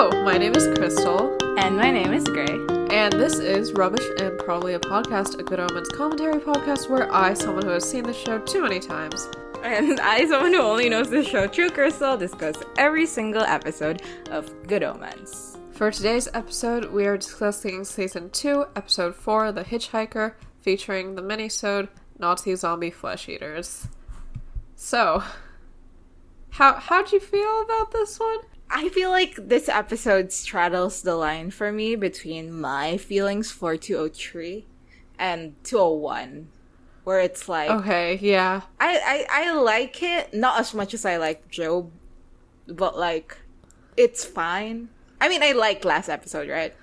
Hello, my name is Crystal. And my name is Gray. And this is Rubbish and Probably a Podcast, a Good Omens commentary podcast where I, someone who has seen the show too many times, And I, someone who only knows the show True Crystal, discuss every single episode of Good Omens. For today's episode, we are discussing Season 2, Episode 4, The Hitchhiker, featuring the mini-sode Nazi Zombie Flesh Eaters. So, how'd you feel about this one? I feel like this episode straddles the line for me between my feelings for 203 and 201, where it's like... Okay, yeah. I like it, not as much as I like Job, but like, it's fine. I mean, I like last episode, right?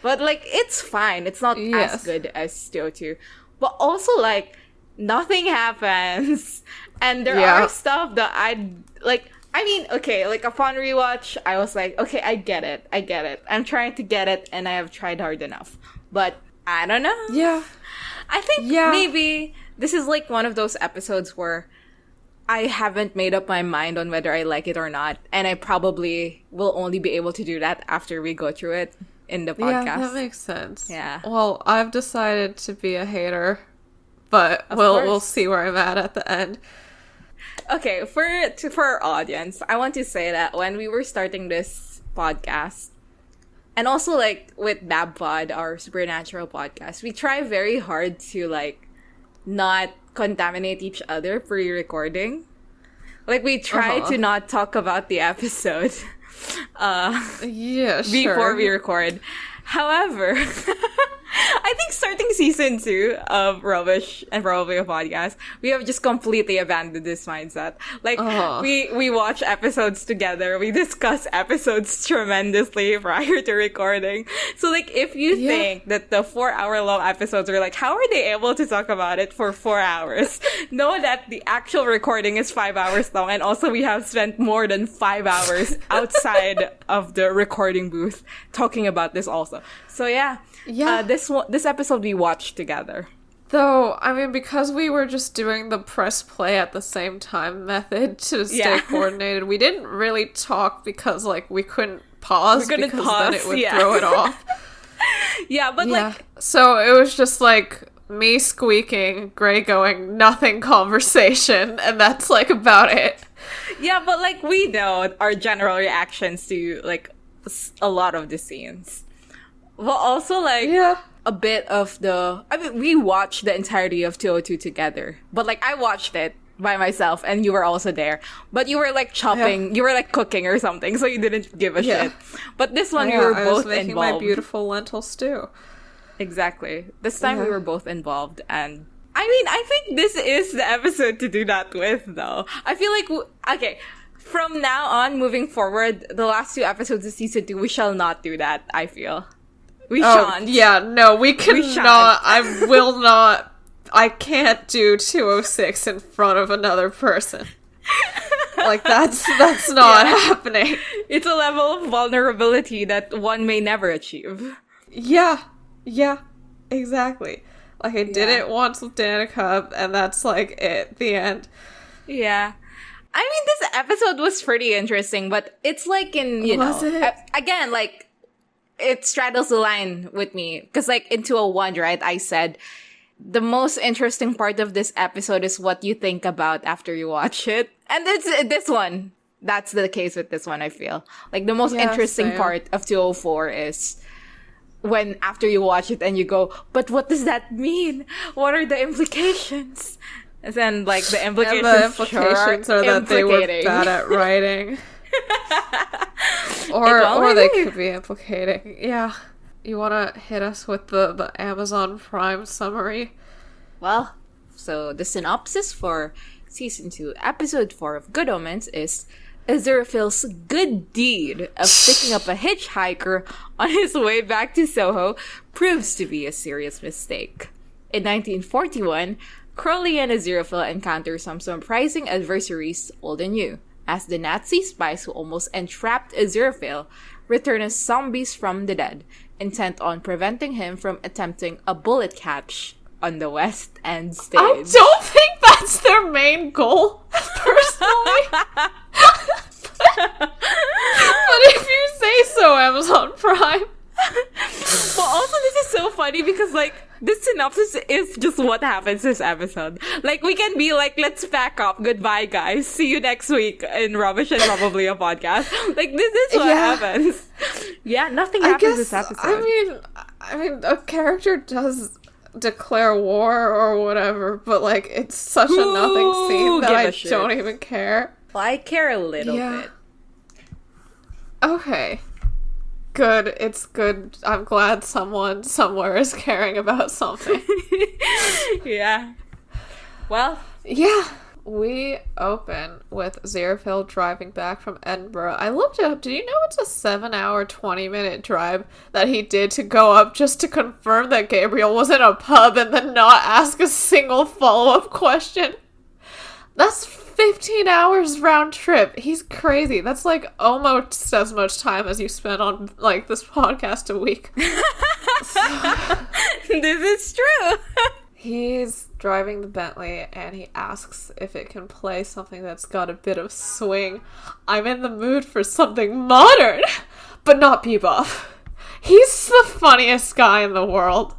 But like, it's fine. It's not as good as 202. But also like, nothing happens. And there are stuff that I mean, okay, like upon rewatch, I was like, okay, I get it. I'm trying to get it, and I have tried hard enough. But I don't know. Yeah. I think maybe this is like one of those episodes where I haven't made up my mind on whether I like it or not, and I probably will only be able to do that after we go through it in the podcast. Yeah, that makes sense. Yeah. Well, I've decided to be a hater, but we'll see where I'm at the end. Okay, for our audience, I want to say that when we were starting this podcast, and also like with BabPod, our supernatural podcast, we try very hard to like not contaminate each other pre-recording. Like we try to not talk about the episode before we record. However, I think starting season 2 of Rubbish and Probably a Podcast, we have just completely abandoned this mindset. Like, we watch episodes together, we discuss episodes tremendously prior to recording. So, like, if you think that the 4-hour-long episodes are like, how are they able to talk about it for 4 hours? Know that the actual recording is 5 hours long, and also we have spent more than 5 hours outside of the recording booth talking about this also. So, this episode we watched together. Though, I mean, because we were just doing the press play at the same time method to stay coordinated, we didn't really talk because, like, we couldn't pause then it would throw it off. Like... So it was just, like, me squeaking, Gray going, nothing conversation, and that's, like, about it. Yeah, but, like, we know our general reactions to, like, a lot of the scenes. Well, also, like, a bit of the... I mean, we watched the entirety of 202 together. But, like, I watched it by myself, and you were also there. But you were, like, chopping. You were, like, cooking or something, so you didn't give a shit. But this one, we were both involved. I was making my beautiful lentil stew. Exactly. This time, we were both involved, and... I mean, I think this is the episode to do that with, though. I feel like... Okay, from now on, moving forward, the last 2 episodes of Season 2, we shall not do that, I feel. We shan't. Yeah, no, we cannot. I will not. I can't do 206 in front of another person. Like, that's not happening. It's a level of vulnerability that one may never achieve. Yeah, exactly. Like, I did it once with Danica, and that's, like, it. The end. Yeah. I mean, this episode was pretty interesting, but it's like in, again, like, it straddles the line with me. Because, like, in 201, right, I said, the most interesting part of this episode is what you think about after you watch it. And it's this one. That's the case with this one, I feel. Like, the most interesting part of 204 is when after you watch it and you go, but what does that mean? What are the implications? And then, like, the implications, are that they were bad at writing. or they could be implicating. Yeah. You want to hit us with the Amazon Prime summary? Well, so the synopsis for Season 2, Episode 4 of Good Omens is Aziraphale's good deed of picking up a hitchhiker on his way back to Soho proves to be a serious mistake. In 1941, Crowley and Aziraphale encounter some surprising adversaries, old and new, as the Nazi spies who almost entrapped Aziraphale return as zombies from the dead, intent on preventing him from attempting a bullet catch on the West End stage. I don't think that's their main goal, personally. But if you say so Amazon Prime. Well, also this is so funny because like this synopsis is just what happens this episode. Like we can be like, let's pack up, goodbye guys, see you next week in Rubbish and Probably a Podcast. Like this is what happens. Yeah, nothing happens this episode. I mean, a character does declare war or whatever, but like it's such a nothing scene that I don't even care. Well, I care a little bit. Okay. Good. It's good. I'm glad someone somewhere is caring about something. Yeah. Well. Yeah. We open with Aziraphale driving back from Edinburgh. I looked it up. Did you know it's a 7-hour, 20-minute drive that he did to go up just to confirm that Gabriel was in a pub and then not ask a single follow-up question? That's 15 hours round trip. He's crazy. That's like almost as much time as you spend on like this podcast a week. This is true. He's driving the Bentley and he asks if it can play something that's got a bit of swing. I'm in the mood for something modern, but not bebop. He's the funniest guy in the world.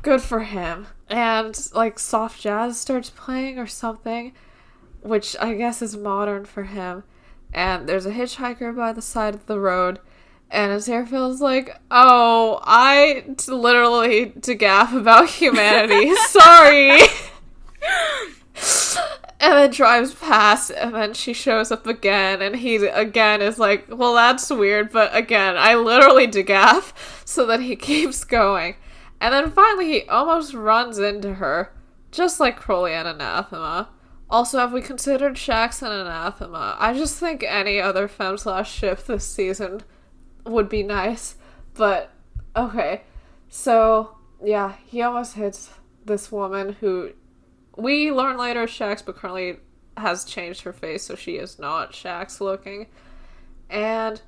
Good for him. And like soft jazz starts playing or something, which I guess is modern for him. And there's a hitchhiker by the side of the road. And Aziraphale's like, oh, I literally gaff about humanity. Sorry. And then drives past, and then she shows up again, and he again is like, well, that's weird, but again, I literally gaff. So then he keeps going. And then finally he almost runs into her, just like Crowley and Anathema. Also, have we considered Shax and Anathema? I just think any other femme/ship this season would be nice, but okay. So, yeah, he almost hits this woman who we learn later is Shax, but currently has changed her face, so she is not Shax looking. And,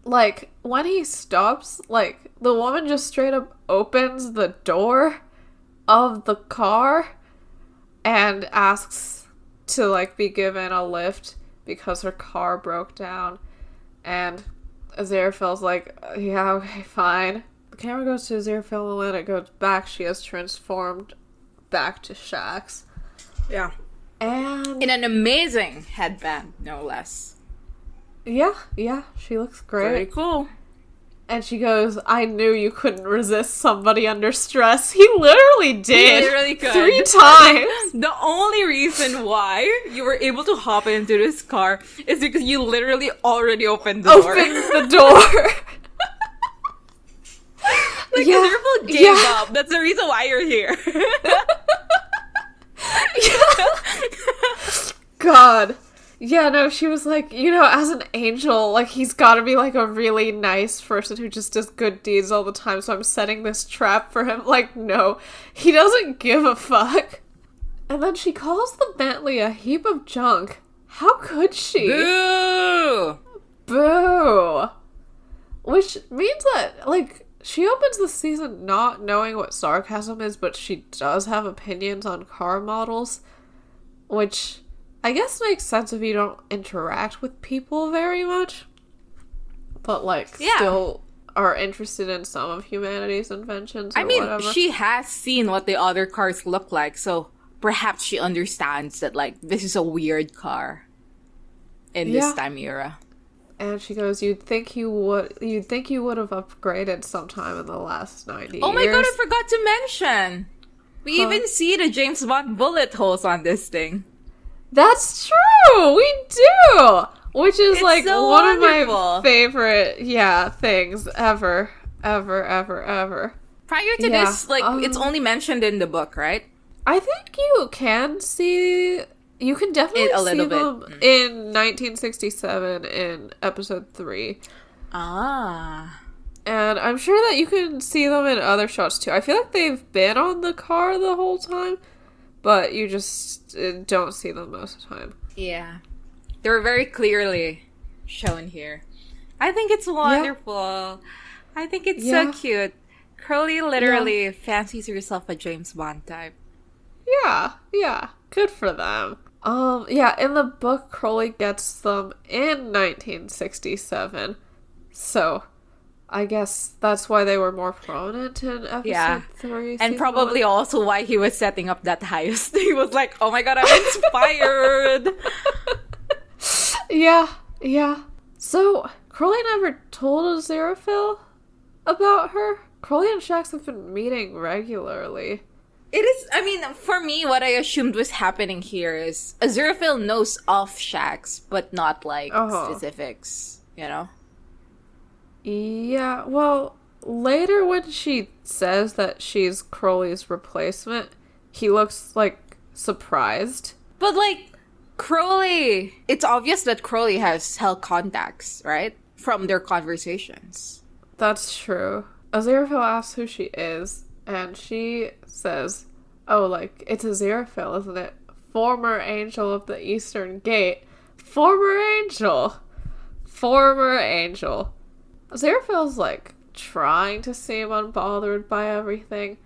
like, when he stops, like, the woman just straight up opens the door of the car and asks to, like, be given a lift because her car broke down. And Aziraphale's like, yeah, okay, fine. The camera goes to Aziraphale, and when it goes back, she has transformed back to Shax. Yeah. And in an amazing headband, no less. Yeah, she looks great. Very cool. And she goes, I knew you couldn't resist somebody under stress. He literally did. He literally could. 3 times. The only reason why you were able to hop into this car is because you literally already opened the door. Opened the door. Like, Aziraphale gave up. That's the reason why you're here. God. Yeah, no, she was like, you know, as an angel, like, he's gotta be, like, a really nice person who just does good deeds all the time, so I'm setting this trap for him. Like, no, he doesn't give a fuck. And then she calls the Bentley a heap of junk. How could she? Boo! Boo! Which means that, like, she opens the season not knowing what sarcasm is, but she does have opinions on car models, which I guess makes sense if you don't interact with people very much, but, like, still are interested in some of humanity's inventions or whatever. She has seen what the other cars look like, so perhaps she understands that, like, this is a weird car in this time era. And she goes, you'd think you would have upgraded sometime in the last 90 years. Oh my god, I forgot to mention! We even see the James Bond bullet holes on this thing. That's true! We do! Which is, it's like, so one wonderful. of my favorite, things ever. Prior to this, like, it's only mentioned in the book, right? I think you can see... You can definitely see them in 1967 in episode 3. Ah. And I'm sure that you can see them in other shots, too. I feel like they've been on the car the whole time, but you just don't see them most of the time. Yeah. They're very clearly shown here. I think it's wonderful. Yeah. I think it's so cute. Crowley literally fancies herself a James Bond type. Yeah. Good for them. In the book, Crowley gets them in 1967. So I guess that's why they were more prominent in episode 3. And probably also why he was setting up that heist. He was like, oh my god, I'm inspired! Yeah. So, Crowley never told Aziraphale about her? Crowley and Shax have been meeting regularly. It is, I mean, for me, what I assumed was happening here is Aziraphale knows of Shax, but not, like, specifics, you know? Yeah, well, later when she says that she's Crowley's replacement, he looks, like, surprised. But, like, Crowley... It's obvious that Crowley has held contacts, right? From their conversations. That's true. Aziraphale asks who she is, and she says, oh, like, it's Aziraphale, isn't it? Former angel of the Eastern Gate. Former angel! Aziraphale's, like, trying to seem unbothered by everything.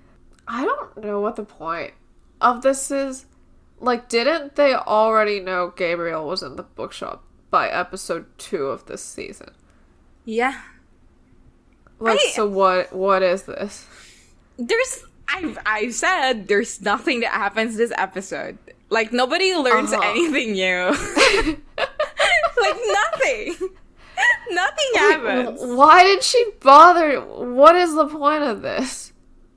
I don't know what the point of this is. Like, didn't they already know Gabriel was in the bookshop by episode 2 of this season? Yeah. Like, so what is this? I've said there's nothing that happens this episode. Like, nobody learns anything new. Like, nothing. Nothing happens. Why did she bother? What is the point of this?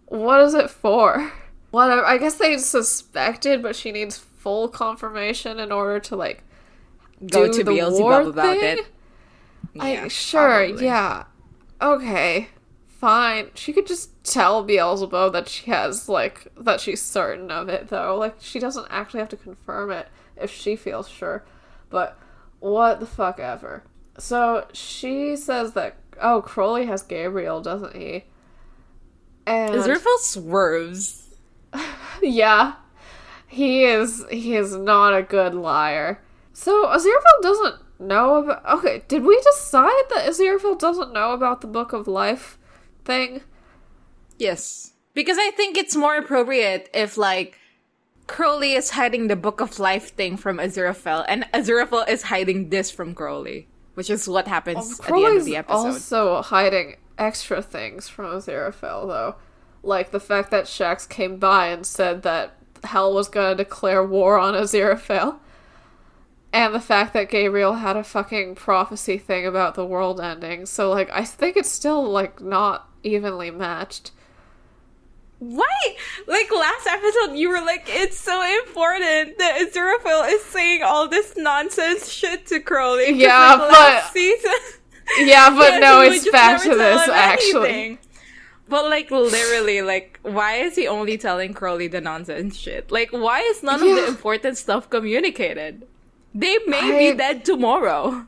What is it for? Whatever. I guess they suspected, but she needs full confirmation in order to, like, go to Beelzebub about it. Sure, probably. Yeah. Okay. Fine. She could just tell Beelzebub that she has, like, that she's certain of it, though. Like, she doesn't actually have to confirm it if she feels sure. But what the fuck ever. So, she says that, oh, Crowley has Gabriel, doesn't he? And Aziraphale swerves. Yeah. He is not a good liar. So, Aziraphale doesn't know about... Okay, did we decide that Aziraphale doesn't know about the Book of Life thing? Yes. Because I think it's more appropriate if, like, Crowley is hiding the Book of Life thing from Aziraphale, and Aziraphale is hiding this from Crowley. Which is what happens at the end of the episode. Also hiding extra things from Aziraphale, though. Like the fact that Shax came by and said that Hell was gonna declare war on Aziraphale. And the fact that Gabriel had a fucking prophecy thing about the world ending. So, like, I think it's still, like, not evenly matched. Why? Like, last episode, you were like, it's so important that Aziraphale is saying all this nonsense shit to Crowley. Yeah, like, but... season, yeah, but no, it's back to this, actually. Anything. But, like, literally, like, why is he only telling Crowley the nonsense shit? Like, why is none of the important stuff communicated? They may be dead tomorrow.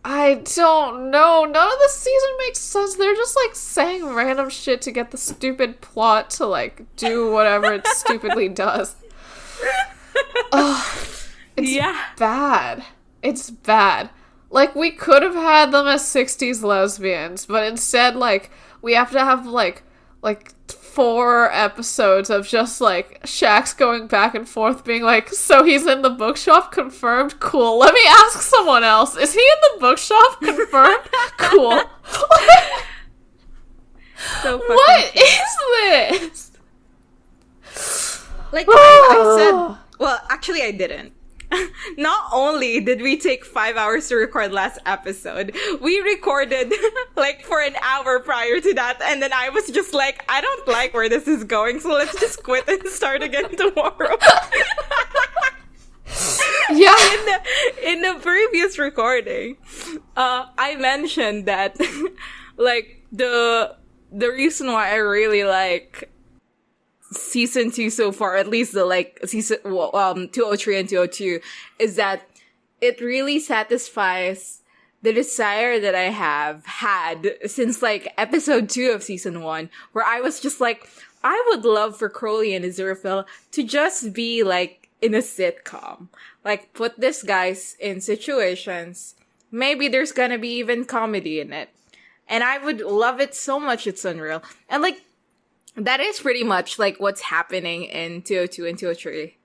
I don't know. None of the season makes sense. They're just, like, saying random shit to get the stupid plot to, like, do whatever it stupidly does. Ugh. It's bad. It's bad. Like, we could have had them as 60s lesbians, but instead, like, we have to have, like 4 episodes of just, like, Shax going back and forth being like, so he's in the bookshop? Confirmed? Cool. Let me ask someone else. Is he in the bookshop? Confirmed? Cool. So what is this? Like, I said... Well, actually, I didn't. Not only did we take 5 hours to record last episode, we recorded like for an hour prior to that, and then I was just like, I don't like where this is going, so let's just quit and start again tomorrow. Yeah. In the previous recording, I mentioned that like the reason why I really like season 2 so far, at least the like season 203 and 202, is that it really satisfies the desire that I have had since like episode 2 of season 1, where I was just like, I would love for Crowley and Aziraphale to just be like in a sitcom, like put these guys in situations, maybe there's gonna be even comedy in it, and I would love it so much. It's unreal. And like, that is pretty much, like, what's happening in 202 and 203.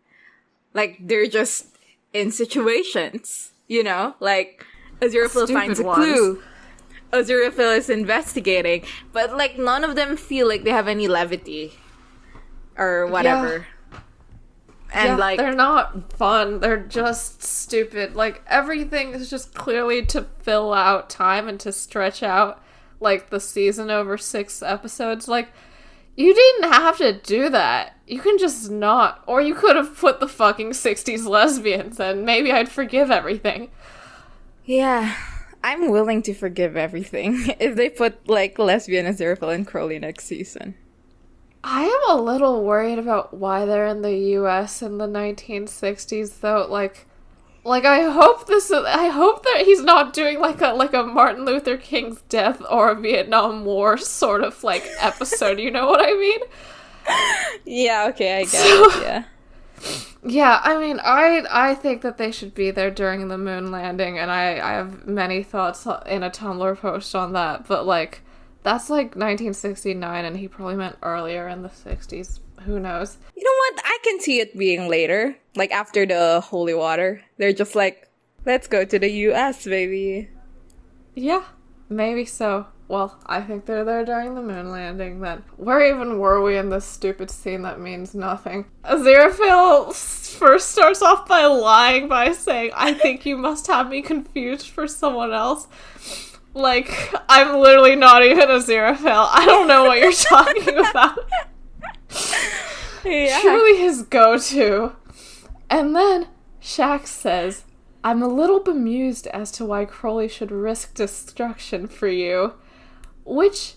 Like, they're just in situations, you know? Like, Aziraphale finds a clue. Aziraphale is investigating, but like none of them feel like they have any levity or whatever. And like they're not fun. They're just stupid. Like everything is just clearly to fill out time and to stretch out like the season over 6 episodes. Like you didn't have to do that. You can just not. Or you could have put the fucking 60s lesbians and maybe I'd forgive everything. Yeah. I'm willing to forgive everything if they put like lesbian Aziraphale and Crowley next season. I am a little worried about why they're in the US in the 1960s though. Like I hope that he's not doing like a Martin Luther King's death or a Vietnam War sort of like episode, you know what I mean? Yeah, okay, I get it, yeah. Yeah, I mean, I think that they should be there during the moon landing, and I have many thoughts in a Tumblr post on that, but like, that's like 1969, and he probably meant earlier in the 60s. Who knows? You know what? I can see it being later. Like, after the holy water. They're just like, let's go to the US, baby. Yeah, maybe so. Well, I think they're there during the moon landing then. Where even were we in this stupid scene that means nothing? Aziraphale first starts off by lying by saying, I think you must have me confused for someone else. Like, I'm literally not even Aziraphale. I don't know what you're talking about. Yeah. Truly his go-to. And then Shax says, I'm a little bemused as to why Crowley should risk destruction for you. Which,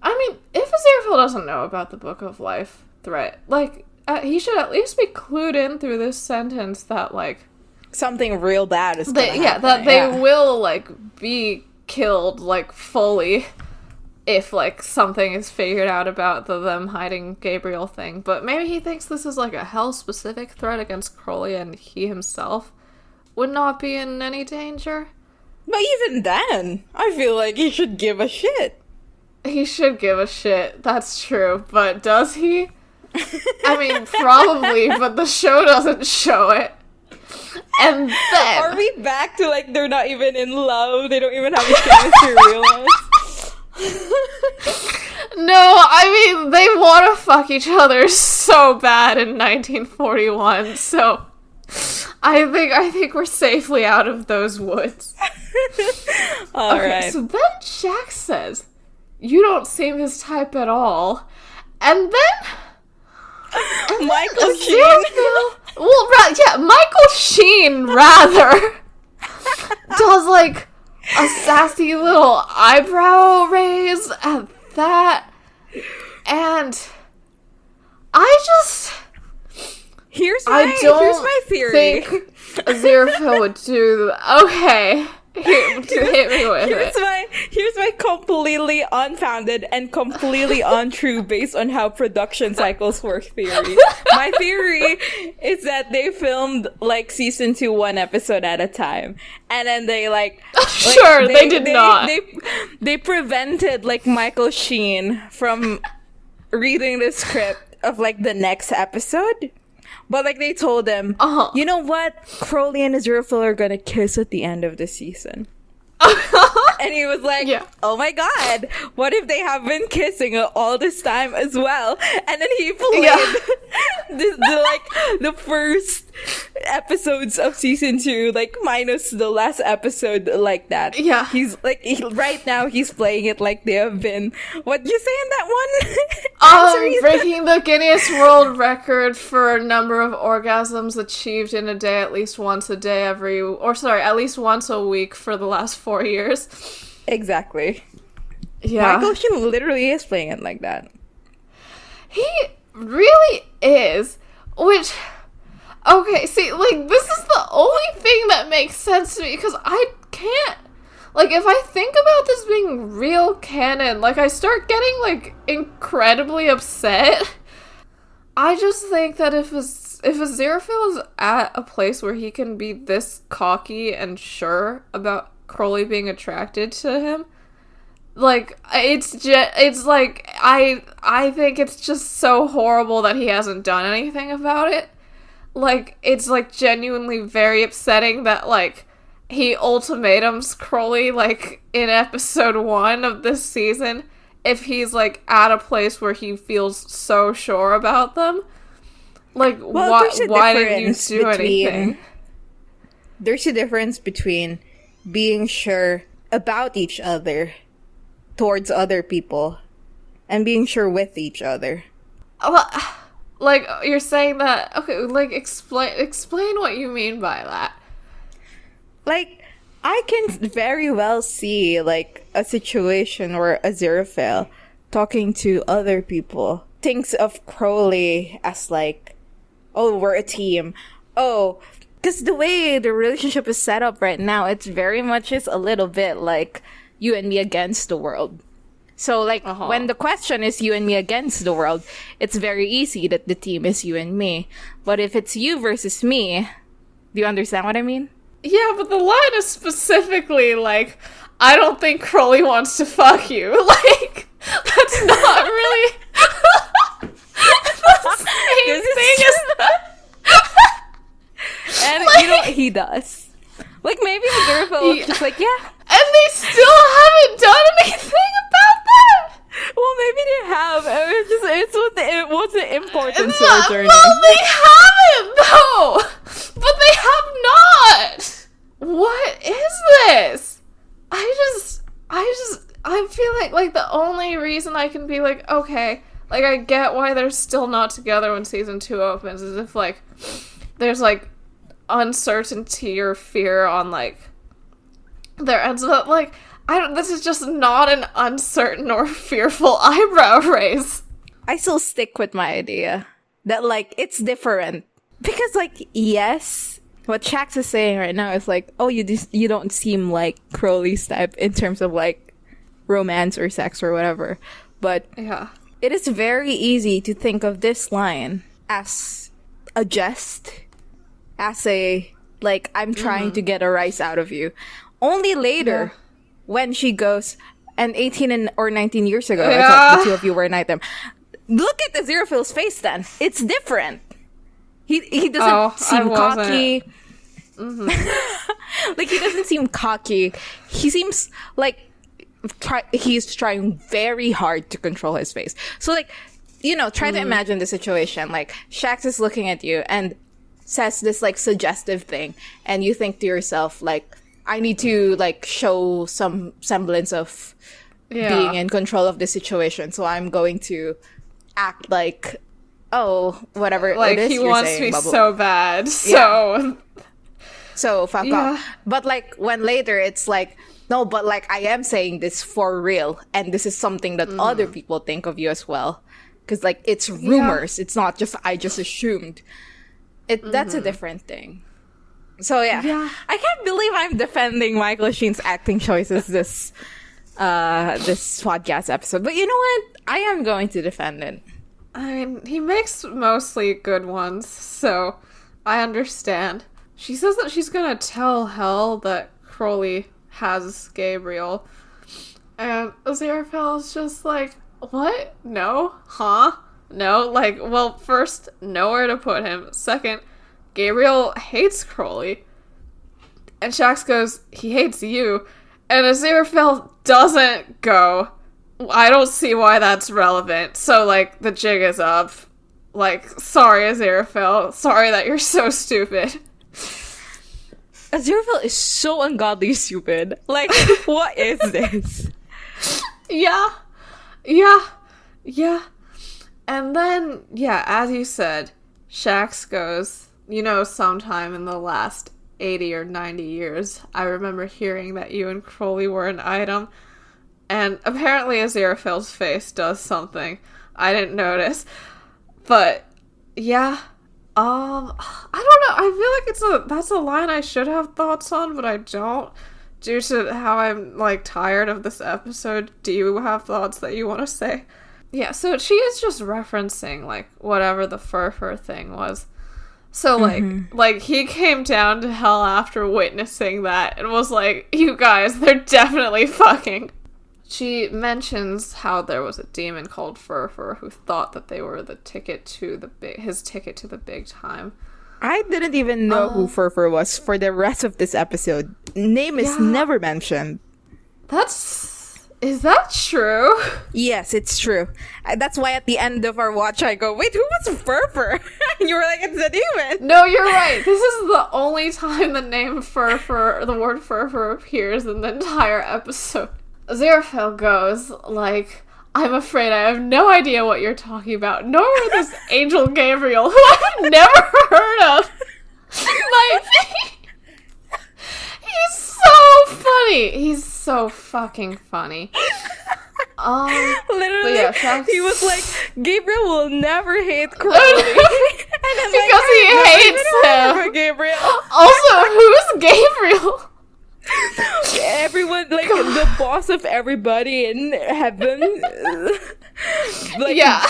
I mean, if Aziraphale doesn't know about the Book of Life threat, like, he should at least be clued in through this sentence that, like... something real bad is gonna happen. Yeah, that they will, like, be killed, like, fully if, like, something is figured out about them hiding Gabriel thing. But maybe he thinks this is, like, a hell-specific threat against Crowley and he himself would not be in any danger. But even then, I feel like he should give a shit. He should give a shit, that's true. But does he? I mean, probably, but the show doesn't show it. And then... are we back to, like, they're not even in love? They don't even have a chemistry realized? No, I mean, they want to fuck each other so bad in 1941, so... I think we're safely out of those woods. Alright. So then Shax says, you don't seem his type at all. And then... Michael Sheen. Michael Sheen, rather, does, like, a sassy little eyebrow raise at that. And I just... Here's my theory. Think Aziraphale would do... Okay. Hit me with it. Here's my completely unfounded and completely untrue based on how production cycles work theory. My theory is that they filmed like season 2 one episode at a time, and then they they did not. They prevented like Michael Sheen from reading the script of like the next episode. But, like, they told him, you know what? Crowley and Aziraphale are gonna kiss at the end of the season. And he was like, oh my god, what if they have been kissing all this time as well? And then he played the first episodes of season 2, like, minus the last episode like that. Yeah. He's, like, right now he's playing it like they have been, what'd you say in that one? Breaking the Guinness World Record for number of orgasms achieved in a day at least once a week for the last 4 years. Exactly. Yeah. Michael Sheen literally is playing it like that. He really is. Which, okay, see, like, this is the only thing that makes sense to me, because I can't, like, if I think about this being real canon, like, I start getting, like, incredibly upset. I just think that if Aziraphale is at a place where he can be this cocky and sure about Crowley being attracted to him, like, it's like, I think it's just so horrible that he hasn't done anything about it. Like, it's, like, genuinely very upsetting that, like, he ultimatums Crowley, like, in episode 1 of this season, if he's, like, at a place where he feels so sure about them. Like, why didn't you do anything? There's a difference between being sure about each other towards other people and being sure with each other. Like, you're saying that... Okay, like, explain what you mean by that. Like, I can very well see, like, a situation where Aziraphale, talking to other people, thinks of Crowley as, like, oh, we're a team. Oh, because the way the relationship is set up right now, it's very much just a little bit like you and me against the world. So, like, when the question is you and me against the world, it's very easy that the team is you and me. But if it's you versus me, do you understand what I mean? Yeah, but the line is specifically, like, I don't think Crowley wants to fuck you. Like, that's not really the same thing as that. And, like, you know, he does. Like, maybe Aziraphale was just like, yeah. And they still haven't done anything about that? Well, maybe they have. It wasn't important to their journey. Well, they haven't, though! But they have not! What is this? I feel like the only reason I can be like, okay, like, I get why they're still not together when season 2 opens, is if, like, there's, like, uncertainty or fear on, like, their ends, but, like, this is just not an uncertain or fearful eyebrow raise. I still stick with my idea that, like, it's different. Because, like, yes, what Shax is saying right now is, like, oh, you don't seem like Crowley's type in terms of, like, romance or sex or whatever. But yeah, it is very easy to think of this line as a jest, as a, like, I'm trying to get a rise out of you. Only later, when she goes, and 18 or 19 years ago, I thought the two of you were an item. Look at Aziraphale's face then. It's different. He doesn't seem cocky. Mm-hmm. Like, he doesn't seem cocky. He seems like he's trying very hard to control his face. So, like, you know, try to imagine the situation. Like, Shax is looking at you and says this, like, suggestive thing. And you think to yourself, like, I need to, like, show some semblance of being in control of the situation. So I'm going to act like, oh, whatever like, it is he you're wants saying, me bubble. so bad, so fuck off. But, like, when later it's like, no, but, like, I am saying this for real, and this is something that other people think of you as well, because, like, it's rumors. It's not just I just assumed. That's a different thing. So yeah, I can't believe I'm defending Michael Sheen's acting choices this podcast episode, but you know what? I am going to defend it. I mean, he makes mostly good ones, so I understand. She says that she's gonna tell Hel that Crowley has Gabriel, and Aziraphale's just like, what? No? Huh? No? Like, well, first, nowhere to put him. Second, Gabriel hates Crowley. And Shax goes, he hates you. And Aziraphale doesn't go, I don't see why that's relevant. So, like, the jig is up. Like, sorry, Aziraphale. Sorry that you're so stupid. Aziraphale is so ungodly stupid. Like, what is this? Yeah. And then, as you said, Shax goes, you know, sometime in the last 80 or 90 years, I remember hearing that you and Crowley were an item. And apparently Aziraphale's face does something I didn't notice. But, yeah. I don't know. I feel like that's a line I should have thoughts on, but I don't. Due to how I'm, like, tired of this episode, do you have thoughts that you want to say? Yeah, so she is just referencing, like, whatever the fur thing was. So, like, he came down to Hel after witnessing that and was like, you guys, they're definitely fucking. She mentions how there was a demon called Fur who thought that they were the ticket to his ticket to the big time. I didn't even know who Furfur was for the rest of this episode. Name is never mentioned. Is that true? Yes, it's true. That's why at the end of our watch, I go, wait, who was Furfur? And you were like, it's a demon. No, you're right. This is the only time the name Furfur, the word Furfur appears in the entire episode. Aziraphale goes, like, I'm afraid I have no idea what you're talking about, nor this Angel Gabriel, who I've never heard of. Like, he's so funny. He's so fucking funny. Literally, yeah, he was like, Gabriel will never hate Crowley. Because he hates him. Gabriel. Also, who's Gabriel? Everyone, like, the boss of everybody in heaven. Like, yeah.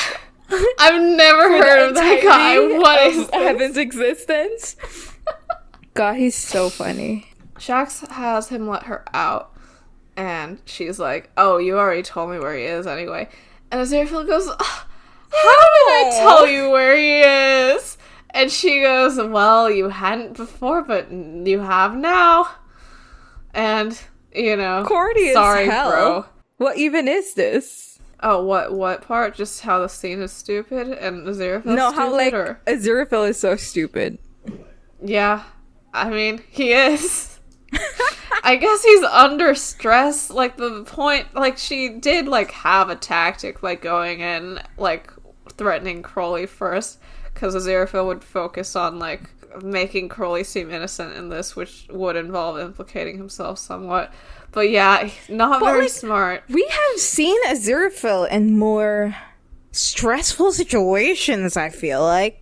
I've never heard of that guy. What is heaven's existence? God, he's so funny. Shax has him let her out, and she's like, oh, you already told me where he is anyway. And Aziraphale goes, how did I tell you where he is? And she goes, well, you hadn't before, but you have now. And, you know, corny sorry, as hell. Bro. What even is this? Oh, what part? Just how the scene is stupid and Aziraphale no, stupid? how, like, Aziraphale is so stupid. Yeah. I mean, he is. I guess he's under stress. Like, the point, like, she did, like, have a tactic by going in, like, threatening Crowley first, because Aziraphale would focus on, like, making Crowley seem innocent in this, which would involve implicating himself somewhat. But yeah, not very smart. We have seen Aziraphale in more stressful situations, I feel like.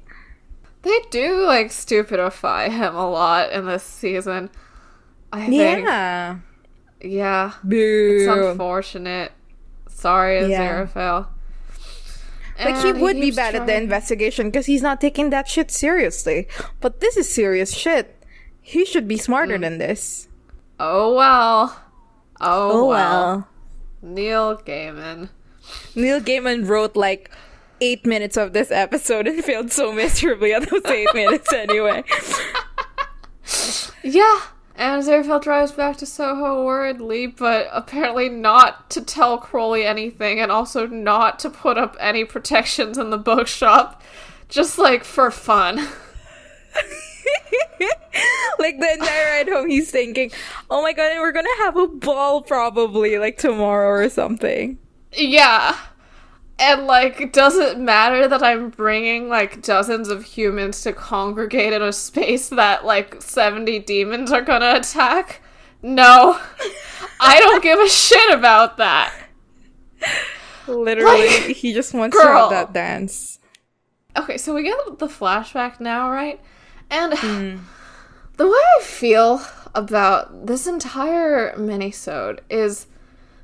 They do, like, stupidify him a lot in this season, I think. Yeah. Boo. It's unfortunate. Sorry, Aziraphale. Like, he would be bad at the investigation because he's not taking that shit seriously. But this is serious shit. He should be smarter than this. Oh, well. Oh, well. Neil Gaiman. Neil Gaiman wrote, like, 8 minutes of this episode and failed so miserably at those 8 minutes anyway. Yeah. And Aziraphale drives back to Soho worriedly, but apparently not to tell Crowley anything, and also not to put up any protections in the bookshop. Just, like, for fun. Like, the entire ride home, he's thinking, oh my god, we're gonna have a ball probably, like, tomorrow or something. Yeah. And, like, does it matter that I'm bringing, like, dozens of humans to congregate in a space that, like, 70 demons are gonna attack? No. I don't give a shit about that. Literally, like, he just wants to have that dance. Okay, so we get the flashback now, right? And the way I feel about this entire minisode is,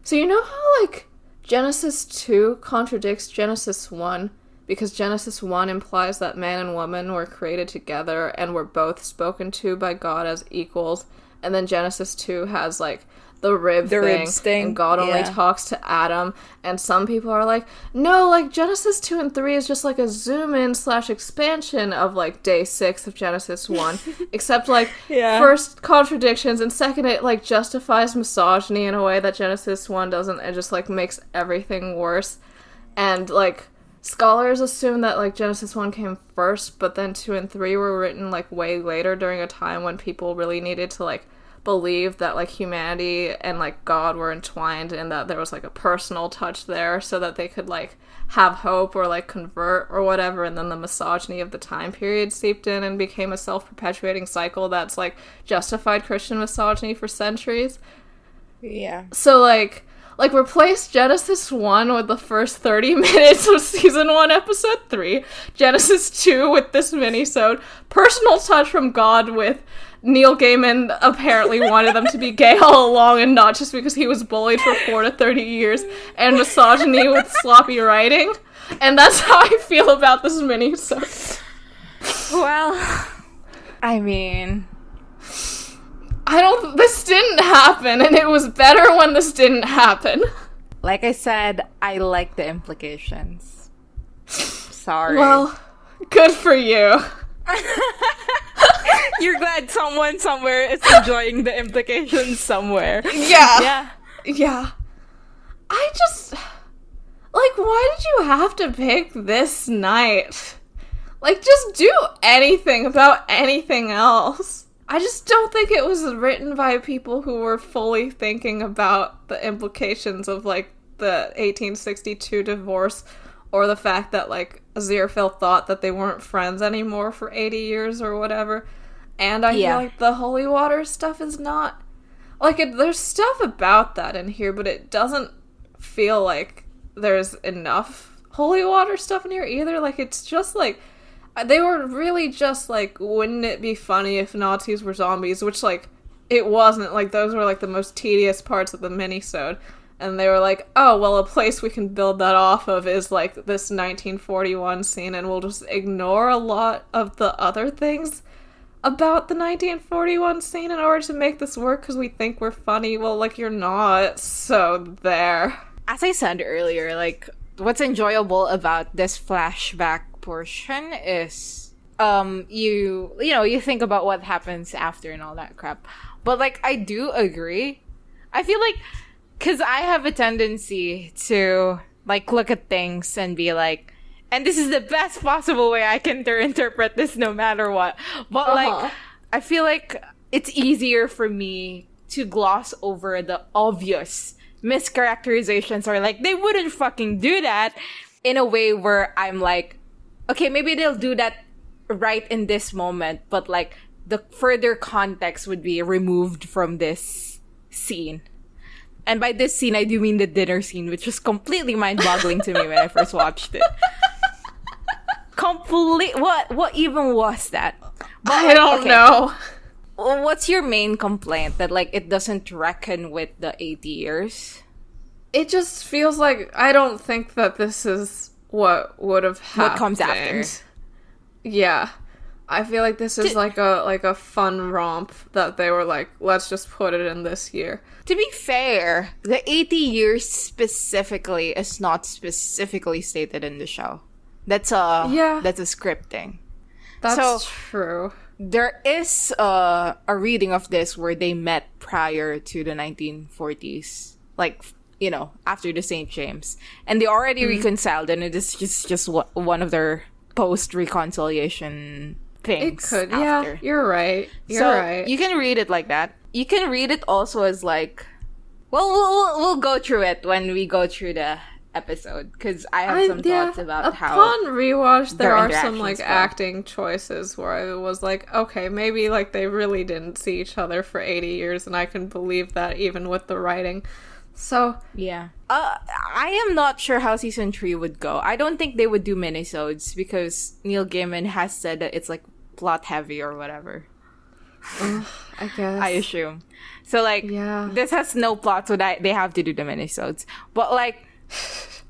so you know how, like, Genesis 2 contradicts Genesis 1, because Genesis 1 implies that man and woman were created together and were both spoken to by God as equals, and then Genesis 2 has, like, the rib thing, and God only talks to Adam, and some people are like, no, like, Genesis 2 and 3 is just, like, a zoom-in / expansion of, like, day 6 of Genesis 1, except, like, first, contradictions, and second, it, like, justifies misogyny in a way that Genesis 1 doesn't, and just, like, makes everything worse, and, like, scholars assume that, like, Genesis 1 came first, but then 2 and 3 were written, like, way later during a time when people really needed to, like, believe that, like, humanity and, like, God were entwined, and that there was, like, a personal touch there so that they could, like, have hope or, like, convert or whatever, and then the misogyny of the time period seeped in and became a self-perpetuating cycle that's, like, justified Christian misogyny for centuries. Yeah. So, like, replace Genesis 1 with the first 30 minutes of Season 1, Episode 3, Genesis 2 with this minisode, personal touch from God with Neil Gaiman apparently wanted them to be gay all along and not just because he was bullied for 4 to 30 years, and misogyny with sloppy writing. And that's how I feel about this minisode. Well, I mean, this didn't happen, and it was better when this didn't happen. Like I said, I like the implications. Sorry. Well, good for you. You're glad someone somewhere is enjoying the implications somewhere. Yeah. I just... Like, why did you have to pick this night? Like, just do anything about anything else. I just don't think it was written by people who were fully thinking about the implications of, like, the 1862 divorce, or the fact that, like, Aziraphale thought that they weren't friends anymore for 80 years or whatever. And I feel like the holy water stuff is not... Like, there's stuff about that in here, but it doesn't feel like there's enough holy water stuff in here either. Like, it's just, like... They were really just, like, wouldn't it be funny if Nazis were zombies? Which, like, it wasn't. Like, those were, like, the most tedious parts of the minisode. And they were like, oh, well, a place we can build that off of is, like, this 1941 scene, and we'll just ignore a lot of the other things about the 1941 scene in order to make this work because we think we're funny. Well, like, you're not, so there. As I said earlier, like, what's enjoyable about this flashback portion is you think about what happens after and all that crap, but like I do agree. I feel like because I have a tendency to like look at things and be like, and this is the best possible way I can interpret this no matter what, but like I feel like it's easier for me to gloss over the obvious mischaracterizations, or like they wouldn't fucking do that, in a way where I'm like, okay, maybe they'll do that right in this moment, but like the further context would be removed from this scene. And by this scene, I do mean the dinner scene, which was completely mind-boggling to me when I first watched it. What even was that? But, I don't know. What's your main complaint? That like it doesn't reckon with the 80 years? It just feels like I don't think that this is what would have happened. What comes after. Yeah. I feel like this is like a fun romp that they were like, let's just put it in this year. To be fair, the 80 years specifically is not specifically stated in the show. That's a scripting. That's true. There is a reading of this where they met prior to the 1940s. Like, after the St. James. And they already reconciled, and it is just one of their post-reconciliation things. It could, after. Yeah, you're right. You're right. You can read it like that. You can read it also as like, well, we'll go through it when we go through the episode, because I have some thoughts about how... Upon rewatch, there are some, like, acting choices where I was like, okay, maybe, like, they really didn't see each other for 80 years, and I can believe that even with the writing. So yeah, I am not sure how season 3 would go. I don't think they would do minisodes because Neil Gaiman has said that it's like plot heavy or whatever. I guess. I assume. So like, this has no plot, so that they have to do the minisodes. But like,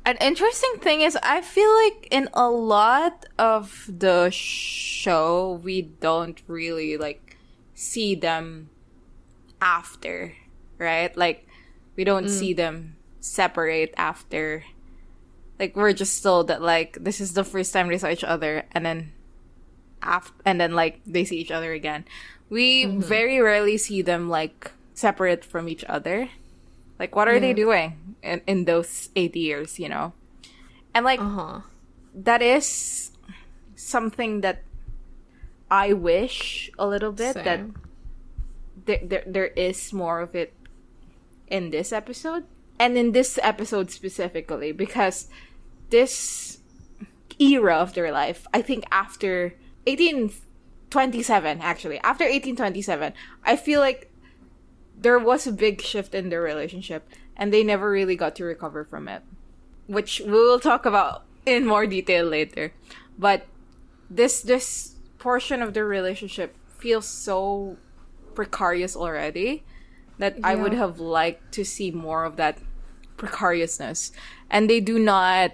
an interesting thing is, I feel like in a lot of the show, we don't really like see them after, right? Like, we don't see them separate after. Like, we're just told that, like, this is the first time they saw each other, and then like, they see each other again. We very rarely see them, like, separate from each other. Like, what are they doing in those 80 years, And, like, that is something that I wish a little bit that there is more of it in this episode, and in this episode specifically, because this era of their life, I think after 1827, after 1827, I feel like there was a big shift in their relationship, and they never really got to recover from it, which we will talk about in more detail later. But this portion of their relationship feels so precarious already that I would have liked to see more of that precariousness. And they do not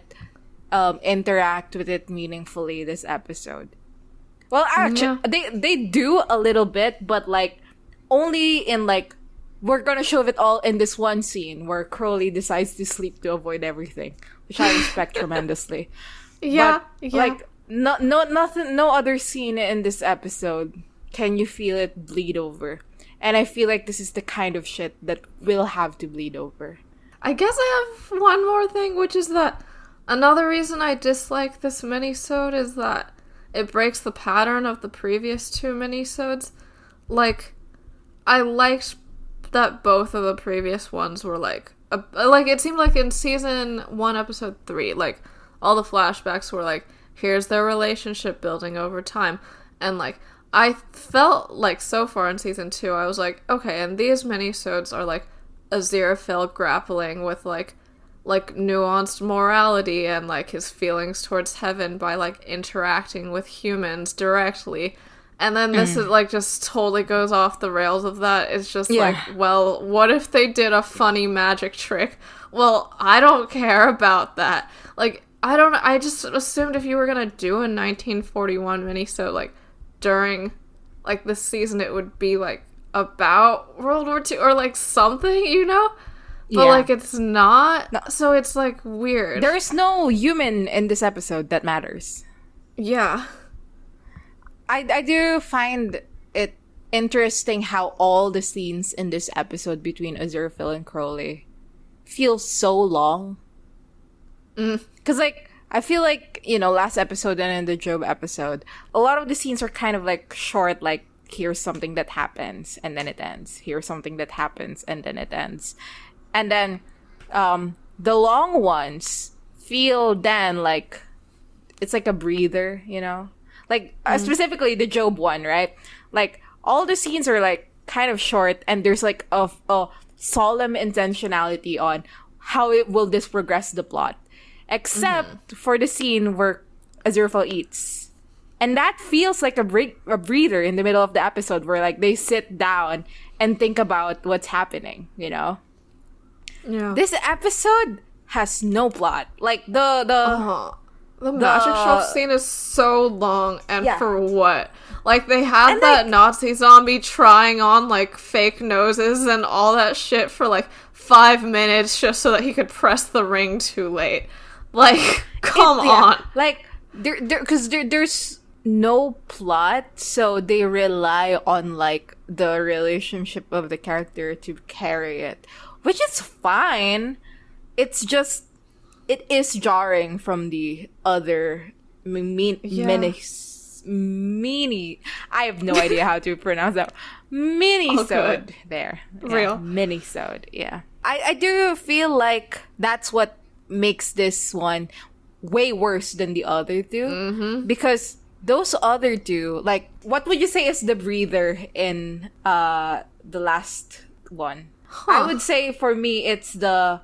interact with it meaningfully this episode. Well, actually, they do a little bit, but like only in like, we're gonna show it all in this one scene where Crowley decides to sleep to avoid everything, which I respect tremendously. But, like, no other scene in this episode can you feel it bleed over? And I feel like this is the kind of shit that will have to bleed over. I guess I have one more thing, which is that another reason I dislike this minisode is that it breaks the pattern of the previous 2 minisodes. Like, I liked that both of the previous ones were like it seemed like in season 1 episode 3, like all the flashbacks were like, here's their relationship building over time, and like I felt like so far in season 2 I was like, okay, and these minisodes are like Aziraphale grappling with like nuanced morality and like his feelings towards heaven by like interacting with humans directly. And then this is, like, just totally goes off the rails of that. It's just like, well, what if they did a funny magic trick? Well, I don't care about that. Like, I just assumed if you were gonna do a 1941 minisode, like, during, like, this season, it would be, like, about World War II or, like, something, you know? But, like, it's not. No. So it's, like, weird. There's no human in this episode that matters. Yeah. I do find it interesting how all the scenes in this episode between Aziraphale and Crowley feel so long. Because, like, I feel like, you know, last episode and in the Job episode, a lot of the scenes are kind of, like, short, like, here's something that happens, and then it ends. Here's something that happens, and then it ends. And then, the long ones feel then like, it's like a breather, you know? Like, specifically the Job one, right? Like, all the scenes are, like, kind of short, and there's, like, a solemn intentionality on how will this progress the plot. Except for the scene where Aziraphale eats. And that feels like a breather in the middle of the episode where, like, they sit down and think about what's happening, you know? Yeah. This episode has no plot. Like, The magic shelf scene is so long, and for what? Like, they had that Nazi zombie trying on, like, fake noses and all that shit for, like, 5 minutes just so that he could press the ring too late. Like, come on. Like, there's no plot, so they rely on, like, the relationship of the character to carry it. Which is fine. It's just, it is jarring from the other mini. I have no idea how to pronounce that. Minisode there. Yeah, real minisode. Yeah, I do feel like that's what makes this one way worse than the other two, because those other two, like, what would you say is the breather in the last one? I would say for me it's the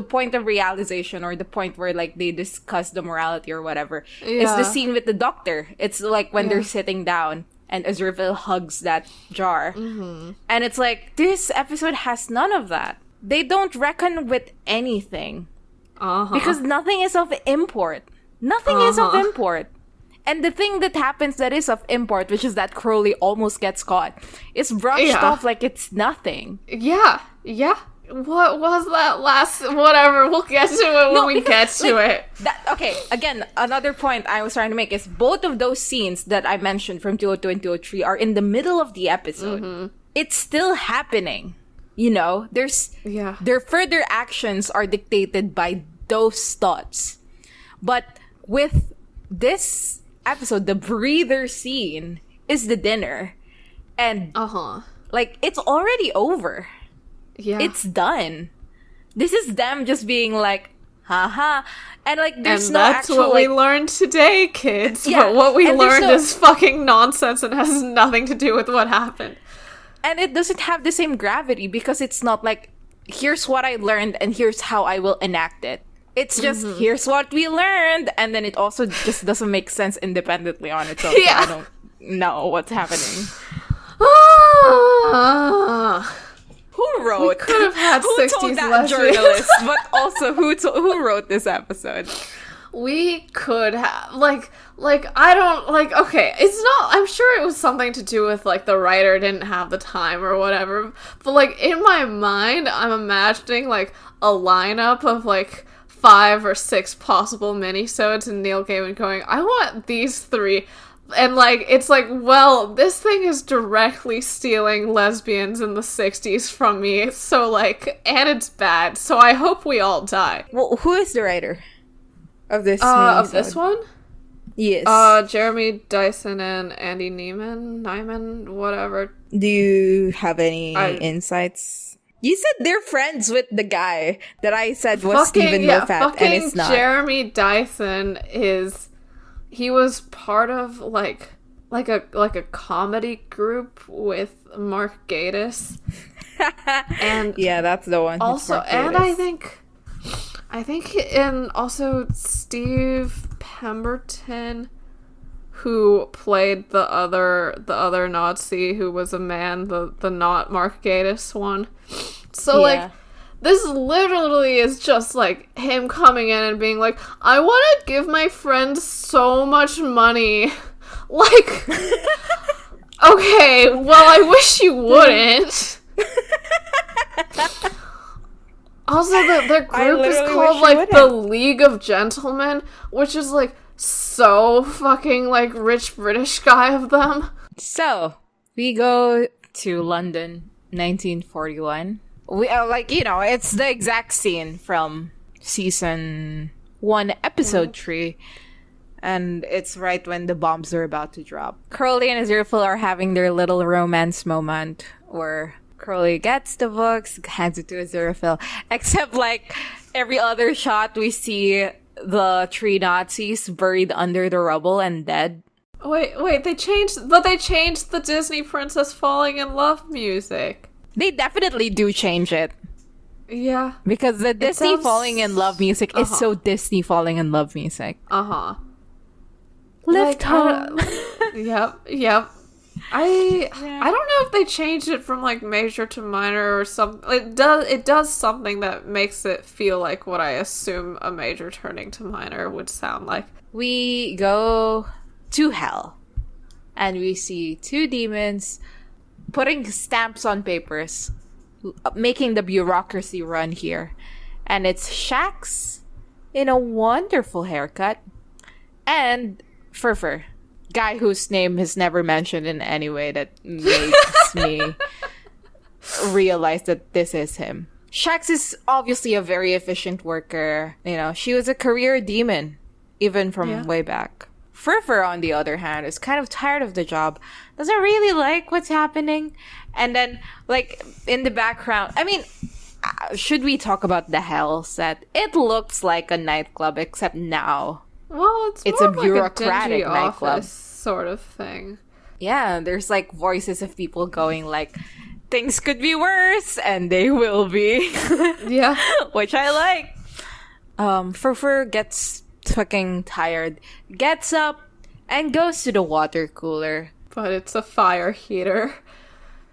point of realization, or the point where, like, they discuss the morality or whatever. It's the scene with the doctor. It's like when they're sitting down and Aziraphale hugs that jar. And it's like, this episode has none of that. They don't reckon with anything. Because nothing is of import. Nothing is of import. And the thing that happens that is of import, which is that Crowley almost gets caught, is brushed off like it's nothing. Yeah. What was that last... Whatever, we'll get to it when we get to it. Okay, again, another point I was trying to make is both of those scenes that I mentioned from 202 and 203 are in the middle of the episode. It's still happening. You know? Their further actions are dictated by those thoughts. But with this episode, the breather scene is the dinner. And, like, it's already over. Yeah. It's done. This is them just being like, haha. And, like, there's no actual, what we learned today, kids. Yeah, but what we learned is fucking nonsense and has nothing to do with what happened. And it doesn't have the same gravity because it's not like, here's what I learned and here's how I will enact it. It's just, here's what we learned, and then it also just doesn't make sense independently on itself. So I don't know what's happening. Who wrote? We could have had who 60s told that lesbians. Journalist, but also who wrote this episode? We could have, like, I don't, like, okay, it's not, I'm sure it was something to do with, like, the writer didn't have the time or whatever, but, like, in my mind, I'm imagining, like, a lineup of, like, 5 or 6 possible minisodes and Neil Gaiman going, I want these 3 And, like, it's like, well, this thing is directly stealing lesbians in the 60s from me, so, like, and it's bad, so I hope we all die. Well, who is the writer of this of this one? Yes. Jeremy Dyson and Andy Nyman, whatever. Do you have any insights? You said they're friends with the guy that I said was Stephen Moffat, and it's not. Jeremy Dyson he was part of like a comedy group with Mark Gatiss. And yeah, that's the one. Also, and I think and also Steve Pemberton, who played the other Nazi who was a man, the not Mark Gatiss one. So like, this literally is just like him coming in and being like, I want to give my friend so much money. Like, okay, well, I wish you wouldn't. Also, their group is called, like, the League of Gentlemen, which is, like, so fucking, like, rich British guy of them. So, we go to London, 1941. We are, like, you know, it's the exact scene from season 1, episode 3. And it's right when the bombs are about to drop. Crowley and Aziraphale are having their little romance moment where Crowley gets the books, hands it to Aziraphale. Except, like, every other shot, we see the 3 Nazis buried under the rubble and dead. Wait, they changed the Disney Princess Falling in Love music. They definitely do change it. Yeah. Because the Disney Falling in Love music is so Disney Falling in Love music. Uh-huh. Lift home. Yep. I don't know if they changed it from like major to minor or something. It does something that makes it feel like what I assume a major turning to minor would sound like. We go to hell and we see 2 demons putting stamps on papers, making the bureaucracy run here. And it's Shax in a wonderful haircut and Furfur, guy whose name is never mentioned in any way that makes me realize that this is him. Shax is obviously a very efficient worker. You know, she was a career demon, even from way back. Furfur, on the other hand, is kind of tired of the job, doesn't really like what's happening. And then, like, in the background, I mean, should we talk about the hell set? It looks like a nightclub, except now. Well, it's a bureaucratic like a nightclub sort of thing. Yeah, there's like voices of people going like, things could be worse, and they will be. Yeah. Which I like. Furfur gets fucking tired, gets up, and goes to the water cooler. But it's a fire heater.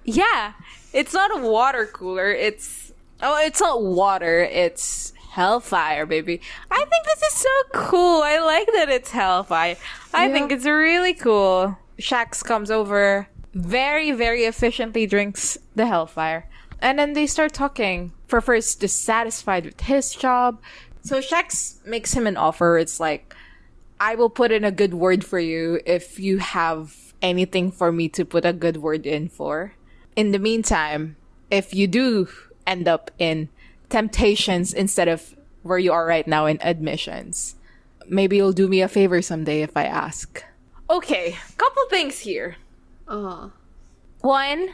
Yeah, it's not a water cooler, it's not water, it's hellfire, baby. I think this is so cool. I like that it's hellfire. I think it's really cool. Shax comes over, very, very efficiently drinks the hellfire. And then they start talking. Furfur is dissatisfied with his job. So Shax makes him an offer. It's like, I will put in a good word for you if you have anything for me to put a good word in for. In the meantime, if you do end up in Temptations instead of where you are right now in Admissions, maybe you'll do me a favor someday if I ask. Okay, couple things here. One,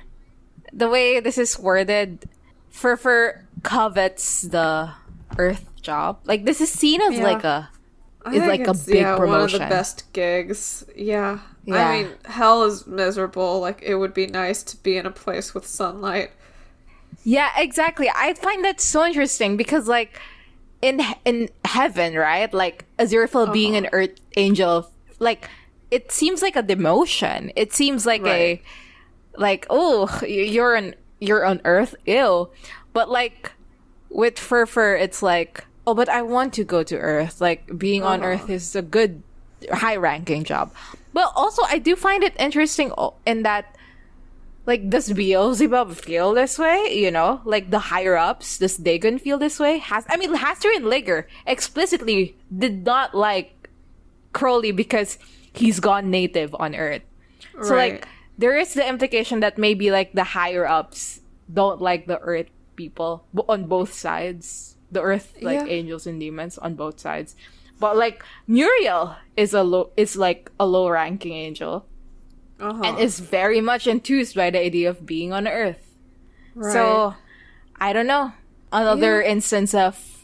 the way this is worded, Furfur covets the Earth job. Like, this is seen as like a big promotion. One of the best gigs. Yeah. I mean, hell is miserable. Like, it would be nice to be in a place with sunlight. Yeah, exactly. I find that so interesting because, like, in heaven, right? Like, Aziraphale being an Earth angel, like, it seems like a demotion. It seems like oh, you're on Earth, ew. But, like, with Furfur, it's like, oh, but I want to go to Earth. Like, being on Earth is a good, high-ranking job. But also, I do find it interesting in that, like, does Beelzebub feel this way? You know? Like, the higher-ups, does Dagon feel this way? Hastur and Ligger explicitly did not like Crowley because he's gone native on Earth. So, like, there is the implication that maybe, like, the higher-ups don't like the Earth people on both sides. The Earth, like, angels and demons on both sides. But, like, Muriel is like a low-ranking angel. And is very much enthused by the idea of being on Earth. Right. So, I don't know. Another instance of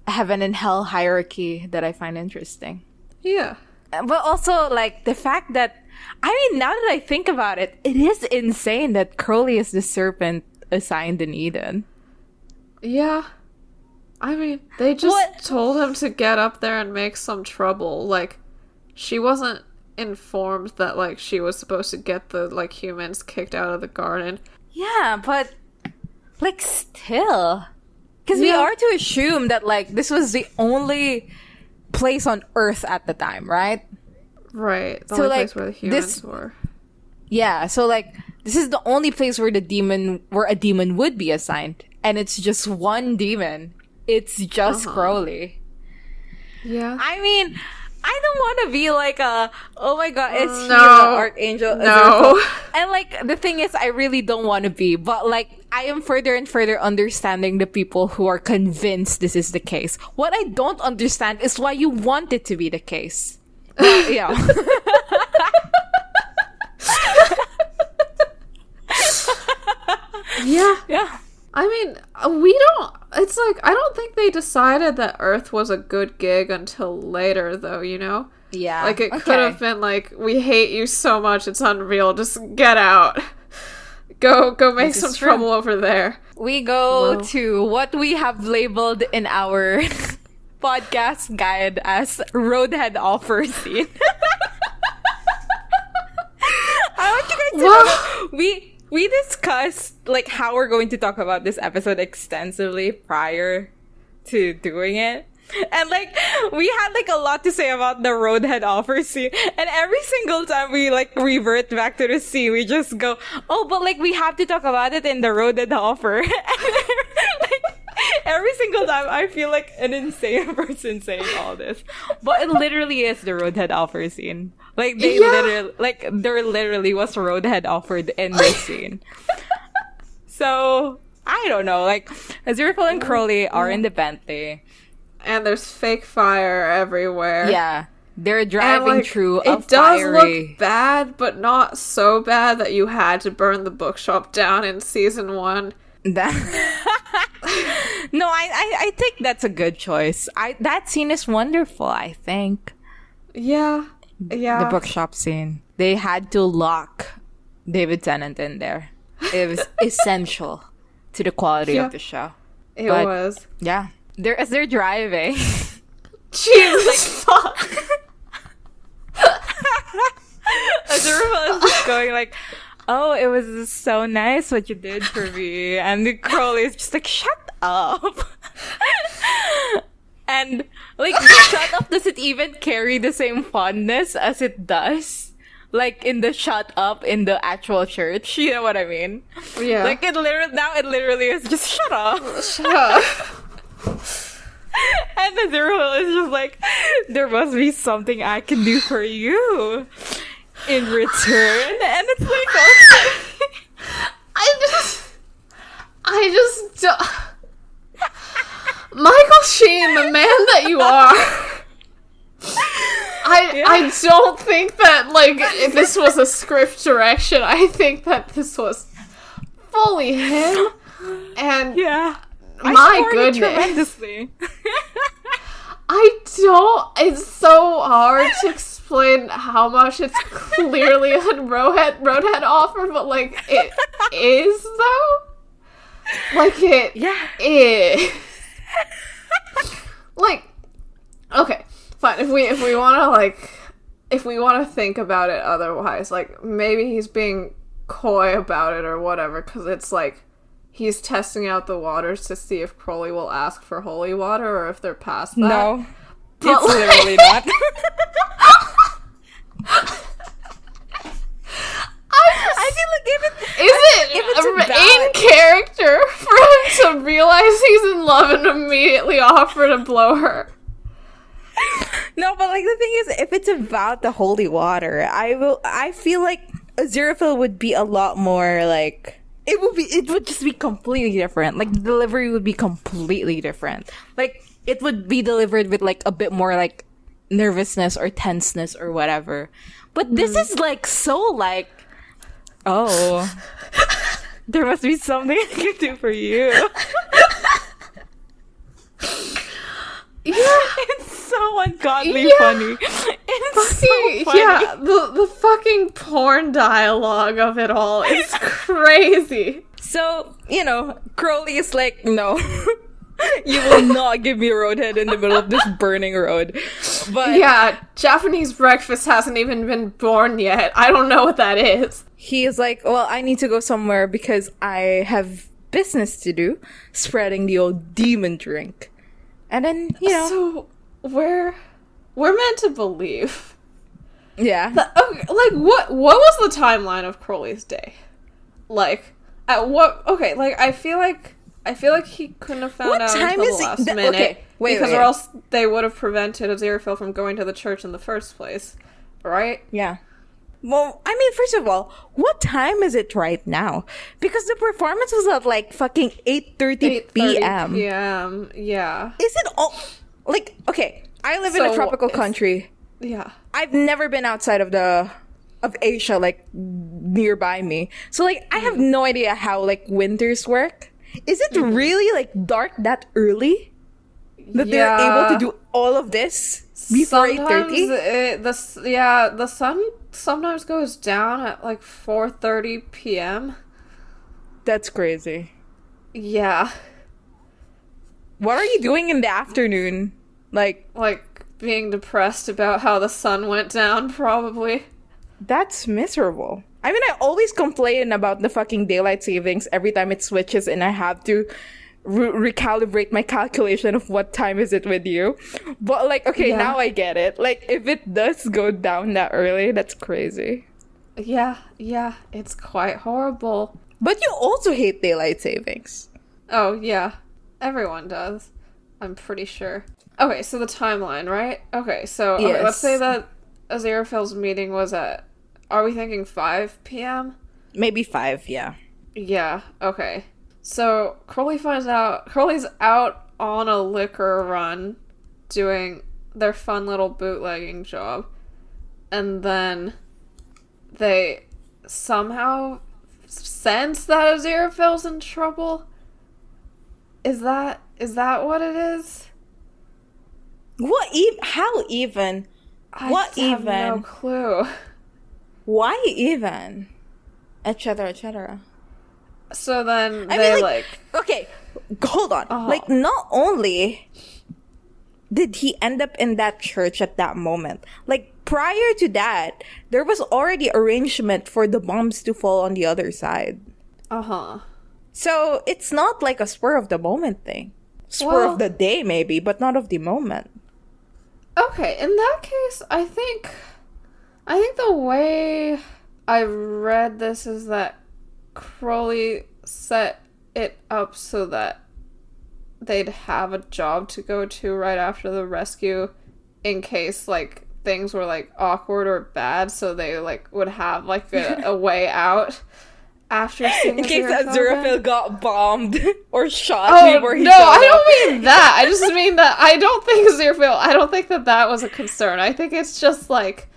heaven and hell hierarchy that I find interesting. Yeah. But also, like, the fact that, I mean, now that I think about it, it is insane that Crowley is the serpent assigned in Eden. Yeah. I mean, they just told him to get up there and make some trouble. Like, she wasn't informed that, like, she was supposed to get the, like, humans kicked out of the garden. Yeah, but, like, still. Because we are to assume that, like, this was the only place on Earth at the time, right? Right. The only place where the humans were. Yeah, so, like, this is the only place where a demon would be assigned. And it's just one demon. It's just Crowley. Yeah. I mean, I don't want to be like oh my god, it's he the archangel. No. And like, the thing is, I really don't want to be. But like, I am further and further understanding the people who are convinced this is the case. What I don't understand is why you want it to be the case. Yeah. Yeah. I mean, it's like, I don't think they decided that Earth was a good gig until later, though, you know? Yeah. Like, it could have been like, we hate you so much, it's unreal, just get out. Go make some trouble over there. We go to what we have labeled in our podcast guide as roadhead offer scene. I want you guys to know we discussed, like, how we're going to talk about this episode extensively prior to doing it. And, like, we had, like, a lot to say about the roadhead offer scene. And every single time we, like, revert back to the scene, we just go, oh, but, like, we have to talk about it in the roadhead offer. And, like, every single time I feel like an insane person saying all this. But it literally is the roadhead offer scene. Like, there literally was roadhead offered in this scene. So, I don't know. Like, Aziraphale and Crowley are in the Bentley. And there's fake fire everywhere. Yeah. They're driving through a It does look bad, but not so bad that you had to burn the bookshop down in season 1. No, I think that's a good choice. That scene is wonderful, I think. Yeah. Yeah. The bookshop scene. They had to lock David Tennant in there. It was essential to the quality of the show. It was. Yeah. As they're driving. Jesus fuck. Aziraphale is just going like, oh, it was so nice what you did for me. And the Crowley is just like, shut up. And, like, shut up doesn't even carry the same fondness as it does. Like, in the shut up in the actual church. You know what I mean? Yeah. Like, it literally is just, shut up. Shut up. And the Zero is just like, there must be something I can do for you in return. And it's like, okay. I just don't... Michael Sheen, the man that you are. I don't think that, like, if this was a script direction. I think that this was fully him. And my goodness. Tremendously. It's so hard to explain how much it's clearly a roadhead offer, but, like, it is, though. Like, it is. Like, okay, fine. If we want to think about it otherwise, like, maybe he's being coy about it or whatever, because it's like he's testing out the waters to see if Crowley will ask for holy water or if they're past that. No, it's literally not. I feel like if it's in character for him to realize he's in love and immediately offer to blow her? No, but like the thing is, if it's about the holy water, I feel like Aziraphale would be a lot more like it would just be completely different. Like the delivery would be completely different. Like it would be delivered with like a bit more like nervousness or tenseness or whatever. But this is like so like, oh, there must be something I can do for you. Yeah, it's so ungodly funny. It's so funny. Yeah, the fucking porn dialogue of it all is crazy. So, Crowley is like, no, you will not give me a roadhead in the middle of this burning road. But yeah, Japanese breakfast hasn't even been born yet. I don't know what that is. He is like, well, I need to go somewhere because I have business to do, spreading the old demon drink. And then, So, we're meant to believe. Yeah. What was the timeline of Crowley's day? Like, at what... Okay, like, I feel like he couldn't have found out until the last minute. Okay, wait. Or else they would have prevented Aziraphale from going to the church in the first place. Right? Yeah. Well, I mean, first of all, what time is it right now? Because the performance was at like fucking 8:30 p.m. p.m. Yeah. Is it all... Like, okay, I live in a tropical country. Yeah. I've never been outside of Asia, like, nearby me. So, like, I have no idea how, like, winters work. Is it really, like, dark that early? That they're able to do all of this before 8:30? The sun sometimes goes down at, like, 4:30 p.m. That's crazy. Yeah. What are you doing in the afternoon? Like, being depressed about how the sun went down, probably. That's miserable. I mean, I always complain about the fucking daylight savings every time it switches and I have to recalibrate my calculation of what time is it with you. But, like, okay, now I get it. Like, if it does go down that early, that's crazy. Yeah, it's quite horrible. But you also hate daylight savings. Oh, yeah. Everyone does. I'm pretty sure. Okay, so the timeline, right? Okay, so yes. Let's say that Aziraphale's meeting was at... Are we thinking 5 p.m.? Maybe 5, yeah. Yeah, okay. So, Crowley's out on a liquor run doing their fun little bootlegging job. And then they somehow sense that Aziraphale's in trouble? Is that what it is? How even? I have no clue. Why even? etc. So then okay, hold on. Like, not only did he end up in that church at that moment, like, prior to that, there was already arrangement for the bombs to fall on the other side. So it's not like a spur of the moment thing. Spur of the day, maybe, but not of the moment. Okay, in that case, I think the way I read this is that Crowley set it up so that they'd have a job to go to right after the rescue in case, like, things were, like, awkward or bad, so they, like, would have, like, a way out after seeing in case Aziraphale got bombed or shot before he no, I don't mean that. I just mean that I don't think that was a concern. I think it's just, like,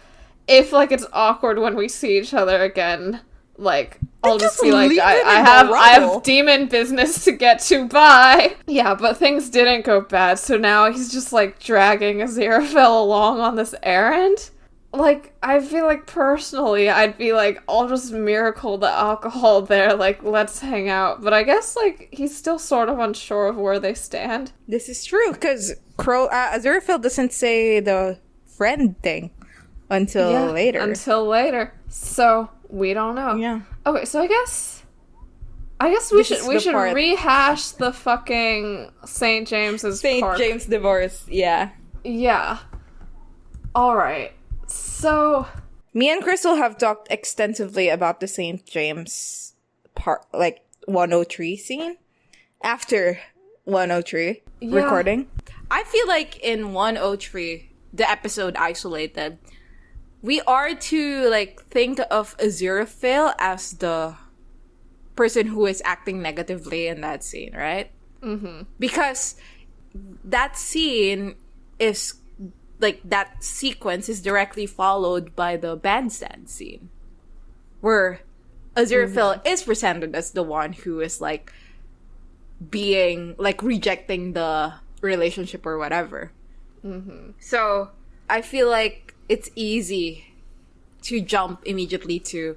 if, like, it's awkward when we see each other again, like, I'll just be like, I have demon business to get to, bye. Yeah, but things didn't go bad, so now he's just, like, dragging Aziraphale along on this errand. Like, I feel like personally, I'd be like, I'll just miracle the alcohol there, like, let's hang out. But I guess, like, he's still sort of unsure of where they stand. This is true, because Aziraphale doesn't say the friend thing until later. So, we don't know. Yeah. Okay, so I guess we should rehash the fucking St. James's Park. St. James divorce, yeah. Yeah. Alright. So, me and Crystal have talked extensively about the St. James Park, like, 103 scene after 103 recording. I feel like in 103, the episode isolated, we are to, like, think of Aziraphale as the person who is acting negatively in that scene, right? Mm-hmm. Because that scene is, like, that sequence is directly followed by the bandstand scene, where Aziraphale is presented as the one who is, like, being, like, rejecting the relationship or whatever. Mm-hmm. So I feel like it's easy to jump immediately to,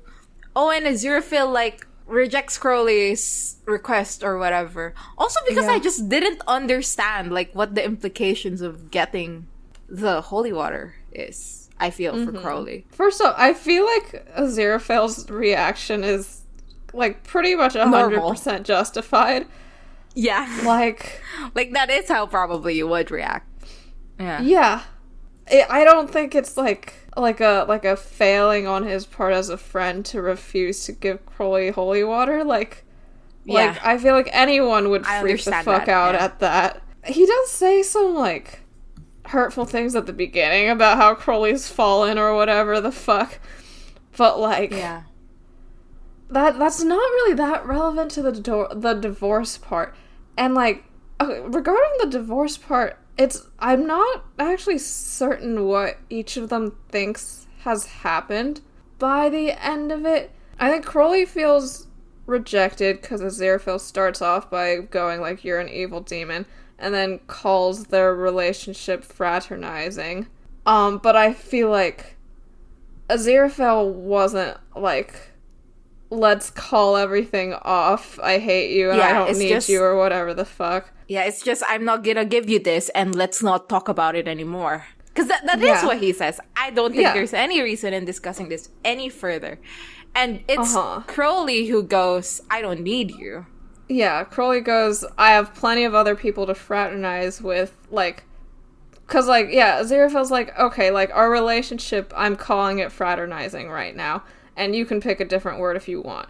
oh, and Aziraphale, like, rejects Crowley's request or whatever. Also because I just didn't understand, like, what the implications of getting the holy water is, I feel, for Crowley. First off, I feel like Aziraphale's reaction is, like, pretty much 100% justified. Yeah. Like, that is how probably you would react. Yeah. Yeah. I don't think it's, like a failing on his part as a friend to refuse to give Crowley holy water. Like, I feel like anyone would freak the fuck out at that. He does say some, like, hurtful things at the beginning about how Crowley's fallen or whatever the fuck. But, like, that's not really that relevant to the divorce part. And, like, regarding the divorce part, I'm not actually certain what each of them thinks has happened by the end of it. I think Crowley feels rejected because Aziraphale starts off by going, like, you're an evil demon, and then calls their relationship fraternizing. But I feel like Aziraphale wasn't, like, let's call everything off, I hate you, and I don't need you, or whatever the fuck. Yeah, it's just, I'm not gonna give you this, and let's not talk about it anymore. Because that is what he says. I don't think there's any reason in discussing this any further. And it's Crowley who goes, I don't need you. Yeah, Crowley goes, I have plenty of other people to fraternize with, like, because, like, Aziraphale's like, okay, like, our relationship, I'm calling it fraternizing right now, and you can pick a different word if you want.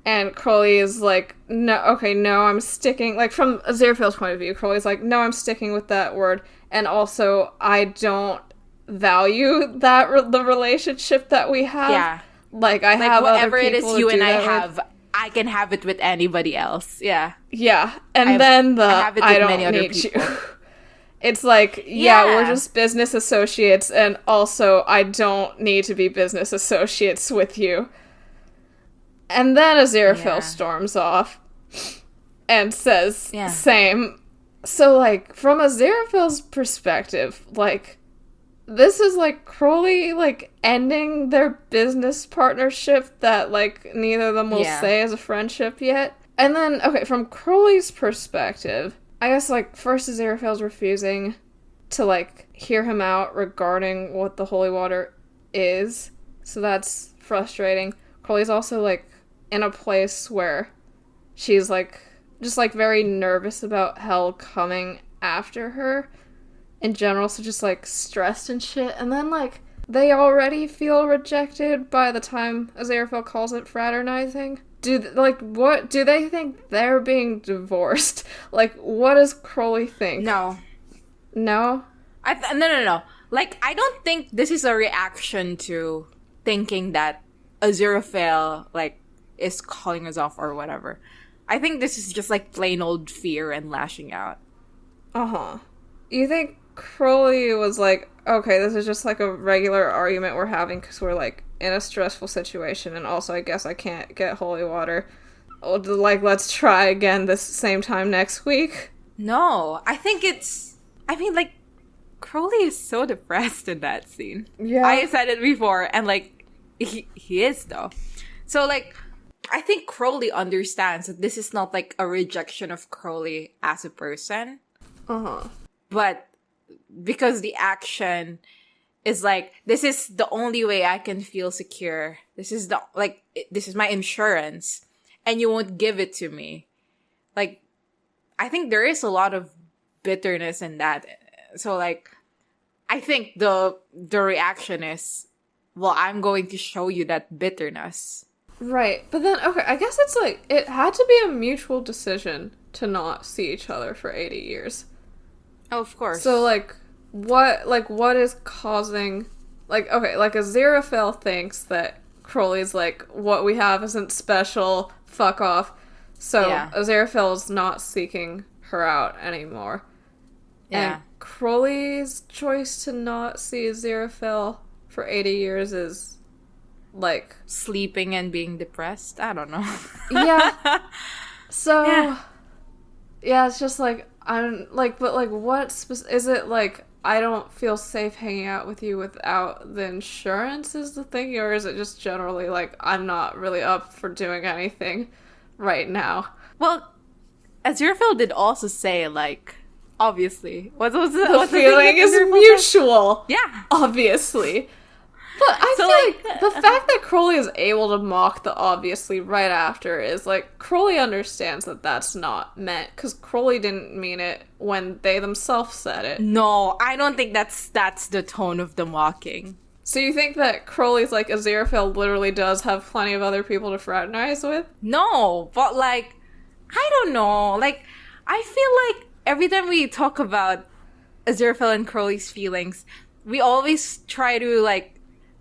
And Crowley is like, no, I'm sticking, like, from Aziraphale's point of view, Crowley's like, no, I'm sticking with that word, and also, I don't value that, the relationship that we have. Yeah. Like, I have whatever other it people is you and I have, I can have it with anybody else. Yeah. Yeah. And I don't need you. It's like, we're just business associates, and also, I don't need to be business associates with you. And then Aziraphale storms off and says, same. So, like, from Aziraphale's perspective, like, this is, like, Crowley, like, ending their business partnership that, like, neither of them will say is a friendship yet. And then, okay, from Crowley's perspective, I guess, like, first Aziraphale's refusing to, like, hear him out regarding what the holy water is. So that's frustrating. Crowley's also, like, in a place where she's, like, just, like, very nervous about hell coming after her in general, so just, like, stressed and shit. And then, like, they already feel rejected by the time Aziraphale calls it fraternizing. What do they think they're being divorced? Like, what does Crowley think? No. No? No. Like, I don't think this is a reaction to thinking that Aziraphale, like, is calling us off or whatever. I think this is just, like, plain old fear and lashing out. You think Crowley was like, okay, this is just, like, a regular argument we're having because we're, like, in a stressful situation, and also I guess I can't get holy water. Like, let's try again this same time next week? No, I think like, Crowley is so depressed in that scene. Yeah. I said it before, and, like, he is, though. So, like, I think Crowley understands that this is not, like, a rejection of Crowley as a person. But because the action is like, this is the only way I can feel secure. This is this is my insurance, and you won't give it to me. Like, I think there is a lot of bitterness in that. So, like, I think the reaction is, well, I'm going to show you that bitterness. Right. But then, okay, I guess it's like, it had to be a mutual decision to not see each other for 80 years. Oh, of course. So, like, what is causing, like, okay, like Aziraphale thinks that Crowley's like, what we have isn't special, fuck off. So Aziraphale's not seeking her out anymore. Yeah. And Crowley's choice to not see Aziraphale for 80 years is, like... sleeping and being depressed? I don't know. Yeah. So... Yeah, it's just, like, I don't... Like, but, like, what... is it, like, I don't feel safe hanging out with you without the insurance is the thing? Or is it just generally, like, I'm not really up for doing anything right now? Well, Aziraphale did also say, like... Obviously. What's the feeling is mutual. Yeah. Obviously. But I feel like the fact that Crowley is able to mock the obviously right after is, like, Crowley understands that that's not meant, because Crowley didn't mean it when they themselves said it. No, I don't think that's the tone of the mocking. So you think that Crowley's like, Aziraphale literally does have plenty of other people to fraternize with? No, but, like, I don't know. Like, I feel like every time we talk about Aziraphale and Crowley's feelings, we always try to, like,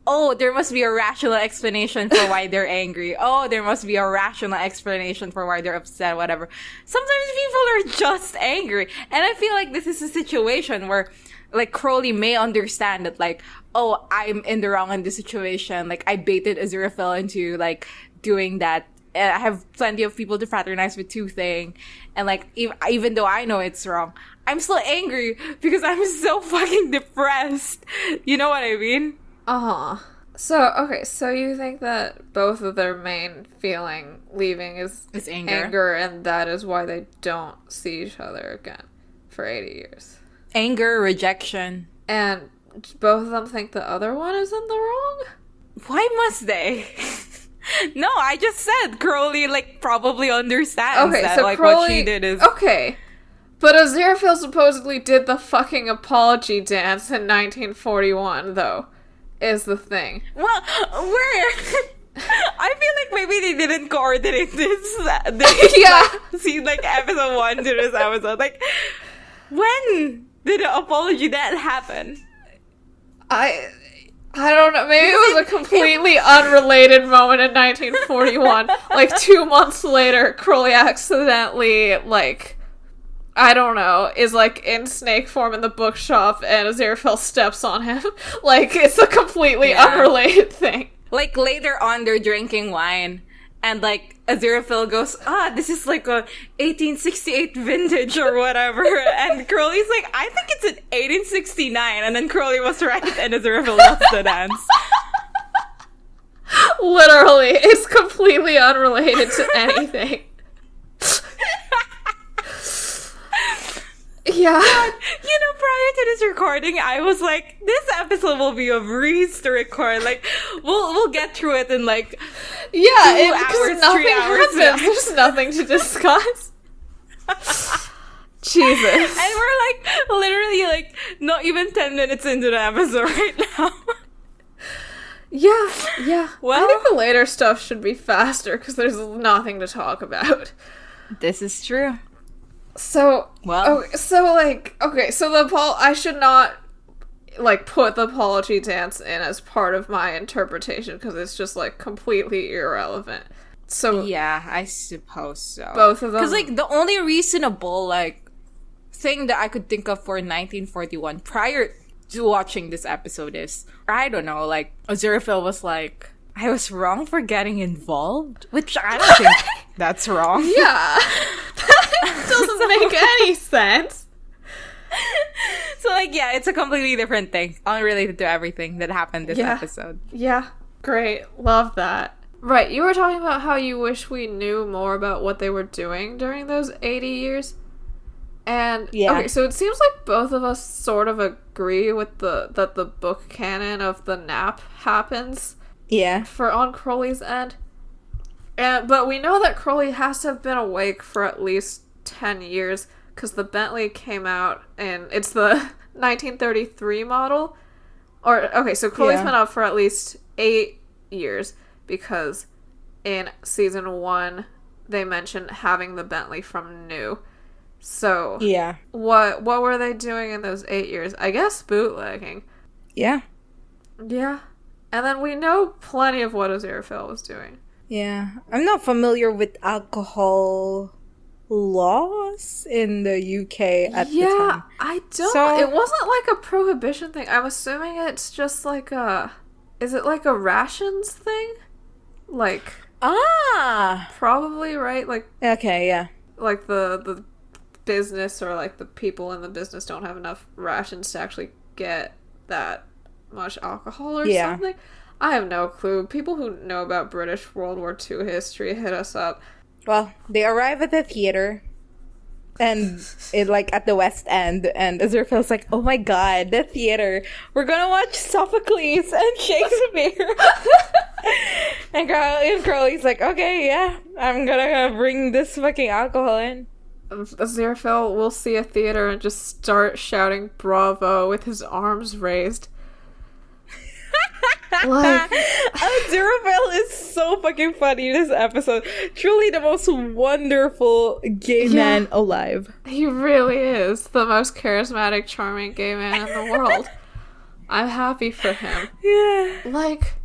oh, there must be a rational explanation for why they're angry. Oh, there must be a rational explanation for why they're upset, whatever. Sometimes people are just angry. And I feel like this is a situation where, like, Crowley may understand that, like, oh, I'm in the wrong in this situation. Like, I baited Aziraphale into, like, doing that. I have plenty of people to fraternize with too thing. And, like, even though I know it's wrong, I'm still angry because I'm so fucking depressed. You know what I mean? Uh-huh. So, okay, so you think that both of their main feeling leaving is anger, and that is why they don't see each other again for 80 years. Anger, rejection. And both of them think the other one is in the wrong? Why must they? No, I just said Crowley, like, probably understands that, so like, Crowley, what she did is... Okay, but Aziraphale supposedly did the fucking apology dance in 1941, though. Is the thing. Well, where? I feel like maybe they didn't coordinate this yeah. See, like, episode 1 to this episode. Like, when did the apology that happen? I don't know. Maybe it was a completely unrelated moment in 1941. Like, 2 months later, Crowley accidentally, like... I don't know, is, like, in snake form in the bookshop and Aziraphale steps on him. Like, it's a completely unrelated thing. Like, later on, they're drinking wine, and, like, Aziraphale goes, this is, like, a 1868 vintage or whatever, and Crowley's like, I think it's an 1869, and then Crowley was right, and Aziraphale loves the dance. Literally, it's completely unrelated to anything. Yeah. God, you know, prior to this recording, I was like, this episode will be a breeze to record. Like, we'll get through it in, like, 2 hours, 3 hours. There's nothing to discuss. Jesus. And we're, like, literally, like, not even 10 minutes into the episode right now. Yeah. Well, I think the later stuff should be faster, because there's nothing to talk about. This is true. So, well, so I should not, like, put the apology dance in as part of my interpretation, because it's just, like, completely irrelevant. So, yeah, I suppose so. Both of them. Because, like, the only reasonable, like, thing that I could think of for 1941 prior to watching this episode is, I don't know, like, Aziraphale was like, I was wrong for getting involved? Which I don't think that's wrong. Yeah. That doesn't make any sense. So, like, yeah, it's a completely different thing. Unrelated to everything that happened this episode. Yeah. Great. Love that. Right. You were talking about how you wish we knew more about what they were doing during those 80 years. And, okay, so it seems like both of us sort of agree with that the book canon of the nap happens. Yeah. For on Crowley's end. But we know that Crowley has to have been awake for at least 10 years, because the Bentley came out, and it's the 1933 model. So Crowley's been up for at least 8 years, because in season 1, they mentioned having the Bentley from New. So, yeah. What were they doing in those 8 years? I guess bootlegging. Yeah. Yeah. And then we know plenty of what Aziraphale was doing. Yeah. I'm not familiar with alcohol laws in the UK at the time. Yeah, I don't... So, it wasn't like a prohibition thing. I'm assuming it's just like a... Is it like a rations thing? Like... Probably, right? Like... Okay, yeah. Like the business or like the people in the business don't have enough rations to actually get that much alcohol or something. I have no clue. People who know about British World War II history, hit us up. Well, they arrive at the theater and it like at the West End, and Aziraphale's like, oh my god, the theater, we're gonna watch Sophocles and Shakespeare. And Crowley's like, okay, yeah, I'm gonna bring this fucking alcohol in. Aziraphale will see a theater and just start shouting bravo with his arms raised. Like, Aziraphale is so fucking funny in this episode. Truly the most wonderful gay man alive. He really is the most charismatic, charming gay man in the world. I'm happy for him. Yeah. Like,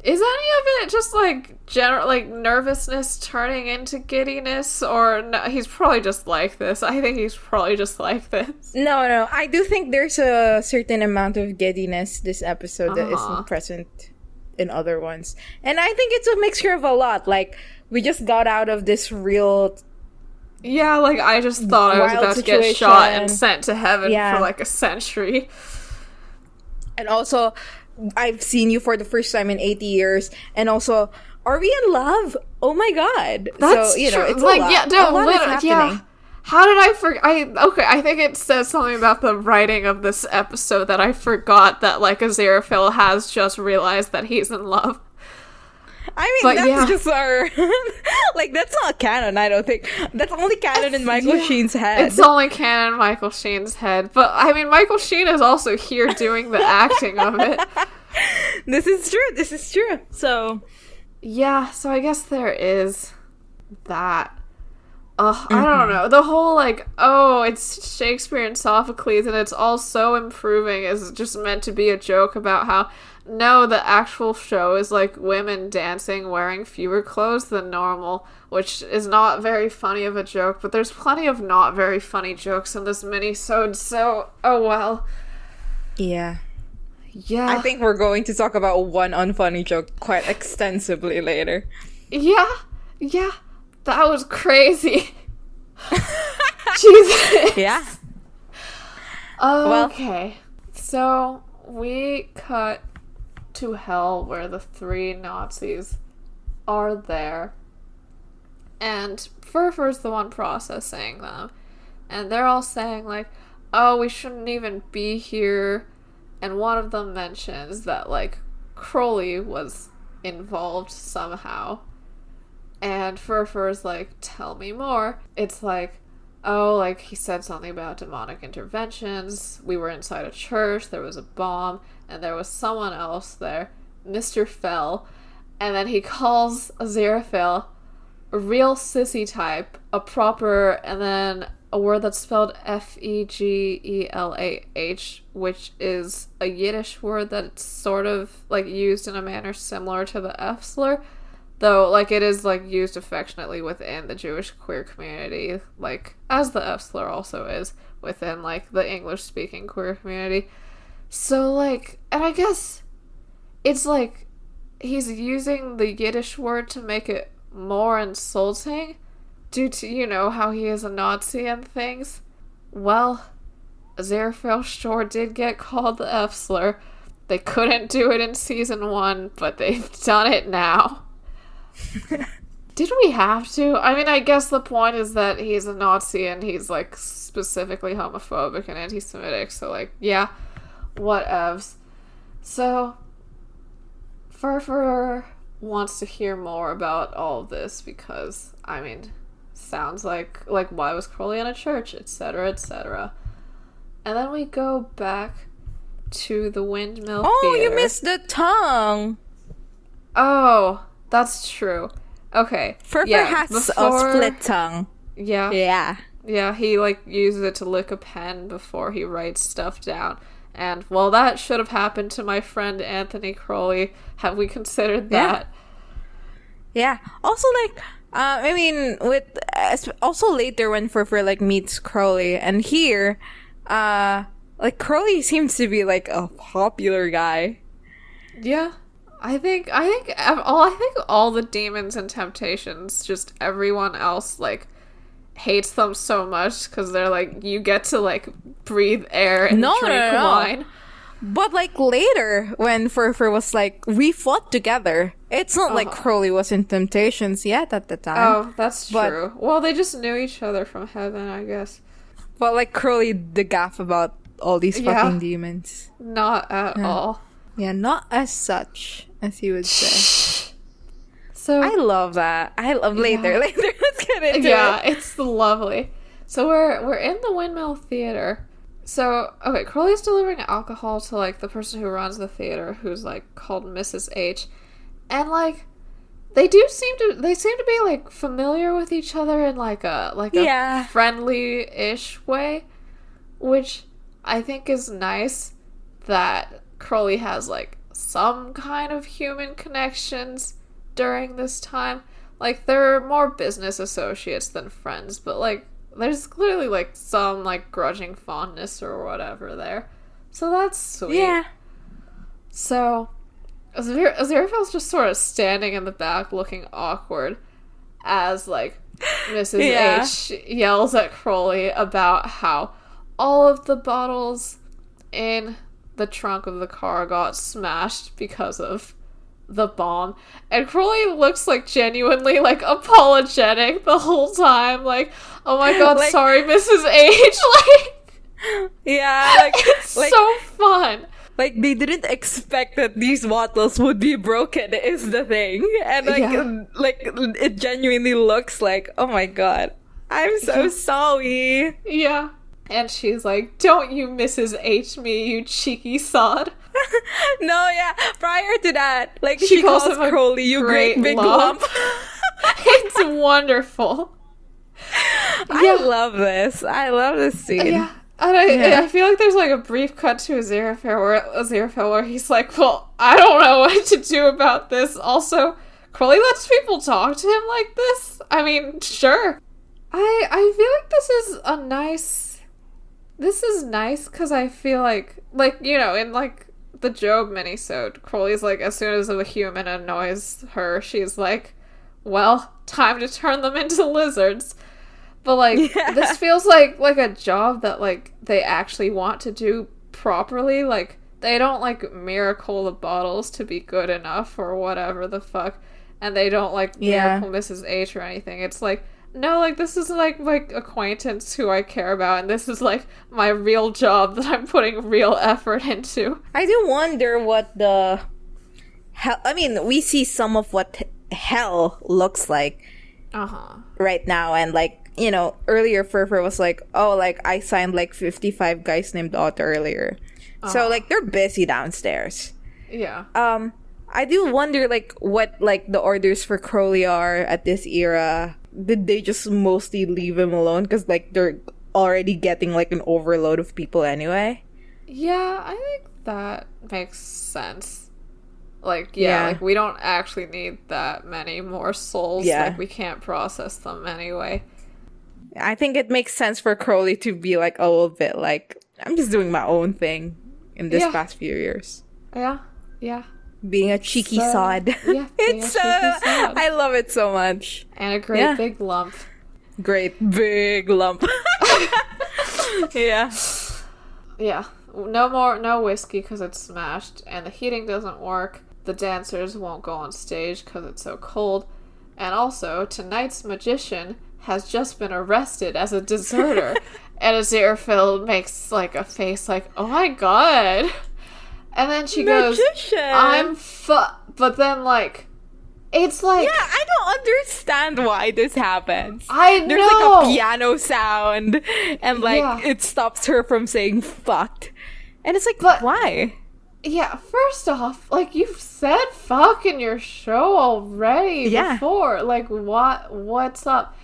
is any of it just like general like nervousness turning into giddiness, or no, he's probably just like this? I think he's probably just like this. No, I do think there's a certain amount of giddiness this episode that isn't present in other ones, and I think it's a mixture of a lot. Like, we just got out of this real like I just thought I was about to get shot and sent to heaven for like a century, and also I've seen you for the first time in 80 years, and also, are we in love? Oh my god. That's so, true. It's like, a lot is happening. Yeah. How did I forget? I think it says something about the writing of this episode that I forgot that, like, Aziraphale has just realized that he's in love. I mean, that's just our... like, that's not canon, I don't think. That's only canon in Michael Sheen's head. It's only canon in Michael Sheen's head. But, I mean, Michael Sheen is also here doing the acting of it. This is true. So... Yeah, so I guess there is that. I don't know. The whole, like, it's Shakespeare and Sophocles and it's all so improving is just meant to be a joke about how... No, the actual show is, like, women dancing wearing fewer clothes than normal, which is not very funny of a joke, but there's plenty of not very funny jokes in this mini-sode, so, oh well. Yeah. Yeah. I think we're going to talk about one unfunny joke quite extensively later. Yeah. That was crazy. Jesus. Yeah. Okay. So, we cut to hell where the 3 Nazis are there, and Furfur's the one processing them, and they're all saying like, we shouldn't even be here, and one of them mentions that like Crowley was involved somehow, and Furfur's like, tell me more. It's like, like he said something about demonic interventions, we were inside a church, there was a bomb, and there was someone else there, Mr. Fell, and then he calls Aziraphale a real sissy type, a proper, and then a word that's spelled F-E-G-E-L-A-H, which is a Yiddish word that's sort of, like, used in a manner similar to the F slur, though, like, it is, like, used affectionately within the Jewish queer community, like, as the F slur also is within, like, the English-speaking queer community. So, like, and I guess it's like he's using the Yiddish word to make it more insulting due to, how he is a Nazi and things. Well, Aziraphale sure did get called the F slur. They couldn't do it in season 1, but they've done it now. Did we have to? I mean, I guess the point is that he's a Nazi and he's, like, specifically homophobic and anti-Semitic, so, like, yeah. Whatevs. So, Furfur wants to hear more about all of this because, I mean, sounds like why was Crowley in a church, etc., etc. And then we go back to the Windmill Theater. You missed the tongue! Oh, that's true. Okay. Furfur has a split tongue. Yeah. Yeah. Yeah, he, like, uses it to lick a pen before he writes stuff down. And, well, that should have happened to my friend Anthony Crowley. Have we considered that? Yeah. Also, like, I mean, also later when Furfur, like, meets Crowley, and here, like, Crowley seems to be, like, a popular guy. Yeah. I think all the demons and temptations, just everyone else, like, hates them so much because they're like, you get to, like, breathe air and drink wine. But, like, later, when Furfur was like, we fought together, it's not like Crowley was in Temptations yet at the time. Oh, that's true. Well, they just knew each other from heaven, I guess. But, like, Crowley the gaff about all these fucking demons. Not at all. Yeah, not as such, as you would say. So I love that. I love later. Let's get into it. Yeah, it's lovely. So we're in the Windmill Theater. So, okay, Crowley's delivering alcohol to, like, the person who runs the theater, who's, like, called Mrs. H. And, like, they seem to be, like, familiar with each other in, like a friendly-ish way, which I think is nice that Crowley has, like, some kind of human connections during this time. Like, they're more business associates than friends, but, like, there's clearly, like, some, like, grudging fondness or whatever there. So that's sweet. Yeah. So, Aziraphale's just sort of standing in the back looking awkward as, like, Mrs. H yells at Crowley about how all of the bottles in the trunk of the car got smashed because of the bomb. And Crowley looks, like, genuinely, like, apologetic the whole time. Like, oh my god, like, sorry, Mrs. H. Like, yeah, like, it's so fun. Like, they didn't expect that these bottles would be broken, is the thing. And, like, it genuinely looks like, oh my god, I'm so sorry. Yeah. And she's like, don't you Mrs. H me, you cheeky sod. No, yeah. Prior to that, like, she calls Crowley, you great big lump. It's wonderful. I love this. I love this scene. Yeah. And I feel like there's, like, a brief cut to Aziraphale where he's like, well, I don't know what to do about this. Also, Crowley lets people talk to him like this? I mean, sure. I feel like this is nice because I feel like, you know, in, like, the Job minisode, Crowley's like, as soon as a human annoys her, she's like, well, time to turn them into lizards. But, like, this feels like a job that, like, they actually want to do properly. Like, they don't, like, miracle the bottles to be good enough or whatever the fuck. And they don't, like, miracle Mrs. H or anything. It's like, no, like, this is, like, acquaintance who I care about, and this is, like, my real job that I'm putting real effort into. I do wonder what the hell... I mean, we see some of what hell looks like right now, and, like, you know, earlier Furfur was like, oh, like, I signed, like, 55 guys named Otto earlier. So, like, they're busy downstairs. Yeah. I do wonder, like, what, like, the orders for Crowley are at this era. Did they just mostly leave him alone? Because, like, they're already getting, like, an overload of people anyway. Yeah, I think that makes sense. Like, like, we don't actually need that many more souls. Yeah. Like, we can't process them anyway. I think it makes sense for Crowley to be, like, a little bit, like, I'm just doing my own thing in this past few years. Yeah, yeah. Being a cheeky sod. Yeah, it's I love it so much. And a great big lump. Great big lump. Yeah. Yeah. No whiskey because it's smashed, and the heating doesn't work. The dancers won't go on stage because it's so cold. And also, tonight's magician has just been arrested as a deserter. And Aziraphale makes, like, a face like, oh my god. And then she goes, but then, like, it's like... Yeah, I don't understand why this happens. I know! There's, like, a piano sound, and, like, it stops her from saying fucked. And it's like, but why? Yeah, first off, like, you've said fuck in your show already before. Like, what's up?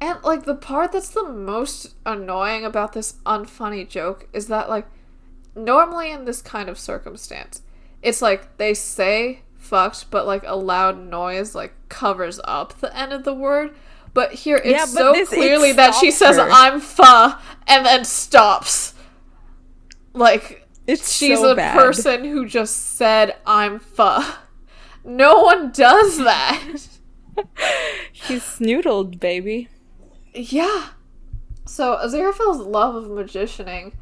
And, like, the part that's the most annoying about this unfunny joke is that, like, normally in this kind of circumstance, it's like they say fucked, but, like, a loud noise, like, covers up the end of the word. But here, it's so clearly that she says, I'm pho, and then stops. Like, she's so a person who just said, I'm pho. No one does that. She's snoodled, baby. Yeah. So, Aziraphale's love of magicianing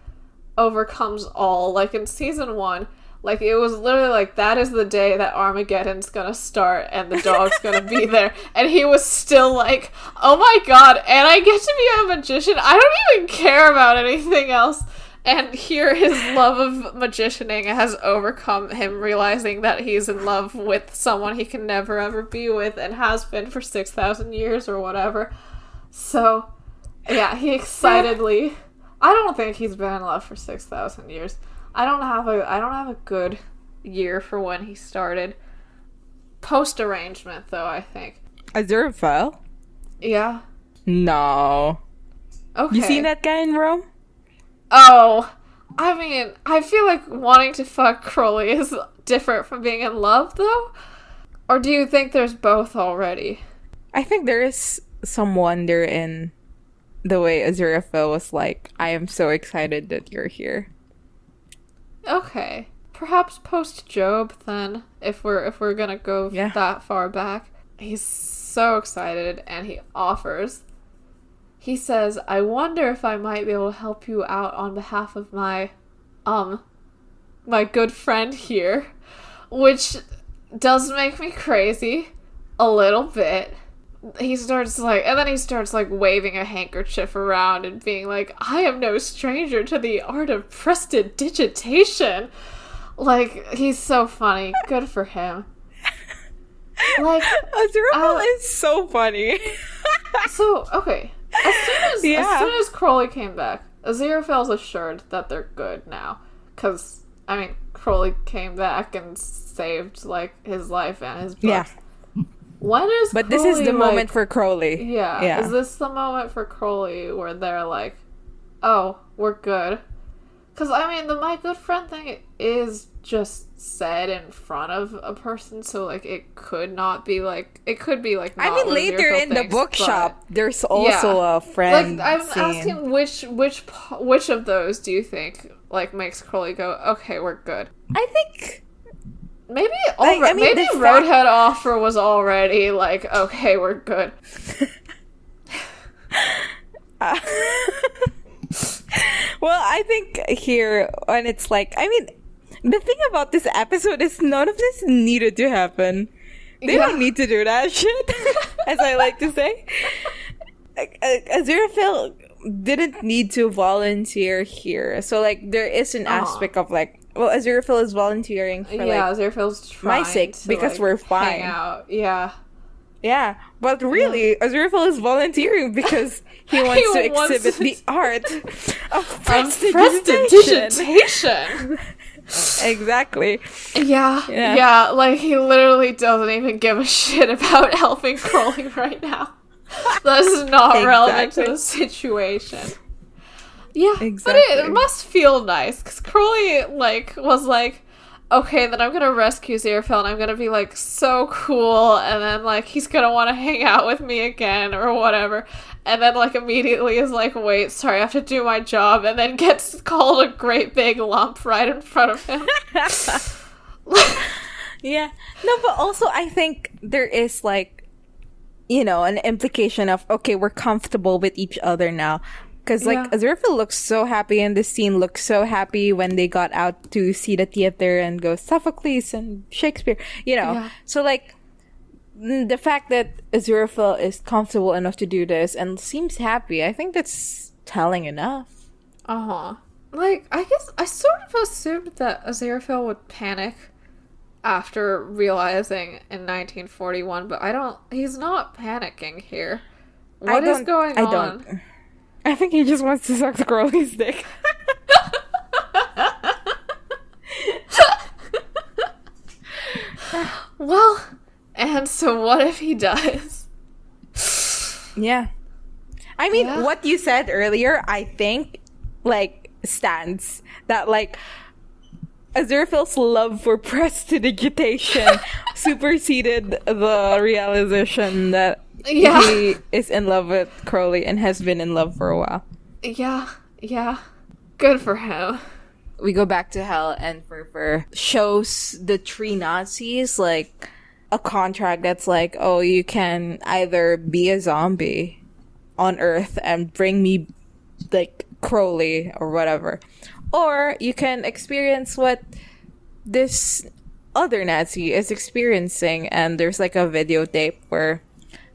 overcomes all. Like, in season 1, like, it was literally like, that is the day that Armageddon's gonna start and the dog's gonna be there. And he was still like, oh my god, and I get to be a magician? I don't even care about anything else. And here his love of magicianing has overcome him realizing that he's in love with someone he can never ever be with and has been for 6,000 years or whatever. So, yeah, he excitedly... I don't think he's been in love for 6,000 years. I don't have a good year for when he started. Post-arrangement, though, I think. Aziraphale? Yeah. No. Okay. You seen that guy in Rome? Oh, I mean, I feel like wanting to fuck Crowley is different from being in love, though? Or do you think there's both already? I think there is some wonder in the way Aziraphale was like, I am so excited that you're here. Okay. Perhaps post-Job, then, if we're gonna go that far back. He's so excited, and he offers. He says, I wonder if I might be able to help you out on behalf of my good friend here. Which does make me crazy. A little bit. He starts waving a handkerchief around and being like, I am no stranger to the art of prestidigitation. Like, he's so funny. Good for him. Like, Aziraphale is so funny. So, okay. As soon as Crowley came back, Aziraphale's assured that they're good now. Because, I mean, Crowley came back and saved, like, his life and his book. Yeah. When is But Crowley, this is the moment for Crowley. Yeah. Is this the moment for Crowley where they're like, oh, we're good? Because, I mean, the my good friend thing is just said in front of a person, so, like, it could not be, like, it could be, like, not I mean, later in the bookshop, there's also a friend Like, I'm asking which of those do you think, like, makes Crowley go, okay, we're good? I think... Maybe maybe roadhead offer was already like, okay, we're good. Well, I think here, when it's like, I mean, the thing about this episode is none of this needed to happen. They don't need to do that shit, as I like to say. Aziraphale didn't need to volunteer here. So, like, there is an aspect of, like, well, Aziraphale is volunteering for, Aziraphale's trying my sake, to, because, like, we're fine. Hang out. Yeah. Yeah, but really, Aziraphale is volunteering because he wants to exhibit the art of prestidigitation. Exactly. Yeah, like, he literally doesn't even give a shit about helping Crowley right now. That is not relevant to the situation. Yeah, exactly. But it must feel nice, because Crowley, like, was like, okay, then I'm gonna rescue Aziraphale, and I'm gonna be, like, so cool, and then, like, he's gonna want to hang out with me again, or whatever, and then, like, immediately is like, wait, sorry, I have to do my job, and then gets called a great big lump right in front of him. Yeah. No, but also, I think there is, like, you know, an implication of, okay, we're comfortable with each other now. Because, like, Aziraphale looks so happy, and this scene looks so happy when they got out to see the theater and go Sophocles and Shakespeare, you know. Yeah. So, like, the fact that Aziraphale is comfortable enough to do this and seems happy, I think that's telling enough. Uh-huh. Like, I guess I sort of assumed that Aziraphale would panic after realizing in 1941, but he's not panicking here. What is going on? I think he just wants to suck Crowley's dick. Well, and so what if he does? Yeah. I mean, what you said earlier, I think, like, stands. That, like, Aziraphale's love for prestidigitation superseded the realization that he is in love with Crowley and has been in love for a while. Yeah. Good for him. We go back to hell, and Furfur shows the three Nazis, like, a contract that's like, oh, you can either be a zombie on Earth and bring me, like, Crowley or whatever, or you can experience what this other Nazi is experiencing. And there's, like, a videotape where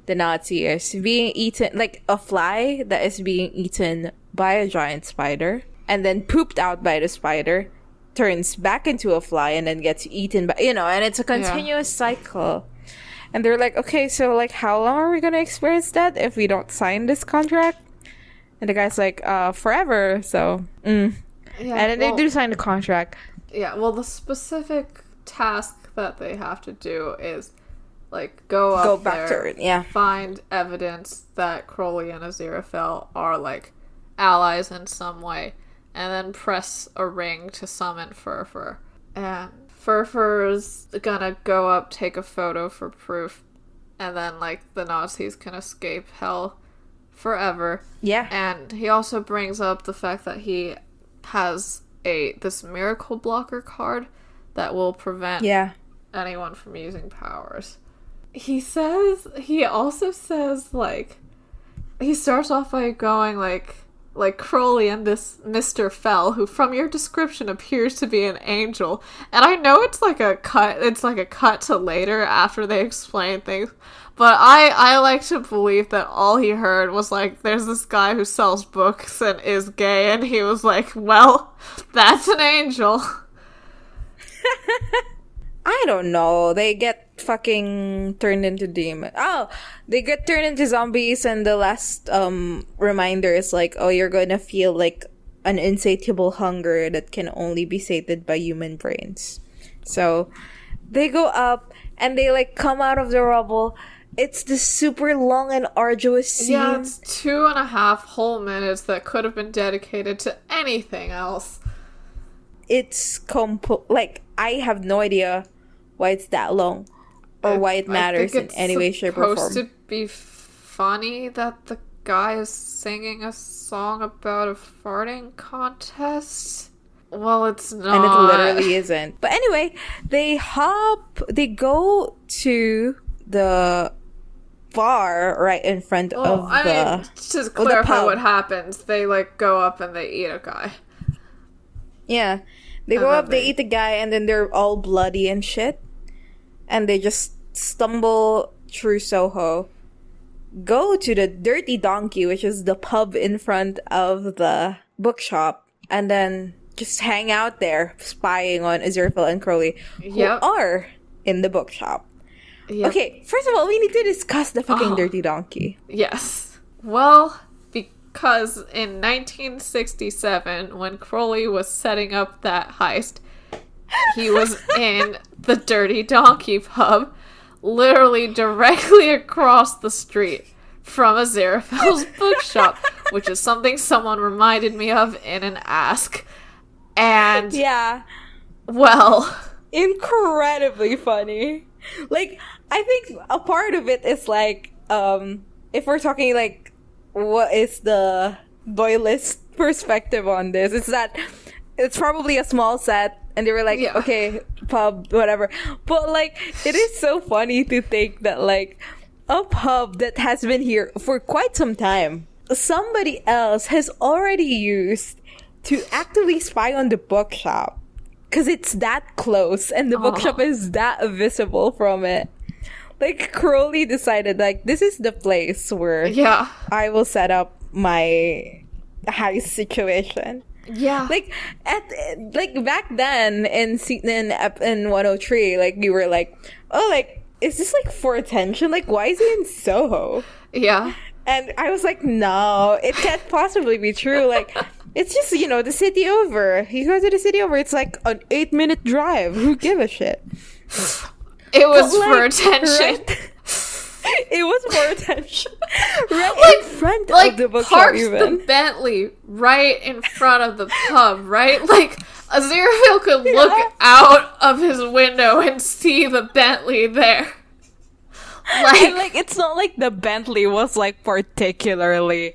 the Nazi is being eaten, like, a fly that is being eaten by a giant spider, and then pooped out by the spider, turns back into a fly, and then gets eaten by, and it's a continuous cycle. And they're like, okay, so, like, how long are we gonna experience that if we don't sign this contract? And the guy's like, forever, so, and then they do sign the contract. Yeah, well, the specific task that they have to do is, like, go back there, to Earth, find evidence that Crowley and Aziraphale are, like, allies in some way, and then press a ring to summon Furfur. And Furfur's gonna go up, take a photo for proof, and then, like, the Nazis can escape hell forever. Yeah. And he also brings up the fact that he has this miracle blocker card that will prevent anyone from using powers. He also says, like, he starts off by going, like Crowley and this Mr. Fell, who from your description appears to be an angel. And I know it's like a cut to later after they explain things, but I like to believe that all he heard was, like, there's this guy who sells books and is gay, and he was like, well, that's an angel. I don't know. They get fucking turned into demons. Oh, they get turned into zombies, and the last reminder is like, oh, you're gonna feel like an insatiable hunger that can only be sated by human brains. So they go up, and they, like, come out of the rubble. It's this super long and arduous scene. Yeah, it's 2.5 whole minutes that could have been dedicated to anything else. It's like, I have no idea why it's that long, or why it matters in any way, shape, or form. It's supposed to be funny that the guy is singing a song about a farting contest. Well, it's not. And it literally isn't. But anyway, they go to the bar right in front of to clarify what happens, they, like, go up and they eat a guy. Yeah. They go up, they eat the guy, and then they're all bloody and shit. And they just stumble through Soho, go to the Dirty Donkey, which is the pub in front of the bookshop, and then just hang out there, spying on Aziraphale and Crowley, who are in the bookshop. Yep. Okay, first of all, we need to discuss the fucking Dirty Donkey. Yes. Well, because in 1967, when Crowley was setting up that heist, he was in the Dirty Donkey pub, literally directly across the street from Aziraphale's bookshop, which is something someone reminded me of in an Ask. And well, incredibly funny. Like, I think a part of it is, like, if we're talking, like, what is the Doylist perspective on this? It's that it's probably a small set, and they were like, okay, pub, whatever. But, like, it is so funny to think that, like, a pub that has been here for quite some time, somebody else has already used to actively spy on the bookshop. Because it's that close, and the bookshop is that visible from it. Like, Crowley decided, like, this is the place where I will set up my heist situation. Yeah. Like, back then, in 103, like, you were like, oh, like, is this, like, for attention? Like, why is he in Soho? Yeah. And I was like, no, it can't possibly be true. Like, it's just, the city over. You go to the city over, it's like an 8-minute drive. Who give a shit? It was for attention. Right? It was for attention. Right in front of the bookshop, parked even. the Bentley right in front of the pub, right? Like, Aziraphale could look out of his window and see the Bentley there. Like, it's not like the Bentley was, like, particularly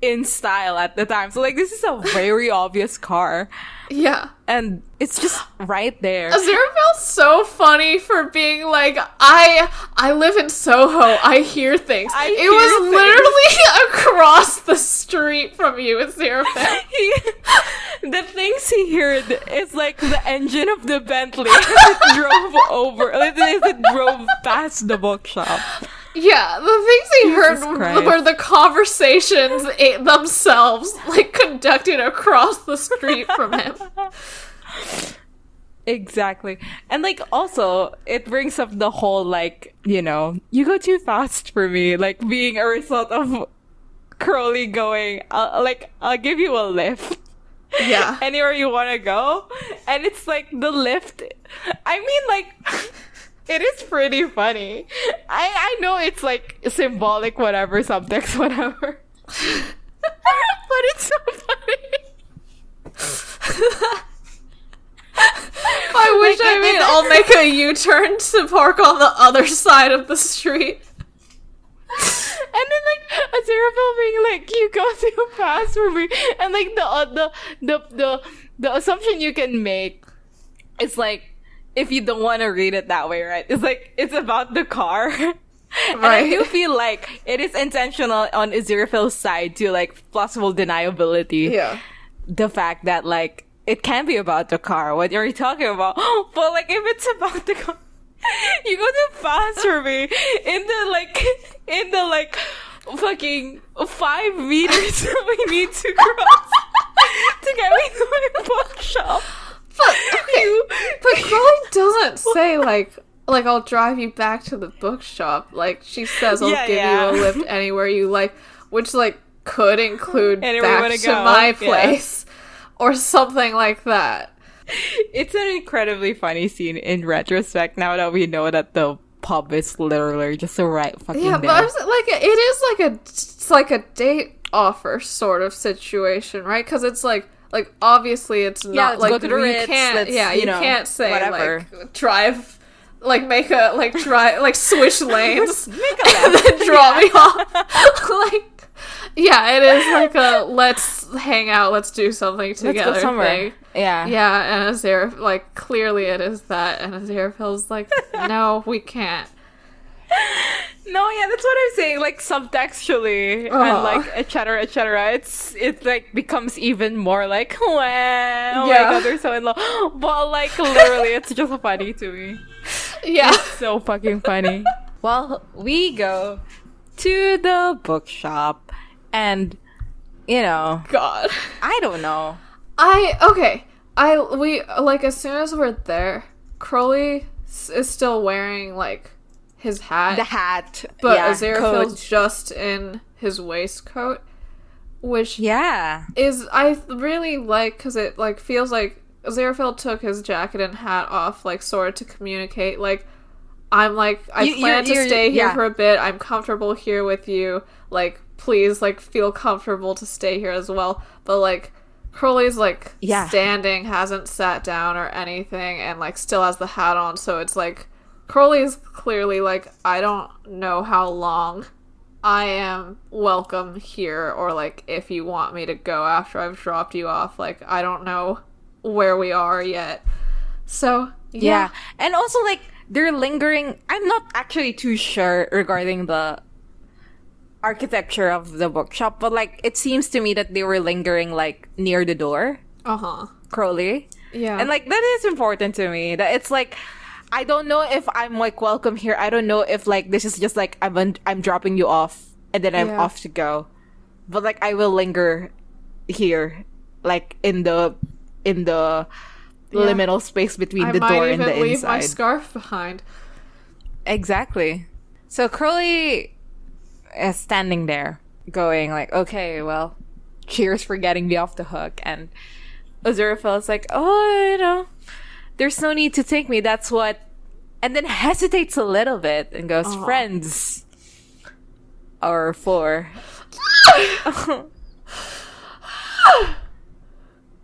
in style at the time. So, like, this is a very obvious car. Yeah. And it's just right there. Aziraphale's so funny for being like, I live in Soho. I hear things. It was literally across the street from you, Aziraphale. The things he heard is like the engine of the Bentley as it drove over. As it drove past the bookshop. Yeah, the things he heard were the conversations themselves, like, conducted across the street from him. Exactly. And, like, also, it brings up the whole, like, you know, you go too fast for me, like, being a result of Crowley going, I'll give you a lift. Yeah. Anywhere you want to go. And it's, like, the lift. I mean, like... It is pretty funny. I know it's like symbolic, whatever, subtext, whatever. But it's so funny. I'll make a U-turn to park on the other side of the street. And then, like, Aziraphale being like, you go too fast for me. And, like, the assumption you can make is, like, if you don't want to read it that way, right? It's like, it's about the car. Right. And I do feel like it is intentional on Aziraphale's side to, like, plausible deniability. Yeah. The fact that, like, it can be about the car. What are you talking about? But, like, if it's about the car, you go too fast for me in the, like, fucking 5 meters that we need to cross to get me to my bookshop. But Crowley doesn't say, like, I'll drive you back to the bookshop. Like, she says, I'll give you a lift anywhere you like, which, like, could include anywhere back to my place or something like that. It's an incredibly funny scene in retrospect now that we know that the pub is literally just right fucking there. But it's like a date offer sort of situation, right? Because it's like obviously it's not like go to the Ritz, you can't say whatever. Like drive, like make a like drive like switch lanes and then draw me off. Like, yeah, it is like a let's hang out, let's do something together. Let's go somewhere. Thing. Yeah, and Aziraphale, like, clearly it is that, and Aziraphale's like, no, we can't. No, yeah, that's what I'm saying. Like, subtextually, and like, etc., it like becomes even more like, oh my god, they're so in love. But like, literally, it's just funny to me. Yeah, it's so fucking funny. Well, we go to the bookshop, and you know, God, I don't know. We like, as soon as we're there, Crowley is still wearing like his hat. The hat. But Aziraphale's just in his waistcoat. Which is, I really like, because it like feels like Aziraphale took his jacket and hat off, like, sort of to communicate, like, I'm like, I plan to stay here for a bit, I'm comfortable here with you, like, please, like, feel comfortable to stay here as well. But, like, Crowley's, like, standing, hasn't sat down or anything, and, like, still has the hat on, so it's like, Crowley's clearly like, I don't know how long I am welcome here, or like, if you want me to go after I've dropped you off, like, I don't know where we are yet. So, yeah. And also, like, they're lingering. I'm not actually too sure regarding the architecture of the bookshop, but like, it seems to me that they were lingering like near the door. Crowley. Yeah. And like, that is important to me. That it's like, I don't know if I'm like welcome here. I don't know if like this is just like I'm dropping you off and then I'm off to go. But like, I will linger here, like in the liminal space between the door and the inside. I might even leave my scarf behind. Exactly. So Crowley is standing there, going like, okay, well, cheers for getting me off the hook. And Aziraphale is like, oh, you know, there's no need to take me, that's what... And then hesitates a little bit and goes, friends. or 4.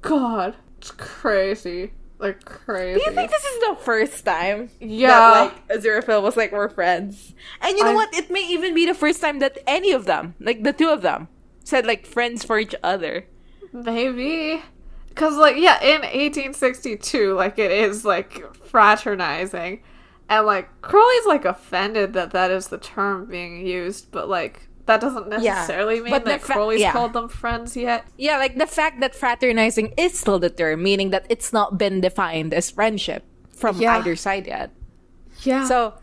God, it's crazy. Like, crazy. Do you think this is the first time that, like, Aziraphale was like, we're friends? And you know what? It may even be the first time that any of them, like, the 2 of them, said, like, friends for each other. Maybe. Because, like, yeah, in 1862, like, it is, like, fraternizing. And, like, Crowley's, like, offended that is the term being used, but, like, that doesn't necessarily mean that Crowley's called them friends yet. Yeah, like, the fact that fraternizing is still the term, meaning that it's not been defined as friendship from either side yet. Yeah. So,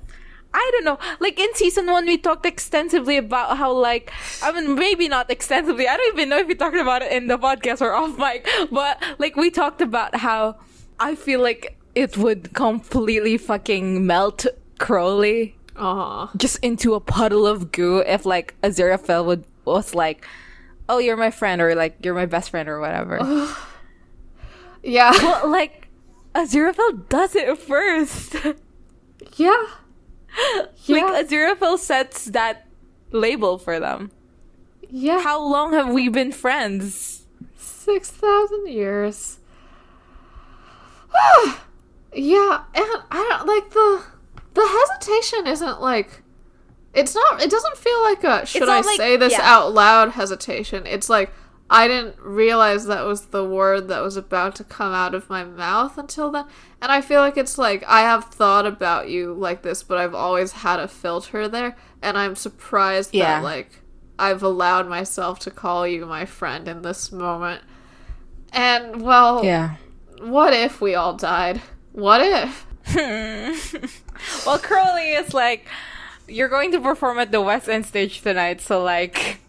I don't know. Like, in season 1, we talked extensively about how, like, I mean, maybe not extensively. I don't even know if we talked about it in the podcast or off mic. But, like, we talked about how I feel like it would completely fucking melt Crowley just into a puddle of goo if, like, Aziraphale was like, oh, you're my friend, or, like, you're my best friend, or whatever. Yeah. Well, like, Aziraphale does it first. Yeah. Like, Aziraphale sets that label for them. Yeah. How long have we been friends? 6,000 years. Yeah, and I don't, like, the hesitation isn't, like, it doesn't feel like a, should I say this out loud hesitation. It's like, I didn't realize that was the word that was about to come out of my mouth until then. And I feel like it's like, I have thought about you like this, but I've always had a filter there. And I'm surprised that, like, I've allowed myself to call you my friend in this moment. And, well, what if we all died? What if? Well, Crowley is like, you're going to perform at the West End stage tonight, so, like,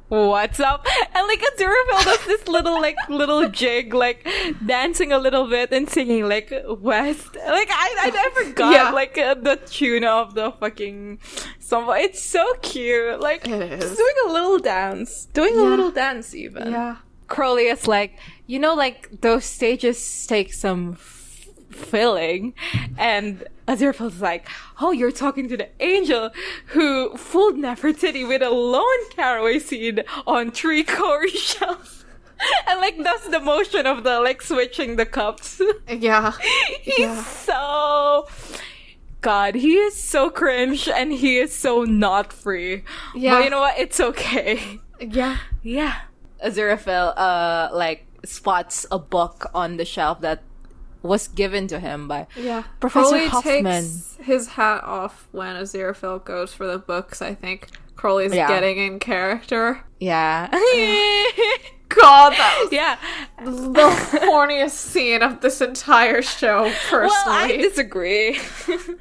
what's up? And, like, Aziraphale does this little jig, like, dancing a little bit and singing, like, West. Like, I forgot, like, the tune of the fucking song. It's so cute. Like, just doing a little dance. Doing a little dance, even. Yeah. Crowley is like, you know, like, those stages take some filling, and Aziraphale's like, oh, you're talking to the angel who fooled Nefertiti with a lone caraway seed on 3 cowrie shells. And, like, does the motion of the, like, switching the cups. Yeah. He's so... God, he is so cringe, and he is so not free. Yeah. But you know what? It's okay. Yeah. Yeah. Aziraphale, like, spots a book on the shelf that was given to him by Professor Crowley Hoffman. Takes his hat off when Aziraphale goes for the books. I think Crowley's getting in character. Yeah. God, that was the horniest scene of this entire show, personally. Well, I disagree.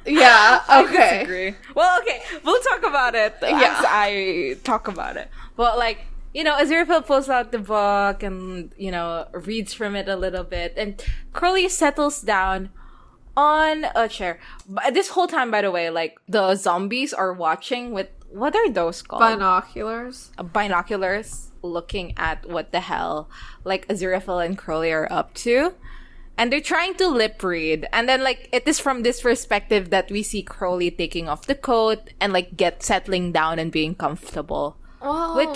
Yeah, okay. I disagree. Well, okay, we'll talk about it as I talk about it. But, like, you know, Aziraphale pulls out the book and, you know, reads from it a little bit. And Crowley settles down on a chair. But this whole time, by the way, like, the zombies are watching with, what are those called? Binoculars. Binoculars, looking at what the hell, like, Aziraphale and Crowley are up to. And they're trying to lip read. And then, like, it is from this perspective that we see Crowley taking off the coat and, like, settling down and being comfortable. Well,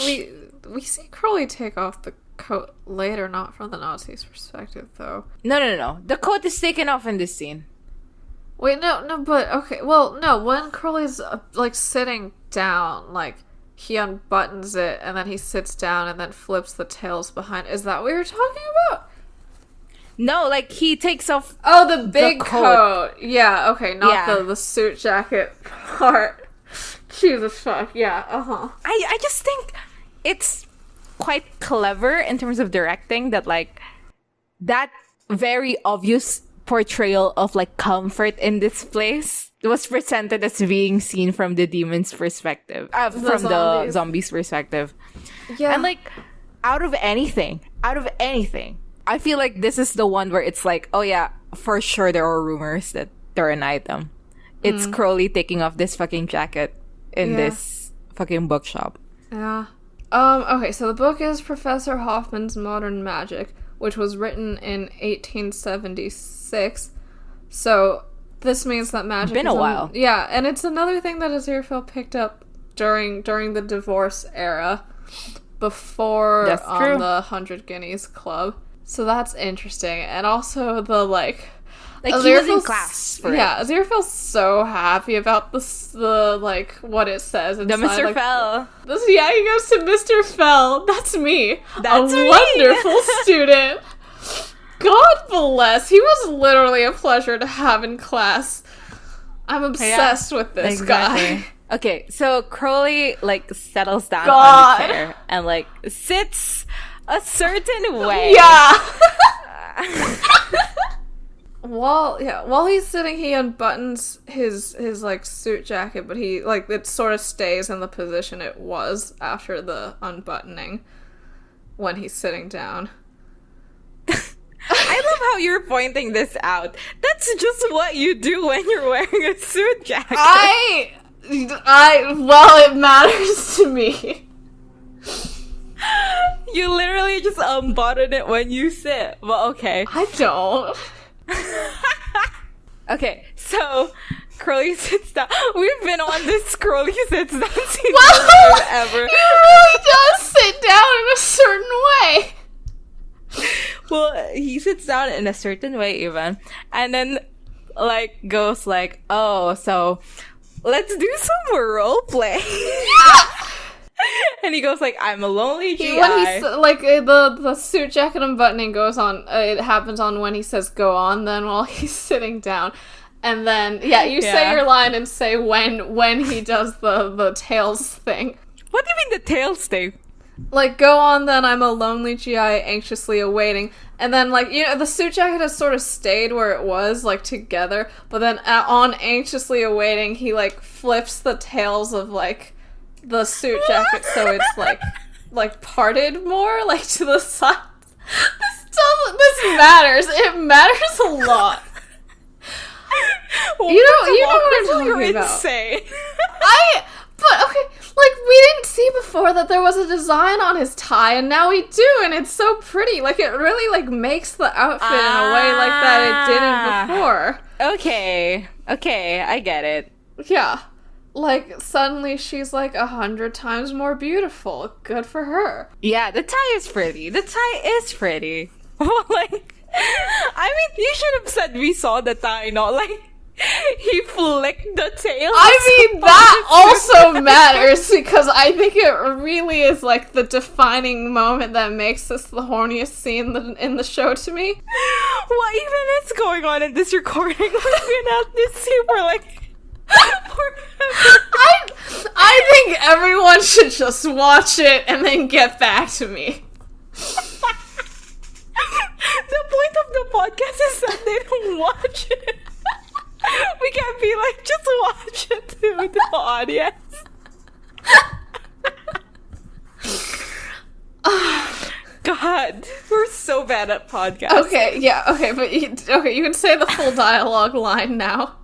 we see Crowley take off the coat later, not from the Nazis' perspective, though. No. The coat is taken off in this scene. Wait, no, but, okay. Well, no, when Crowley's, like, sitting down, like, he unbuttons it, and then he sits down and then flips the tails behind. Is that what you're talking about? No, like, he takes off... Oh, the big coat. Yeah, okay, not the suit jacket part. Jesus fuck, yeah, I just think it's quite clever in terms of directing that, like, that very obvious portrayal of, like, comfort in this place was presented as being seen from the demon's perspective. The zombies' perspective. Yeah. And, like, out of anything, I feel like this is the one where it's like, oh yeah, for sure there are rumors that they're an item. It's Crowley taking off this fucking jacket in this fucking bookshop. Yeah. Okay, so the book is Professor Hoffman's Modern Magic, which was written in 1876. So this means that magic been a while. Yeah, and it's another thing that Aziraphale picked up during the divorce era, before the 100 Guineas Club. So that's interesting. And also the, like he was in class for it. Aziraphale's so happy about the like, what it says inside. The Mr. Like, Fell. He goes to Mr. Fell. That's me. That's a me. Wonderful student. God bless. He was literally a pleasure to have in class. I'm obsessed with this guy. Okay, so Crowley, like, settles down on the chair and, like, sits a certain way. Yeah. While he's sitting, he unbuttons his like suit jacket, but he, like, it sort of stays in the position it was after the unbuttoning when he's sitting down. I love how you're pointing this out. That's just what you do when you're wearing a suit jacket. Well, it matters to me. You literally just unbutton it when you sit. Well, okay. I don't. Okay, so Crowley sits down. We've been on this Crowley sits down scene ever. He really does sit down in a certain way. Well, he sits down in a certain way even, and then, like, goes like, oh, so let's do some role play. Yeah! And he goes like, I'm a lonely GI. When he's, like, the suit jacket unbuttoning goes on, it happens on when he says go on, then while he's sitting down. And then, say your line and say when he does the tails thing. What do you mean the tails thing? Like, go on then, I'm a lonely GI anxiously awaiting. And then, like, you know, the suit jacket has sort of stayed where it was, like, together. But then on anxiously awaiting, he, like, flips the tails of, like, the suit jacket so it's, like parted more, like, to the side. This matters. It matters a lot. Well, you know what I'm talking you're about. Insane. But, okay, like, we didn't see before that there was a design on his tie, and now we do, and it's so pretty. Like, it really, like, makes the outfit in a way like that it didn't before. Okay, I get it. Yeah. Like, suddenly she's, like, 100 times more beautiful. Good for her. Yeah, the tie is pretty. Like, I mean, you should have said we saw the tie, not, like, he flicked the tail. I mean, that also matters, because I think it really is, like, the defining moment that makes this the horniest scene in the show to me. What even is going on in this recording? We've been at this super, like, I think everyone should just watch it and then get back to me. The point of the podcast is that they don't watch it. We can't be like, just watch it to the audience. God, we're so bad at podcasts. Okay, but you can say the full dialogue line now.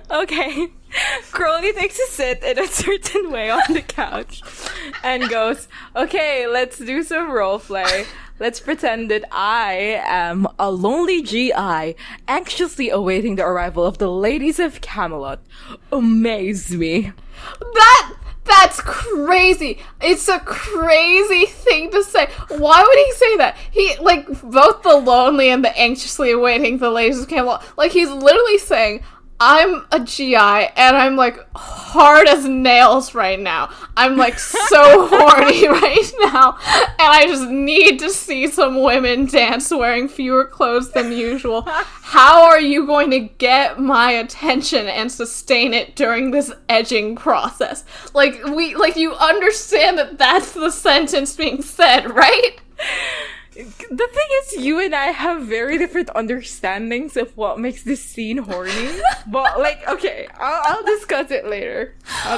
Okay. Crowley takes a sit in a certain way on the couch and goes, okay, let's do some roleplay. Let's pretend that I am a lonely GI anxiously awaiting the arrival of the ladies of Camelot. Amaze me. That's crazy. It's a crazy thing to say. Why would he say that? He, like, both the lonely and the anxiously awaiting the ladies of Camelot, like, he's literally saying, I'm a GI, and I'm, like, hard as nails right now. I'm, like, so horny right now, and I just need to see some women dance wearing fewer clothes than usual. How are you going to get my attention and sustain it during this edging process? Like, you understand that that's the sentence being said, right? The thing is, you and I have very different understandings of what makes this scene horny. But, like, okay, I'll discuss it later. So,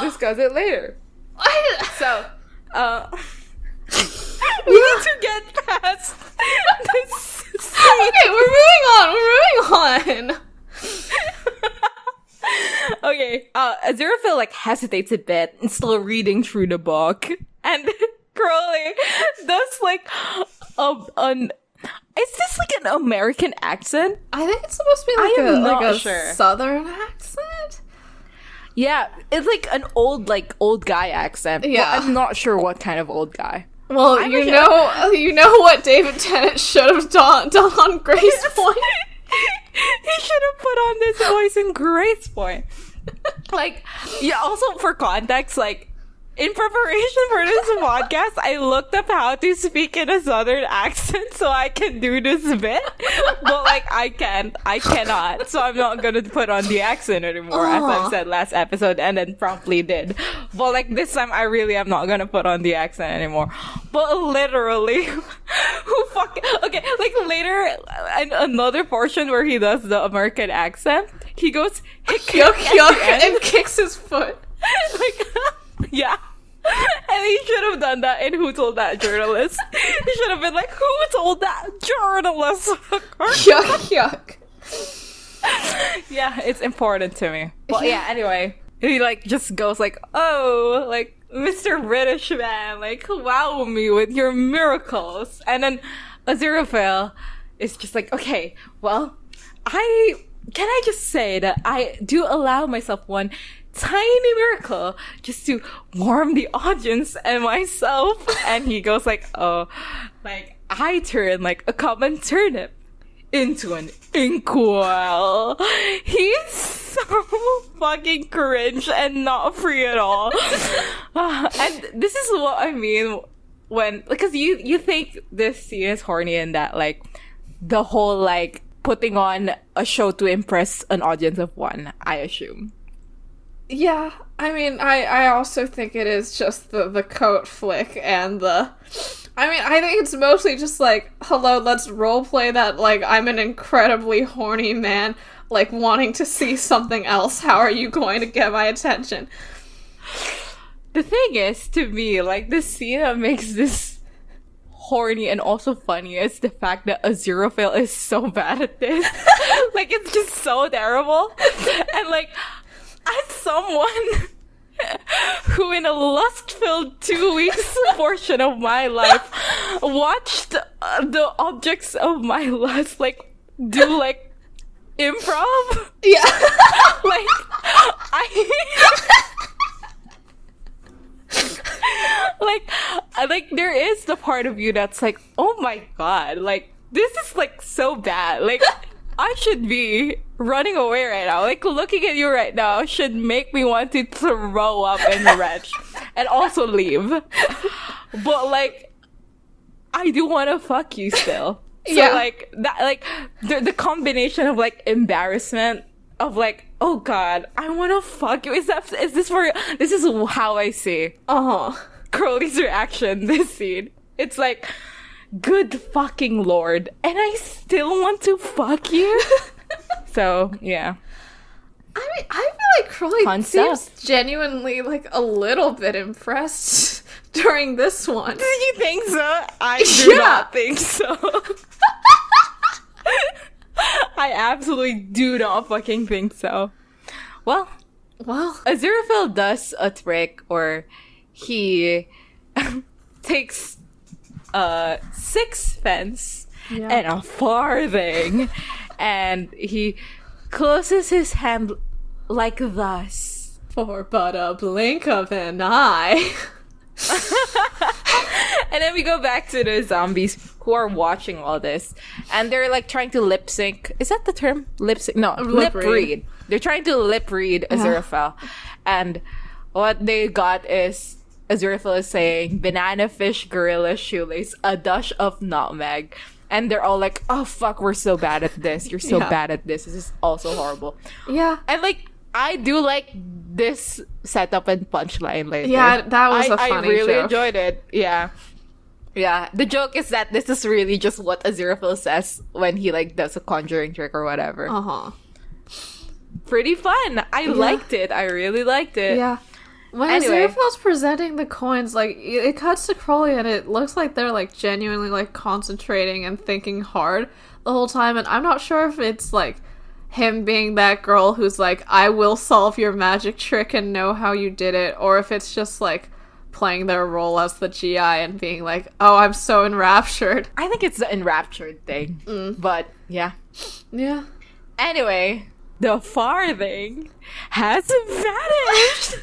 we need to get past this scene. Okay, we're moving on. Okay, Aziraphale, like, hesitates a bit and still reading through the book. And Crowley does, like, is this like an American accent? I think it's supposed to be like a southern accent. Yeah, it's like an old guy accent. Yeah. But I'm not sure what kind of old guy. Well, you know what David Tennant should have done on Grace Point. He should have put on this voice in Grace Point. Like, yeah, also for context, like, in preparation for this podcast, I looked up how to speak in a southern accent so I can do this bit. But, like, I cannot. So I'm not gonna put on the accent anymore, as I've said last episode, and then promptly did. But, like, this time I really am not gonna put on the accent anymore. But literally, okay, like, later, in another portion where he does the American accent, he goes, yuck, yuck, and kicks his foot. Like, yeah. And he should have done that in Who Told That Journalist. He should have been like, who told that journalist? Yuck, yuck. Yeah, it's important to me. Well, yeah, anyway. He, like, just goes like, oh, like, Mr. British man, like, wow me with your miracles. And then Aziraphale is just like, okay, well, can I just say that I do allow myself one tiny miracle just to warm the audience and myself. And he goes like, oh, like, I turn like a common turnip into an inkwell. He's so fucking cringe and not free at all. And this is what I mean when, because you think this scene is horny and that, like, the whole, like, putting on a show to impress an audience of one, I assume. Yeah, I mean, I also think it is just the coat flick and I think it's mostly just like, hello, let's roleplay that, like, I'm an incredibly horny man, like, wanting to see something else. How are you going to get my attention? The thing is, to me, like, the scene that makes this horny and also funny is the fact that Aziraphale is so bad at this. Like, it's just so terrible. And, like, as someone who in a lust-filled 2 weeks portion of my life watched the objects of my lust, like, do, like, improv. Yeah. Like, like, there is the part of you that's like, oh my god, like, this is, like, so bad. Like, I should be running away right now. Like, looking at you right now should make me want to throw up and retch and also leave. But, like, I do want to fuck you still. So, yeah. Like, that, like, the combination of, like, embarrassment of, like, oh god, I want to fuck you. Is this for, this is how I see Crowley's reaction this scene. It's like, good fucking lord, and I still want to fuck you. So, yeah. I mean, I feel like Crowley seems genuinely, like, a little bit impressed during this one. Do you think so? I do not think so. I absolutely do not fucking think so. Well, Aziraphale does a trick, or he takes a sixpence and a farthing, and he closes his hand like thus. For but a blink of an eye. And then we go back to the zombies who are watching all this, and they're like trying to lip sync. Is that the term? Lip sync? No, lip read. They're trying to lip read Aziraphale, and what they got is Aziraphale is saying banana fish gorilla shoelace a dash of nutmeg, and they're all like, oh fuck, we're so bad at this. You're so bad at this. This is also horrible. Yeah. And like, I do like this setup and punchline later. Yeah, that was a funny I really joke. enjoyed it. Yeah. Yeah. The joke is that this is really just what Aziraphale says when he like does a conjuring trick or whatever. Pretty fun. I liked it. I really liked it. Yeah. When Aziraphale's presenting the coins, like, it cuts to Crowley and it looks like they're like genuinely like concentrating and thinking hard the whole time, and I'm not sure if it's like him being that girl who's like, I will solve your magic trick and know how you did it, or if it's just like playing their role as the GI and being like, oh, I'm so enraptured. I think it's the enraptured thing. But yeah. Yeah. Anyway, the farthing has vanished.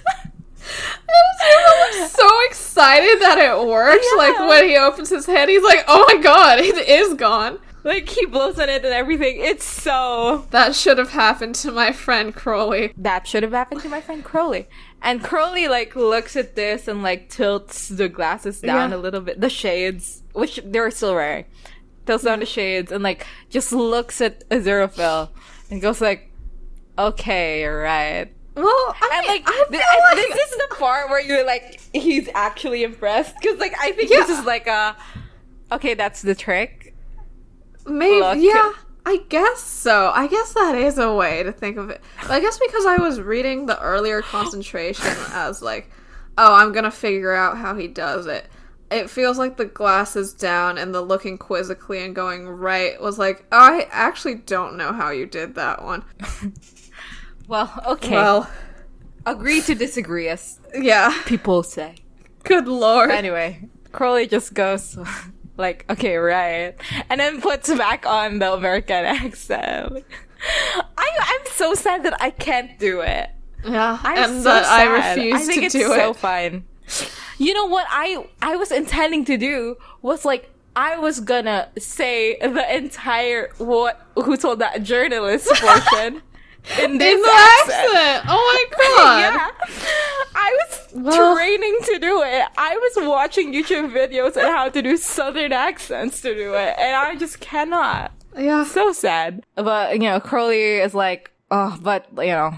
Aziraphale looks so excited that it works. Yeah. Like, when he opens his head, he's like, oh my god, it is gone. Like, he blows on it and everything. It's so... That should have happened to my friend Crowley. And Crowley, like, looks at this and, like, tilts the glasses down a little bit. The shades, which they're still wearing. Tilts down the shades and, like, just looks at Aziraphale and goes, like, okay, right. Well, this is the part where you're like, he's actually impressed. Because, like, I think this is like okay, that's the trick. Maybe, yeah, I guess so. I guess that is a way to think of it. But I guess because I was reading the earlier concentration as, like, oh, I'm gonna figure out how he does it. It feels like the glasses down and the looking quizzically and going right was like, oh, I actually don't know how you did that one. Well, okay. Well, agree to disagree, as people say. Good lord. Anyway, Crowley just goes like, okay, right, and then puts back on the American accent. I'm so sad that I can't do it. Yeah, I'm so sad. I refuse to do it. I think it's so fun. You know what I was intending to do was, like, I was gonna say the entire who told that journalist portion. In the accent. Oh my god. Yeah. I was training to do it. I was watching YouTube videos on how to do southern accents to do it, and I just cannot. Yeah. So sad. But, you know, Crowley is like, oh, but, you know,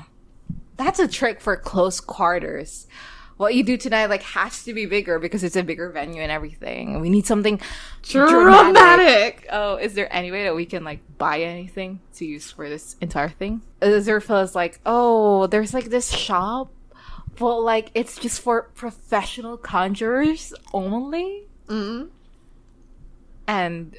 that's a trick for close quarters. What you do tonight, like, has to be bigger because it's a bigger venue and everything. We need something dramatic. Oh, is there any way that we can, like, buy anything to use for this entire thing? Aziraphale is like, oh, there's, like, this shop, but, like, it's just for professional conjurers only. Mm-hmm. And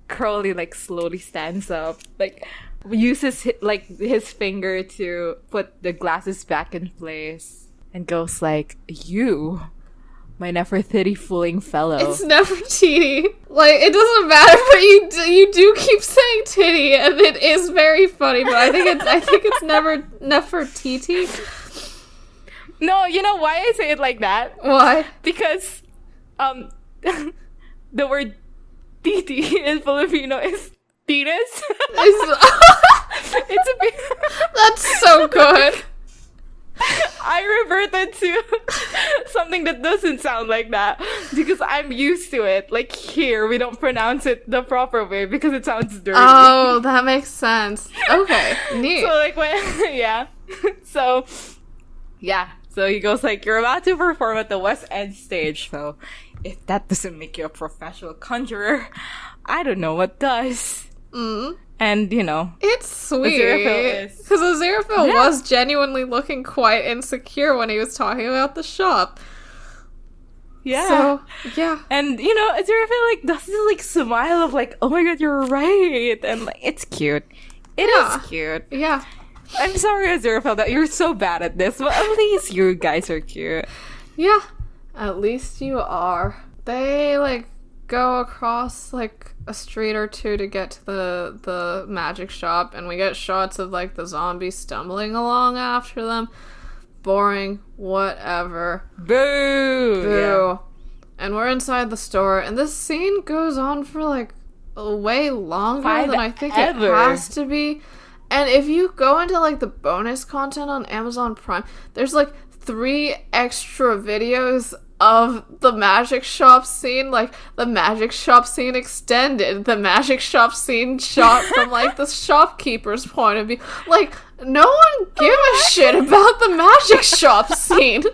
Crowley, like, slowly stands up, like, uses, his finger to put the glasses back in place. And goes like, you, my Nefertiti-fooling fellow. It's Nefertiti. Like, it doesn't matter, but you do keep saying titty, and it is very funny. But I think it's never Nefertiti. No, you know why I say it like that? Why? Because, the word titi in Filipino is tinas. It's a bit. That's so good. I reverted to something that doesn't sound like that because I'm used to it. Like, here, we don't pronounce it the proper way because it sounds dirty. Oh, that makes sense. Okay, neat. So, like, So he goes like, you're about to perform at the West End stage, so if that doesn't make you a professional conjurer, I don't know what does. Mm. And, you know, it's sweet because Aziraphale was genuinely looking quite insecure when he was talking about the shop. Yeah. So, yeah. And, you know, Aziraphale, like, does this, like, smile of, like, oh my god, you're right. And, like, it's cute. It is cute. Yeah. I'm sorry, Aziraphale, that you're so bad at this, but at least you guys are cute. Yeah. At least you are. They, like, go across, like, a street or two to get to the magic shop, and we get shots of, like, the zombies stumbling along after them. Boring. Whatever. Boo! Yeah. And we're inside the store, and this scene goes on for, like, way longer than I think it has to be. And if you go into, like, the bonus content on Amazon Prime, there's, like, 3 extra videos of the magic shop scene, like the magic shop scene extended, the magic shop scene shot from, like, the shopkeeper's point of view. Like, no one give a shit about the magic shop scene.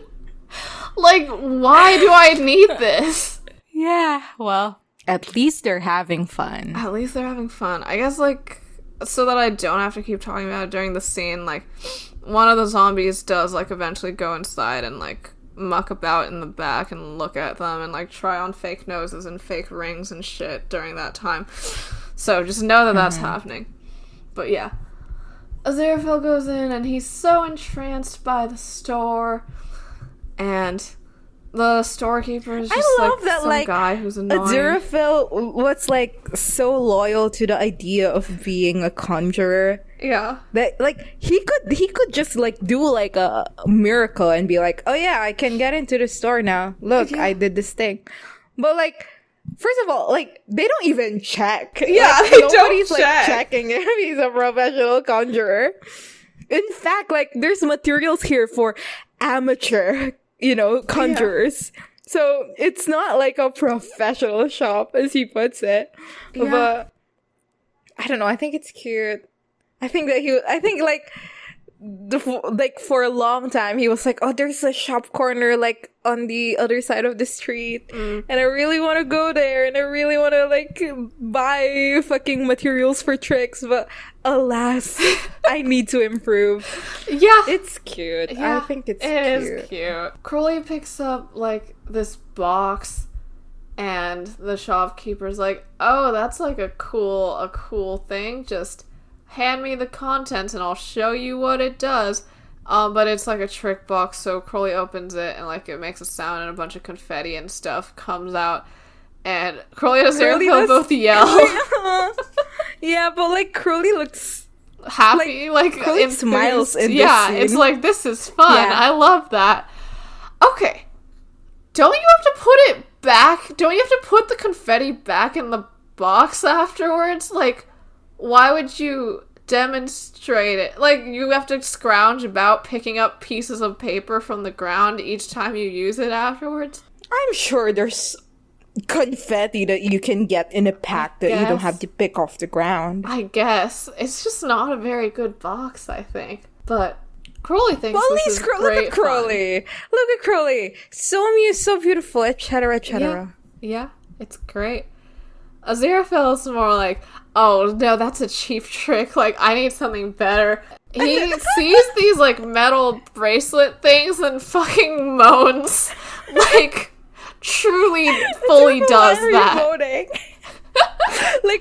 Like, why do I need this? Yeah, well, at least they're having fun. At least they're having fun. I guess, like, so that I don't have to keep talking about it during the scene, like, one of the zombies does, like, eventually go inside and, like, muck about in the back and look at them and, like, try on fake noses and fake rings and shit during that time. So just know that that's happening. But yeah. Aziraphale goes in and he's so entranced by the store, and The storekeeper is just some guy who's annoying. Aziraphale was so loyal to the idea of being a conjurer. Yeah. That he could just do a miracle and be like, oh yeah, I can get into the store now. Look, I did this thing. But first of all, they don't even check. Yeah, nobody's checking if he's a professional conjurer. In fact, there's materials here for amateur conjurers. Yeah. So it's not a professional shop, as he puts it. Yeah. But I don't know. I think it's cute. I think for a long time he was oh, there's a shop corner on the other side of the street, and I really want to go there, and I really want to buy fucking materials for tricks, but alas, I need to improve. Yeah, it's cute. Yeah, I think it is cute. Crowley picks up this box, and the shopkeeper's oh, that's a cool thing. Just hand me the contents and I'll show you what it does. But it's a trick box, so Crowley opens it and it makes a sound and a bunch of confetti and stuff comes out. And Crowley and Aziraphale both yell. Yeah, but Crowley looks happy, Crowley smiles in this scene. It's this is fun. Yeah. I love that. Okay. Don't you have to put it back? Don't you have to put the confetti back in the box afterwards? Why would you demonstrate it? You have to scrounge about picking up pieces of paper from the ground each time you use it afterwards? I'm sure there's confetti that you can get in a pack that you don't have to pick off the ground. I guess. It's just not a very good box, I think. But Crowley thinks this is great. Look at Crowley. Look at Crowley. So beautiful, etc., etc. Yeah, it's great. Aziraphale is more oh, no, that's a cheap trick. I need something better. He sees these, metal bracelet things and fucking moans. Truly, fully does that. Moaning.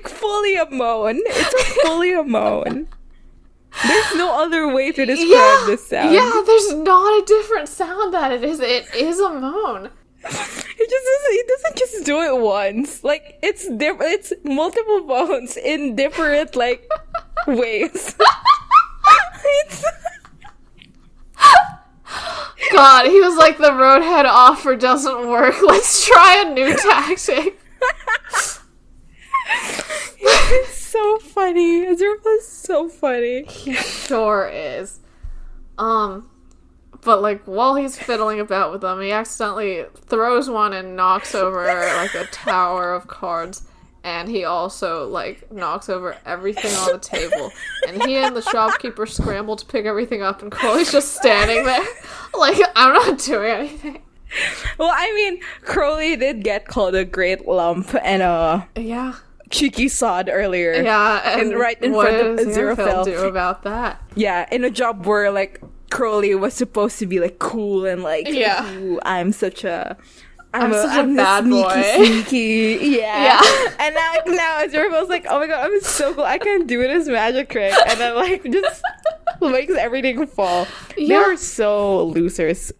Fully a moan. It's fully a moan. There's no other way to describe this sound. Yeah, there's not a different sound that it is. It is a moan. He doesn't just do it once. It's different. It's multiple moans in different ways. God, he was the roadhead offer doesn't work. Let's try a new tactic. It's so funny. Aziraphale is so funny. He sure is. But, while he's fiddling about with them, he accidentally throws one and knocks over, a tower of cards. And he also, knocks over everything on the table. And he and the shopkeeper scramble to pick everything up, and Crowley's just standing there. I'm not doing anything. Well, I mean, Crowley did get called a great lump and a cheeky sod earlier. Yeah, and right in front of Aziraphale. What do about that? Yeah, in a job where, Crowley was supposed to be cool and ooh, I'm such a bad boy. Sneaky. Yeah. And now Aziraphale's oh my god, I'm so cool. I can do this magic trick. And then just makes everything fall. Yeah. They're so losers.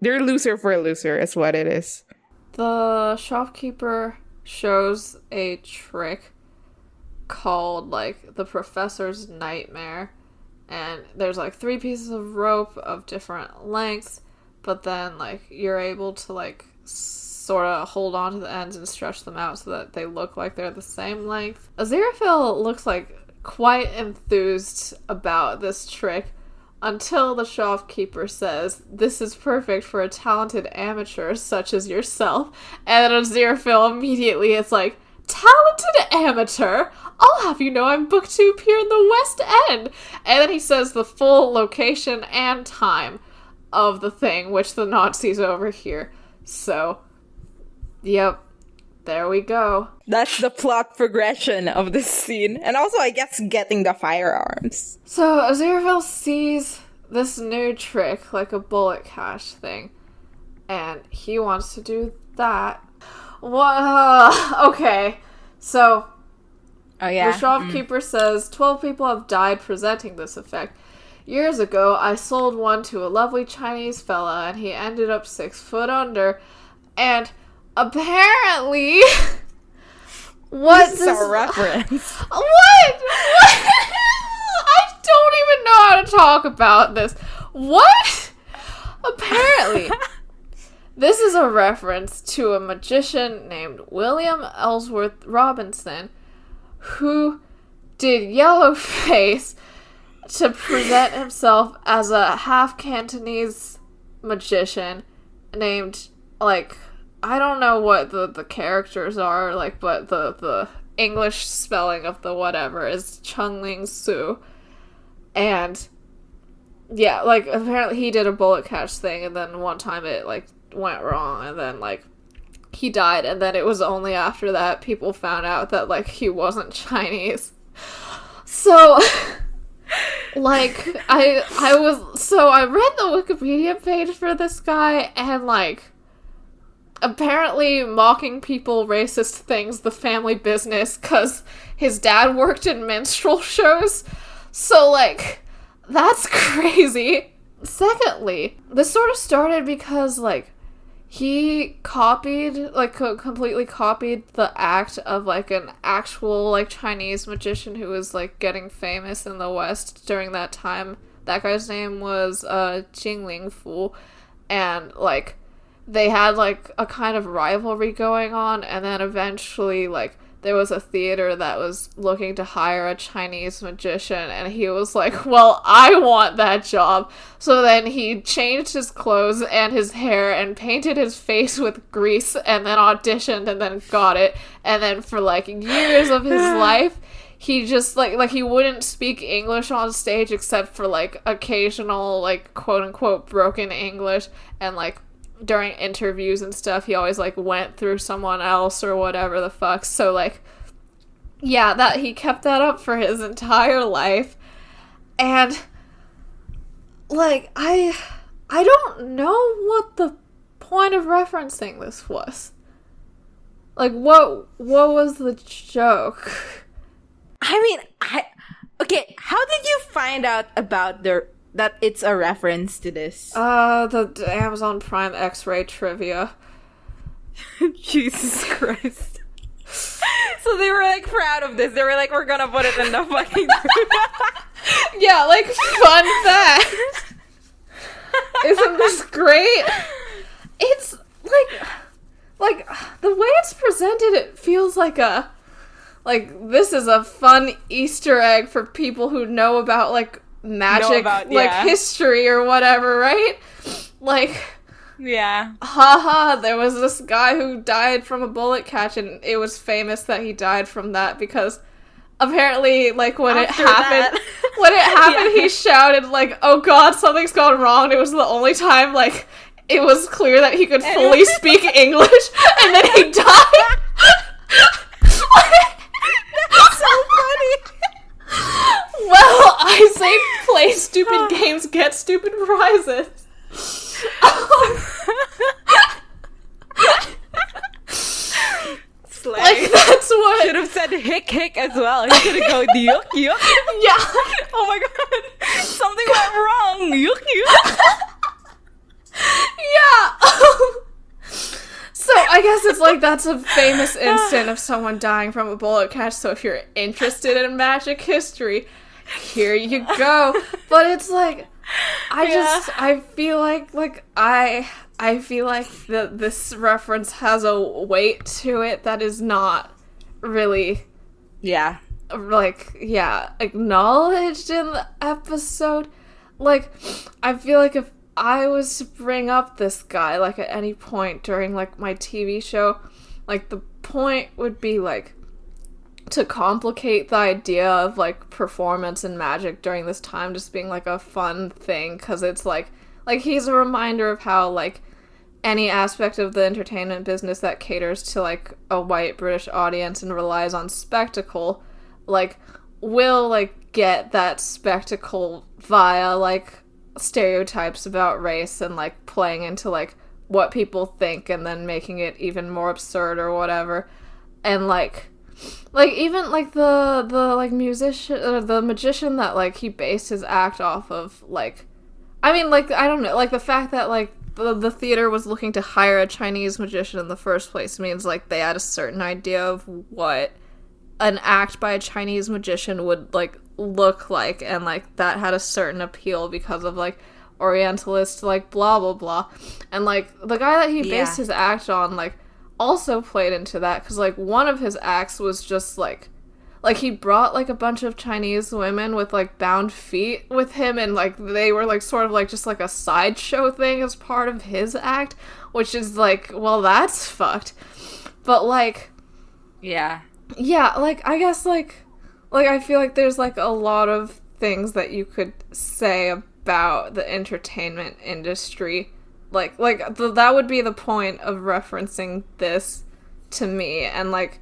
They're loser for a loser is what it is. The shopkeeper shows a trick called the Professor's Nightmare. And there's 3 pieces of rope of different lengths, but then you're able to sort of hold on to the ends and stretch them out so that they look like they're the same length. Aziraphale looks quite enthused about this trick until the shopkeeper says, "This is perfect for a talented amateur such as yourself." And then Aziraphale immediately is "Talented amateur? I'll have you know I'm booked to appear in the West End." And then he says the full location and time of the thing, which the Nazis overhear. So, yep, there we go. That's the plot progression of this scene. And also, I guess, getting the firearms. So, Aziraphale sees this new trick, a bullet cache thing. And he wants to do that. Okay. So, the shopkeeper says 12 people have died presenting this effect. Years ago, I sold one to a lovely Chinese fella, and he ended up 6 foot under. And apparently, what this is a reference? What? I don't even know how to talk about this. What? Apparently, this is a reference to a magician named William Ellsworth Robinson, who did yellowface to present himself as a half Cantonese magician named, like, I don't know what the characters are, like, but the English spelling of the whatever is Chungling Su. And, yeah, like, apparently he did a bullet catch thing, and then one time it, like, went wrong, and then, like, he died, and then it was only after that people found out that, like, he wasn't Chinese. So... like, I read the Wikipedia page for this guy, and, like, apparently mocking people racist things the family business, because his dad worked in minstrel shows, so, like, that's crazy. Secondly, this sort of started because, like, he copied, like, completely copied the act of, like, an actual, like, Chinese magician who was, like, getting famous in the West during that time. That guy's name was, Jingling Fu, and, like, they had, like, a kind of rivalry going on, and then eventually, like, there was a theater that was looking to hire a Chinese magician, and he was like, well, I want that job. So then he changed his clothes and his hair and painted his face with grease and then auditioned and then got it. And then for, like, years of his life, he just, like, he wouldn't speak English on stage except for, like, occasional, like, quote-unquote broken English, and, like, during interviews and stuff, he always, like, went through someone else or whatever the fuck. So, like, yeah, that he kept that up for his entire life. And, like, I don't know what the point of referencing this was. Like, what was the joke? I mean, okay, how did you find out about that it's a reference to this? The Amazon Prime X-Ray trivia. Jesus Christ. So they were, like, proud of this. They were like, we're gonna put it in the fucking yeah, like, fun fact. Isn't this great? It's, like, the way it's presented, it feels like this is a fun Easter egg for people who know about, like, magic, history or whatever, right? Like, yeah. Haha, there was this guy who died from a bullet catch, and it was famous that he died from that because apparently, like, when it happened, yeah. He shouted, like, oh god, something's gone wrong. It was the only time, like, it was clear that he could fully speak English, and then he died. That's so funny. Well, I say play stupid games, get stupid prizes. Slay. Like, that's what... Should have said hick as well. He could have gone yuck. Yeah. Oh my god. Something went wrong. Yuck. Yeah. So I guess it's like that's a famous instant of someone dying from a bullet catch, so if you're interested in magic history, here you go. But it's like, I feel like that this reference has a weight to it that is not really acknowledged in the episode. Like, I feel like if I was to bring up this guy, like, at any point during, like, my TV show, like, the point would be, like, to complicate the idea of, like, performance and magic during this time just being, like, a fun thing, because it's, like, he's a reminder of how, like, any aspect of the entertainment business that caters to, like, a white British audience and relies on spectacle, like, will, like, get that spectacle via, like, stereotypes about race and, like, playing into, like, what people think and then making it even more absurd or whatever. And, like, Like, even, like, the like, musician, the magician that, like, he based his act off of, like, I mean, like, I don't know, like, the fact that, like, the theater was looking to hire a Chinese magician in the first place means, like, they had a certain idea of what an act by a Chinese magician would, like, look like, and, like, that had a certain appeal because of, like, Orientalist, like, blah, blah, blah. And, like, the guy that he based his act on, like, also played into that, because, like, one of his acts was just, like, he brought, like, a bunch of Chinese women with, like, bound feet with him, and, like, they were, like, sort of, like, just, like, a sideshow thing as part of his act, which is, like, well, that's fucked. But, like... Yeah, like, I guess, like, I feel like there's, like, a lot of things that you could say about the entertainment industry. Like, that would be the point of referencing this to me, and, like...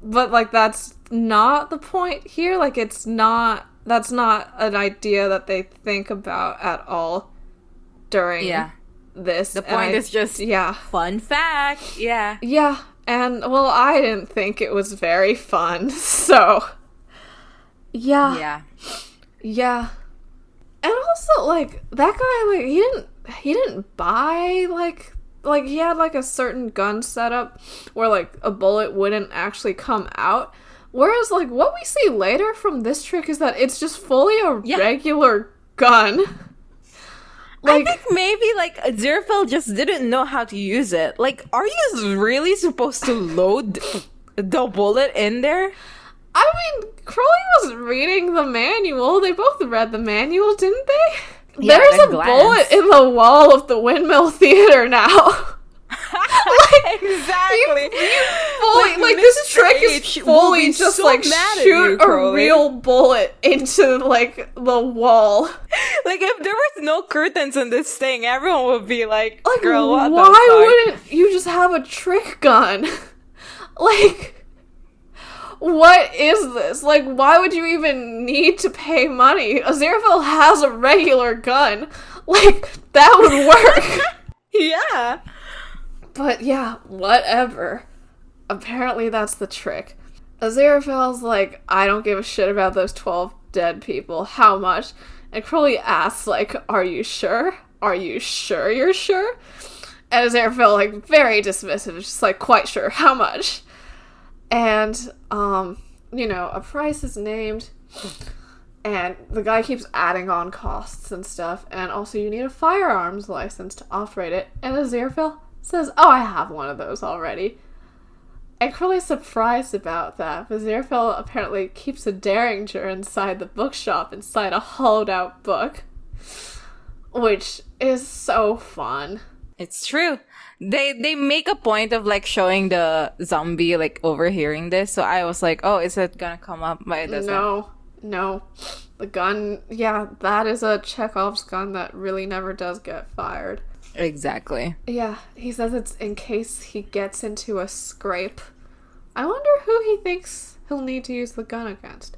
But, like, that's not the point here. Like, that's not an idea that they think about at all during this. The point is just, fun fact. Yeah. Yeah. And, well, I didn't think it was very fun, so... Yeah. Yeah. Yeah. And also, like, that guy, like, he didn't buy, like, he had, like, a certain gun setup where, like, a bullet wouldn't actually come out. Whereas, like, what we see later from this trick is that it's just fully a regular gun. Like, I think maybe, like, Aziraphale just didn't know how to use it. Like, are you really supposed to load the bullet in there? I mean, Crowley was reading the manual. They both read the manual, didn't they? Yeah, there's a bullet in the wall of the Windmill Theater now. Like, exactly. You fully, like, this trick is fully just, so like, shoot a real bullet into, like, the wall. Like, if there was no curtains in this thing, everyone would be like, girl, what the fuck? Why wouldn't you just have a trick gun? Like... What is this? Like, why would you even need to pay money? Aziraphale has a regular gun. Like, that would work. Yeah. But yeah, whatever. Apparently that's the trick. Aziraphale's like, I don't give a shit about those 12 dead people. How much? And Crowley asks, like, are you sure? Are you sure you're sure? And Aziraphale, like, very dismissive, just like, quite sure. How much? And, you know, a price is named, and the guy keeps adding on costs and stuff, and also you need a firearms license to operate it, and Aziraphale says, oh, I have one of those already. And Crowley's surprised about that, but Aziraphale apparently keeps a Derringer inside the bookshop, inside a hollowed-out book, which is so fun. It's true. They make a point of, like, showing the zombie, like, overhearing this. So I was like, oh, is it gonna come up? But it doesn't. No. The gun, yeah, that is a Chekhov's gun that really never does get fired. Exactly. Yeah, he says it's in case he gets into a scrape. I wonder who he thinks he'll need to use the gun against.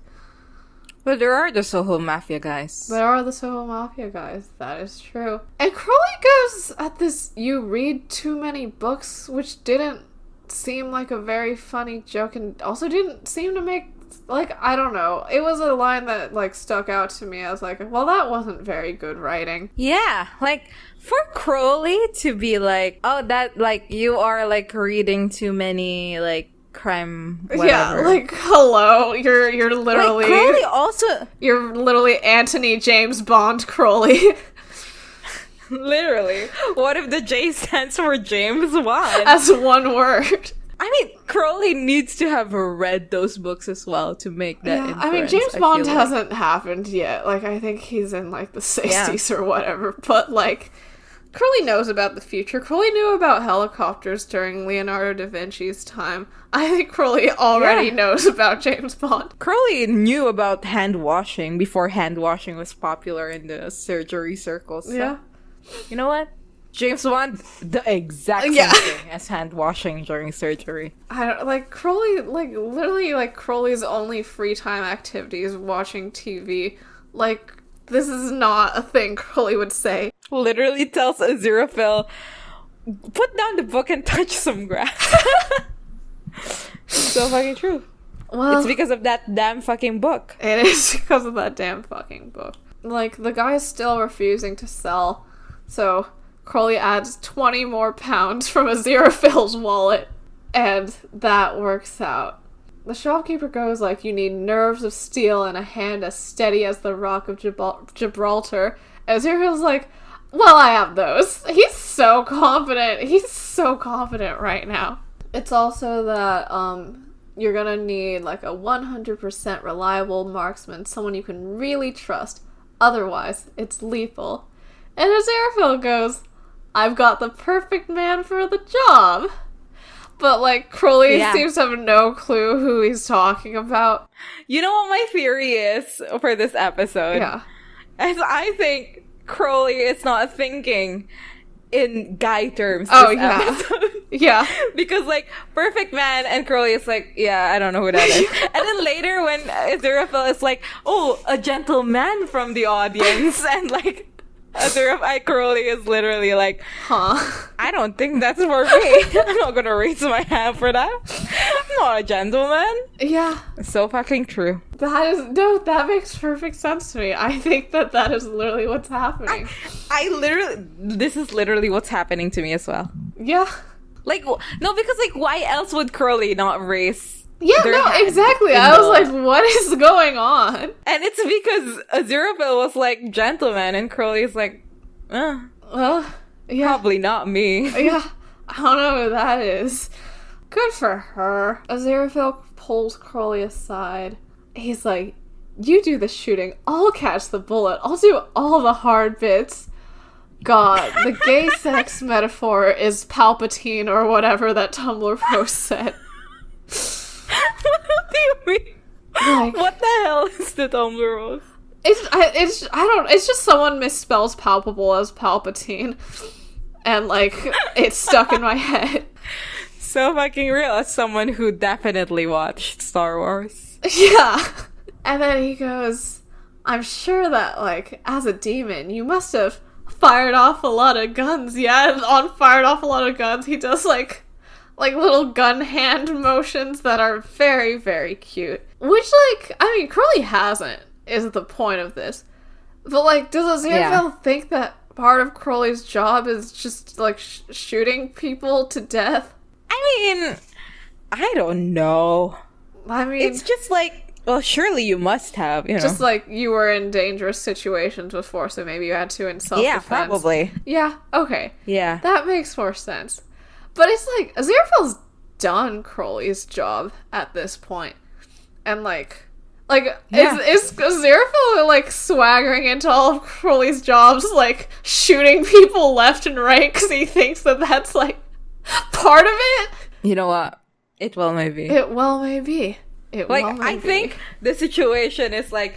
But there are the Soho Mafia guys. There are the Soho Mafia guys. That is true. And Crowley goes at this, you read too many books, which didn't seem like a very funny joke and also didn't seem to make, like, I don't know. It was a line that, like, stuck out to me. I was like, well, that wasn't very good writing. Yeah, like, for Crowley to be like, oh, that, like, you are, like, reading too many, like, crime, whatever. Yeah, like, hello, you're literally... Like, Crowley also... You're literally Anthony James Bond Crowley. Literally. What if the J stands for James Bond? As one word. I mean, Crowley needs to have read those books as well to make that inference. I mean, James Bond hasn't happened yet. Like, I think he's in, like, the 60s or whatever. But, like... Crowley knows about the future. Crowley knew about helicopters during Leonardo da Vinci's time. I think Crowley already knows about James Bond. Crowley knew about hand washing before hand washing was popular in the surgery circles. So. Yeah. You know what? James Bond, the exact same thing as hand washing during surgery. I don't, like, Crowley, like, literally, like, Crowley's only free time activity is watching TV. Like, this is not a thing Crowley would say. Literally tells Aziraphale, put down the book and touch some grass. So fucking true. Well, it's because of that damn fucking book. It is because of that damn fucking book. Like, the guy's still refusing to sell, so Crowley adds 20 more pounds from Aziraphale's wallet, and that works out. The shopkeeper goes like, you need nerves of steel and a hand as steady as the rock of Gibraltar. Aziraphale's like, well, I have those. He's so confident. He's so confident right now. It's also that, you're gonna need, like, a 100% reliable marksman, someone you can really trust. Otherwise, it's lethal. And Aziraphale goes, I've got the perfect man for the job. But, like, Crowley seems to have no clue who he's talking about. You know what my theory is for this episode? Yeah. As I think Crowley is not thinking in guy terms. Oh, yeah. Yeah. Because, like, perfect man and Crowley is like, yeah, I don't know who that is. And then later when Aziraphale is like, oh, a gentleman from the audience. And, like, Crowley is literally like, I don't think that's for me. I'm not gonna raise my hand for that. I'm not a gentleman. Yeah. It's so fucking true. That makes perfect sense to me. I think that is literally what's happening. This is literally what's happening to me as well. Yeah. Like, no, because, like, why else would Crowley not raise? Yeah, no, exactly. I was like, what is going on? And it's because Aziraphale was like, gentleman, and Crowley's like, well, yeah. Probably not me. Yeah, I don't know who that is. Good for her. Aziraphale pulls Crowley aside. He's like, you do the shooting, I'll catch the bullet, I'll do all the hard bits. God, the gay sex metaphor is Palpatine or whatever that Tumblr post said. What do you mean? Like, what the hell is the Tumblr post? It's just someone misspells palpable as Palpatine. And, like, it's stuck in my head. So fucking real, as someone who definitely watched Star Wars. Yeah. And then he goes, I'm sure that, like, as a demon, you must have fired off a lot of guns. Yeah, and on fired off a lot of guns, he does, like little gun hand motions that are very, very cute. Which, like, I mean, Crowley hasn't, is the point of this. But, like, does Aziraphale think that part of Crowley's job is just, like, shooting people to death? I mean, I don't know. I mean, it's just like, well, surely you must have, you know. Just like you were in dangerous situations before, so maybe you had to in self-defense. Yeah, probably. Yeah, okay. Yeah. That makes more sense. But it's like, Aziraphale's done Crowley's job at this point. And like, is Aziraphale, like, swaggering into all of Crowley's jobs, like, shooting people left and right because he thinks that that's, like, part of it? You know what? It well may be. It well may be. I think the situation is like,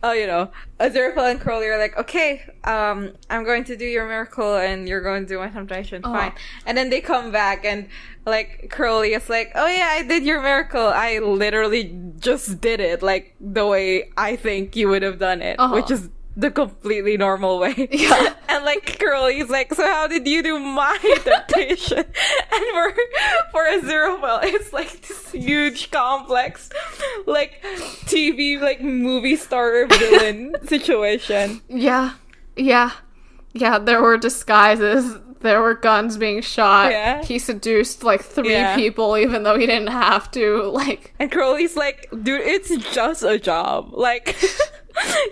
oh, you know, Aziraphale and Crowley are like, okay, I'm going to do your miracle and you're going to do my temptation, fine. And then they come back and, like, Crowley is like, oh yeah, I did your miracle. I literally just did it, like, the way I think you would have done it, which is the completely normal way. Yeah. And, like, Crowley's like, so how did you do my temptation? And for Aziraphale, it's like this huge, complex, like, TV, like, movie star villain situation. Yeah. Yeah. Yeah, there were disguises. There were guns being shot. Yeah. He seduced, like, 3 people, even though he didn't have to, like... And Crowley's like, dude, it's just a job. Like...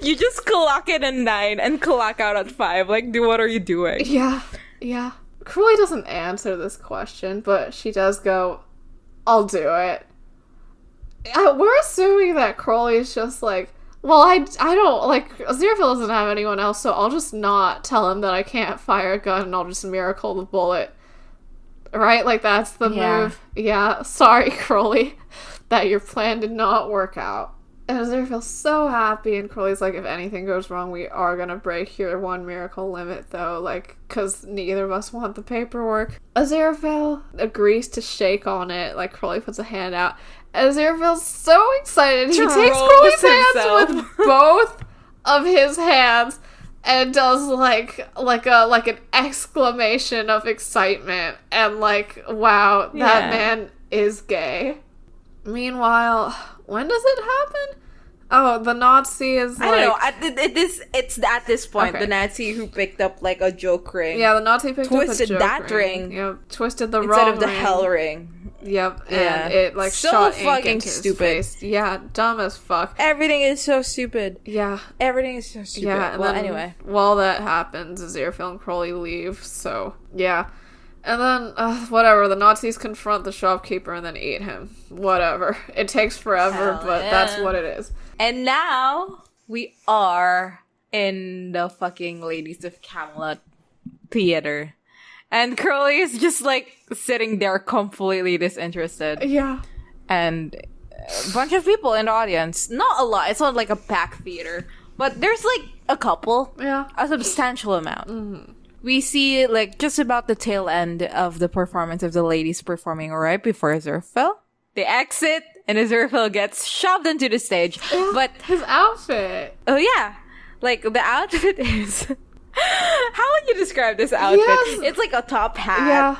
You just clock in at 9 and clock out at 5. Like, what are you doing? Yeah, yeah. Crowley doesn't answer this question, but she does go, I'll do it. We're assuming that Crowley's just like, well, I don't, like, Aziraphale doesn't have anyone else, so I'll just not tell him that I can't fire a gun and I'll just miracle the bullet. Right? Like, that's the move. Yeah, sorry, Crowley, that your plan did not work out. And Aziraphale's so happy, and Crowley's like, if anything goes wrong, we are gonna break your 1 miracle limit, though, like, because neither of us want the paperwork. Aziraphale agrees to shake on it, like, Crowley puts a hand out. Aziraphale's so excited, he takes Crowley's hands with both of his hands, and does, like an exclamation of excitement, and, like, wow, that man is gay. Meanwhile, when does it happen? Oh, the Nazi is like... I don't know. It's at this point, okay. The Nazi who picked up like a joke ring. Yeah, the Nazi picked up a joke ring. Twisted that ring. Yep, twisted the instead wrong of the ring. hell ring. Yep, and it like so shot ink into his face. Yeah, dumb as fuck. Everything is so stupid. Yeah. Everything is so stupid. Yeah, well, anyway. While that happens, Aziraphale and Crowley leave, so yeah. And then, whatever, the Nazis confront the shopkeeper and then eat him. Whatever. It takes forever, but that's what it is. And now, we are in the fucking Ladies of Camelot theater. And Crowley is just, like, sitting there completely disinterested. Yeah. And a bunch of people in the audience. Not a lot. It's not, like, a packed theater. But there's, like, a couple. Yeah. A substantial amount. Mm-hmm. We see, like, just about the tail end of the performance of the ladies performing right before Aziraphale. They exit, and Aziraphale gets shoved into the stage. Yeah, but his outfit. Oh, yeah. Like, the outfit is... How would you describe this outfit? Yes. It's like a top hat. Yeah.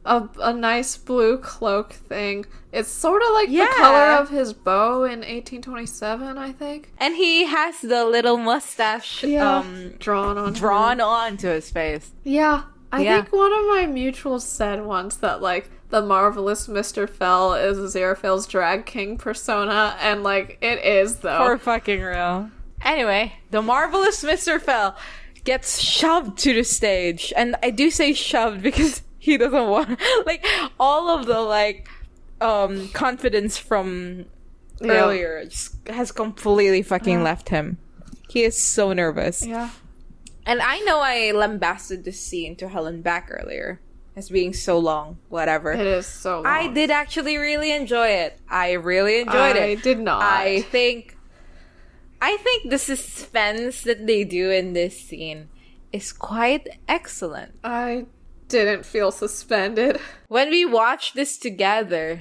A nice blue cloak thing. It's sort of like the color of his bow in 1827, I think. And he has the little mustache drawn onto his face. Yeah. I think one of my mutuals said once that, like, the marvelous Mr. Fell is Aziraphale's drag king persona, and, like, it is, though. For fucking real. Anyway, the marvelous Mr. Fell gets shoved to the stage. And I do say shoved because he doesn't want... Like, all of the, like, confidence from earlier just has completely fucking left him. He is so nervous. Yeah. And I know I lambasted this scene to Helen back earlier as being so long, whatever. It is so long. I did actually really enjoy it. I really enjoyed it. I did not. I think the suspense that they do in this scene is quite excellent. I didn't feel suspended. When we watched this together,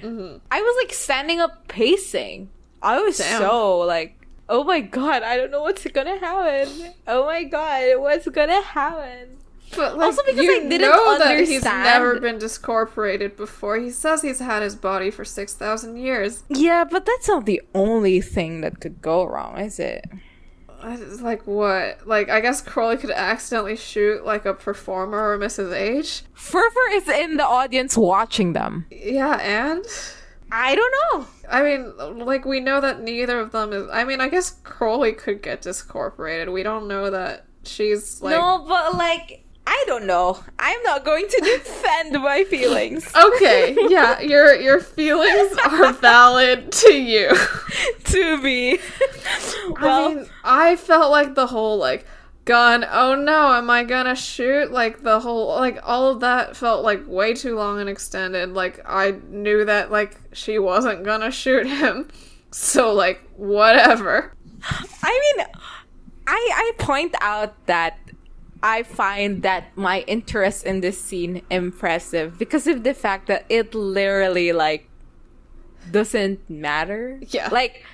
I was like standing up pacing. I was so like, oh my god, I don't know what's gonna happen. Oh my god, what's gonna happen? But like, also because I didn't understand that he's never been discorporated before. He says he's had his body for 6,000 years. Yeah, but that's not the only thing that could go wrong, is it? Like what? Like, I guess Crowley could accidentally shoot like a performer or miss his age. Furfur is in the audience watching them. Yeah, and? I don't know. I mean, like, we know that neither of them is... I mean, I guess Crowley could get discorporated. We don't know that she's, like... No, but, like, I don't know. I'm not going to defend my feelings. Okay, yeah, your feelings are valid to you. To me. Well, I mean, I felt like the whole, like, gun, oh no, am I gonna shoot? Like, the whole, like, all of that felt, like, way too long and extended. Like, I knew that, like, she wasn't gonna shoot him. So, like, whatever. I mean, I point out that I find that my interest in this scene impressive because of the fact that it literally, like, doesn't matter. Yeah. Like,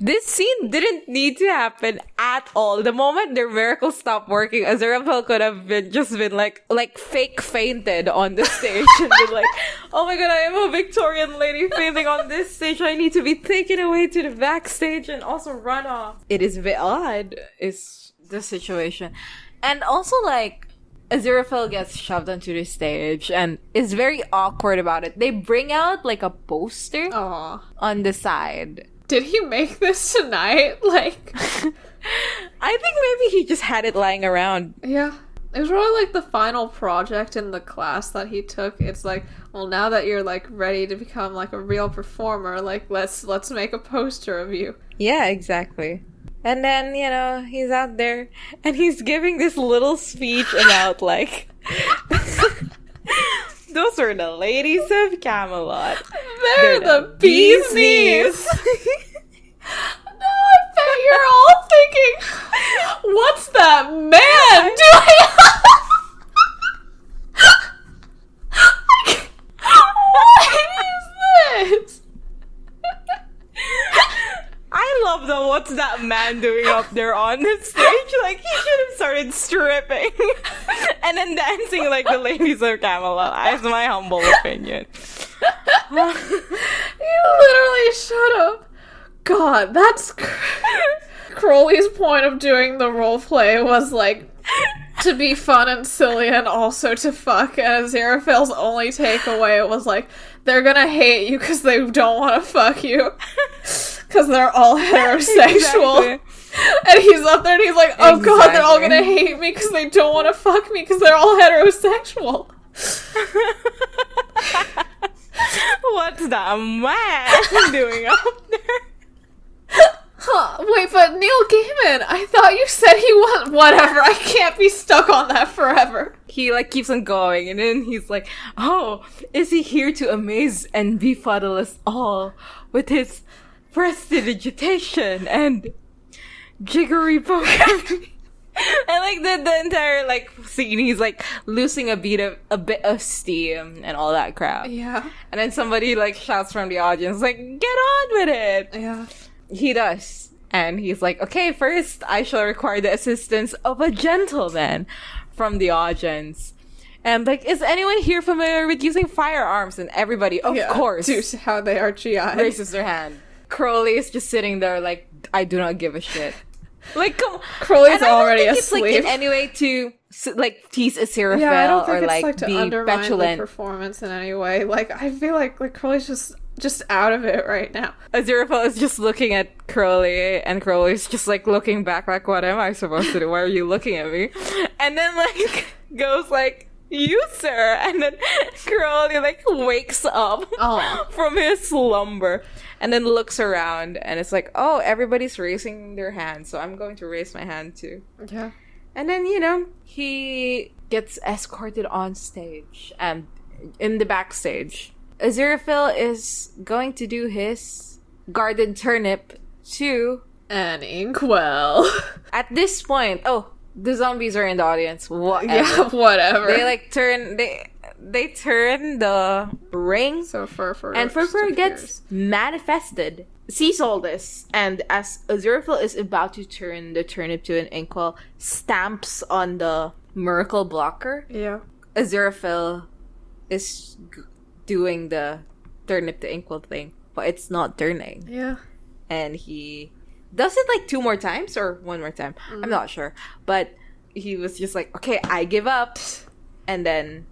this scene didn't need to happen at all. The moment their miracle stopped working, Aziraphale could have been like fake fainted on the stage and been like, oh my god, I am a Victorian lady fainting on this stage. I need to be taken away to the backstage and also run off. It is a bit odd, is the situation. And also, like, Aziraphale gets shoved onto the stage and is very awkward about it. They bring out, like, a poster on the side. Did he make this tonight? Like... I think maybe he just had it lying around. Yeah. It was really, like, the final project in the class that he took. It's like, well, now that you're, like, ready to become, like, a real performer, like, let's make a poster of you. Yeah, exactly. And then, you know, he's out there and he's giving this little speech about, like, those are the ladies of Camelot. They're the bee's knees. Now I bet you're all thinking, what's that man doing? What is this? I love the what's that man doing up there on the stage? Like, he should have started stripping and then dancing like the ladies of Camelot. That's my humble opinion. He literally shut up. God, that's... Crowley's point of doing the roleplay was, like, to be fun and silly and also to fuck, and Aziraphale's only takeaway was, like, they're gonna hate you because they don't want to fuck you. Because they're all heterosexual. Exactly. And he's up there and he's like, oh god, they're all gonna hate me because they don't want to fuck me because they're all heterosexual. What's that man doing up there? Huh, wait, but Neil Gaiman, I thought you said he was... Whatever, I can't be stuck on that forever. He, like, keeps on going, and then he's like, oh, is he here to amaze and befuddle us all with his prestidigitation and jiggery pokery? And, like, the entire, like, scene, he's, like, losing a bit of steam and all that crap. Yeah. And then somebody, like, shouts from the audience, like, get on with it! Yeah. He does. And he's like, okay, first I shall require the assistance of a gentleman from the audience. And like, is anyone here familiar with using firearms? And everybody, of course, due to how they are GI, raises their hand. Crowley is just sitting there like, I do not give a shit. Like, come on. Crowley's already asleep. It's like in any way to like tease Aziraphale or like to be undermine petulant. The performance in any way. Like, I feel like Crowley's just out of it right now. Aziraphale is just looking at Crowley, and Crowley's just like looking back like, what am I supposed to do? Why are you looking at me? And then like goes like, you sir, and then Crowley like wakes up from his slumber and then looks around and it's like, oh, everybody's raising their hand, so I'm going to raise my hand too. Yeah. And then, you know, he gets escorted on stage and in the backstage Aziraphale is going to do his garden turnip to an inkwell. At this point, the zombies are in the audience. Whatever. Yeah, whatever. They like turn they turn the ring. So Furfur gets manifested. Sees all this, and as Aziraphale is about to turn the turnip to an inkwell, stamps on the miracle blocker. Yeah. Aziraphale is doing the turnip to inkwell thing, but it's not turning. Yeah. And he does it like 2 more times or 1 more time. I'm not sure. But he was just like, okay, I give up. And then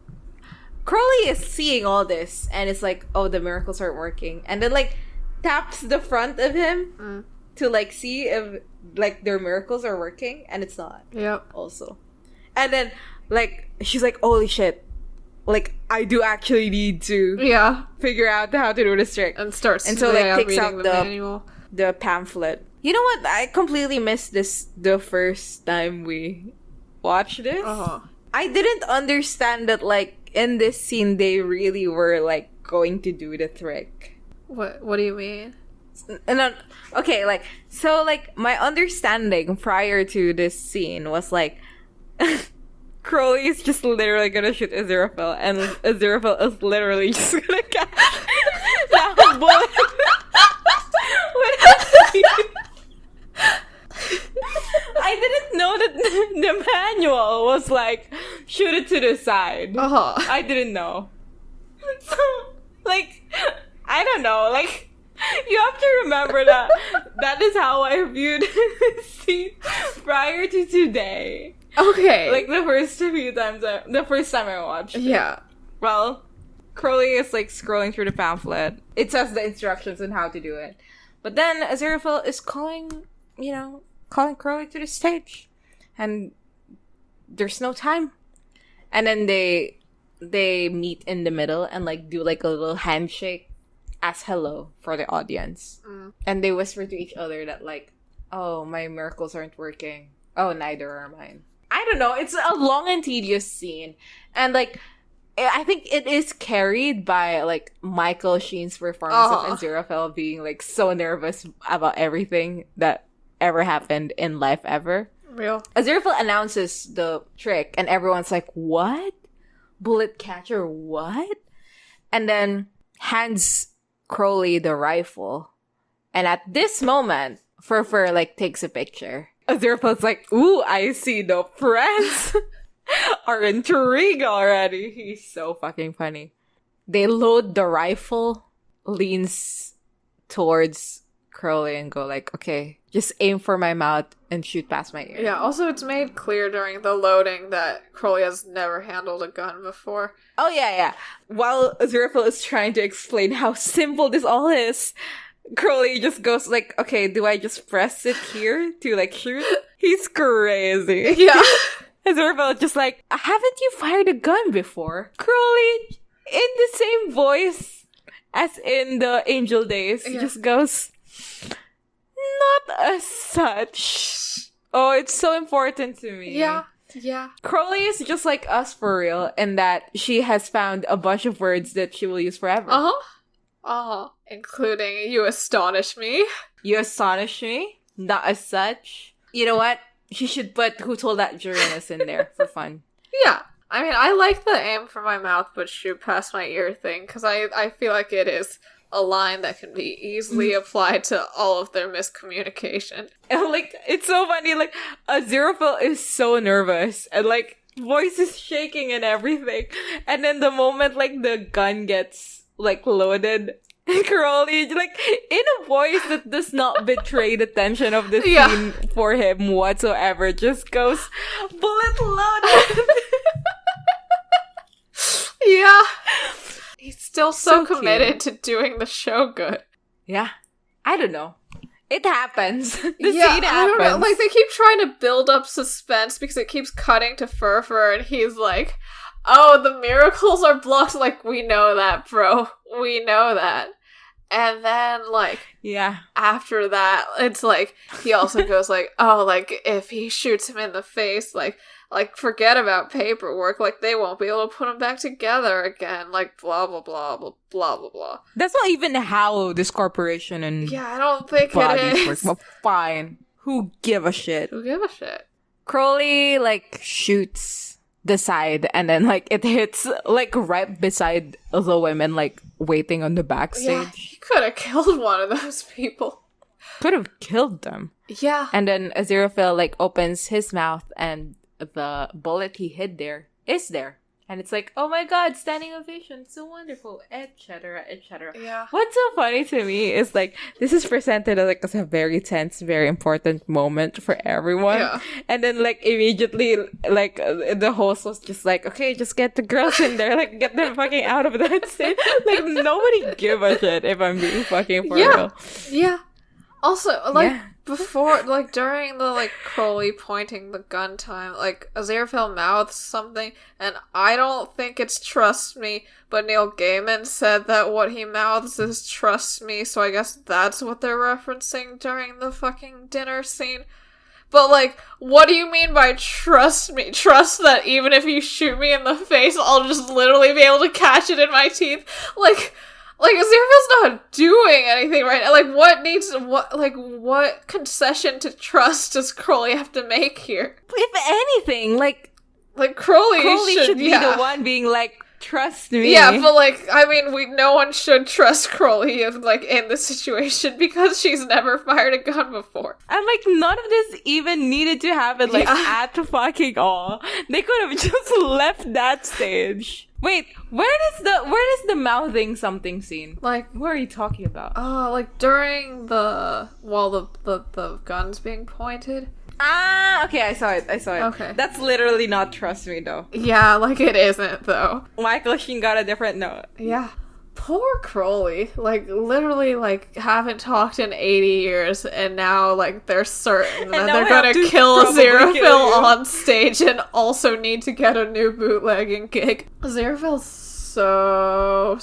Crowley is seeing all this and it's like, oh, the miracles aren't working. And then like taps the front of him to like see if like their miracles are working, and it's not. Yep. Also. And then like she's like, holy shit. Like, I do actually need to figure out how to do this trick. And starts and so like takes out the pamphlet. You know what? I completely missed this the first time we watched this. I didn't understand that like in this scene they really were like going to do the trick. What do you mean? And okay, like so like my understanding prior to this scene was like Crowley is just literally gonna shoot Aziraphale, and Aziraphale is literally just gonna catch that bullet. I didn't know that the manual was like, shoot it to the side. I didn't know. So, like, I don't know, like, you have to remember that that is how I viewed the scene prior to today. Okay. Like, the first time I watched it. Yeah. Well, Crowley is, like, scrolling through the pamphlet. It says the instructions on how to do it. But then Aziraphale is calling Crowley to the stage. And there's no time. And then they meet in the middle and, like, do, like, a little handshake as hello for the audience. And they whisper to each other that, like, oh, my miracles aren't working. Oh, neither are mine. I don't know. It's a long and tedious scene. And, like, I think it is carried by, like, Michael Sheen's performance of Aziraphale being, like, so nervous about everything that ever happened in life ever. Real. Aziraphale announces the trick, and everyone's like, what? Bullet catcher, what? And then hands Crowley the rifle. And at this moment, Furfur, like, takes a picture. Aziraphale's like, ooh, I see the press are intrigued already. He's so fucking funny. They load the rifle, leans towards Crowley and go like, okay, just aim for my mouth and shoot past my ear. Yeah, also it's made clear during the loading that Crowley has never handled a gun before. Oh, yeah. While Aziraphale is trying to explain how simple this all is, Crowley just goes like, okay, do I just press it here to like shoot? He's crazy. Yeah. Aziraphale just like, haven't you fired a gun before? Crowley, in the same voice as in the Angel days, just goes, not as such. Oh, it's so important to me. Yeah. Crowley is just like us for real, in that she has found a bunch of words that she will use forever. Including, you astonish me. You astonish me. Not as such. You know what? She should put who told that Uranus in there for fun. Yeah. I mean, I like the aim for my mouth but shoot past my ear thing, because I feel like it is a line that can be easily applied to all of their miscommunication. And, like, it's so funny, like, Aziraphale is so nervous, and, like, voice is shaking and everything. And then the moment, like, the gun gets, like, loaded, Crowley, like, in a voice that does not betray the tension of the scene for him whatsoever, just goes, bullet loaded! Yeah. He's still so committed to doing the show good. Yeah. I don't know. It happens. The scene happens. I don't know. Like, they keep trying to build up suspense because it keeps cutting to Furfur, and he's like, oh, the miracles are blocked. Like, we know that, bro. We know that. And then, like, after that, it's like, he also goes like, oh, like, if he shoots him in the face, like, forget about paperwork. Like, they won't be able to put them back together again. Like, blah, blah, blah, blah, blah, blah, blah. That's not even how this corporation and I don't think it is. Work. Well, fine. Who give a shit? Crowley, like, shoots the side, and then, like, it hits, like, right beside the women, like, waiting on the backstage. Yeah, he could have killed one of those people. Could have killed them. Yeah. And then Aziraphale, like, opens his mouth, and the bullet he hid there is there. And it's like, oh my god, standing ovation, so wonderful, etc., etc. Yeah. What's so funny to me is, like, this is presented as, like, as a very tense, very important moment for everyone. Yeah. And then, like, immediately, like, the host was just like, okay, just get the girls in there, like, get them fucking out of that scene. Like, nobody give a shit, if I'm being fucking for real. Yeah. Also, like, before, like, during the, like, Crowley pointing the gun time, like, Aziraphale mouths something, and I don't think it's trust me, but Neil Gaiman said that what he mouths is trust me, so I guess that's what they're referencing during the fucking dinner scene. But, like, what do you mean by trust me? Trust that even if you shoot me in the face, I'll just literally be able to catch it in my teeth? Like, Aziraphale's not doing anything right now. Like, what concession to trust does Crowley have to make here? If anything, like Crowley should be the one being like, trust me. Yeah, but, like, I mean, no one should trust Crowley in this situation because she's never fired a gun before. And, like, none of this even needed to happen, like, at fucking all. They could have just left that stage. Wait, where does the mouthing something scene? Like, what are you talking about? Like, during the gun's being pointed. Ah, okay, I saw it. Okay. That's literally not trust me, though. Yeah, like, it isn't, though. Michael Sheen got a different note. Yeah. Poor Crowley. Like, literally, like, haven't talked in 80 years, and now, like, they're certain that they're gonna kill Aziraphale on stage and also need to get a new bootlegging gig. Aziraphale's so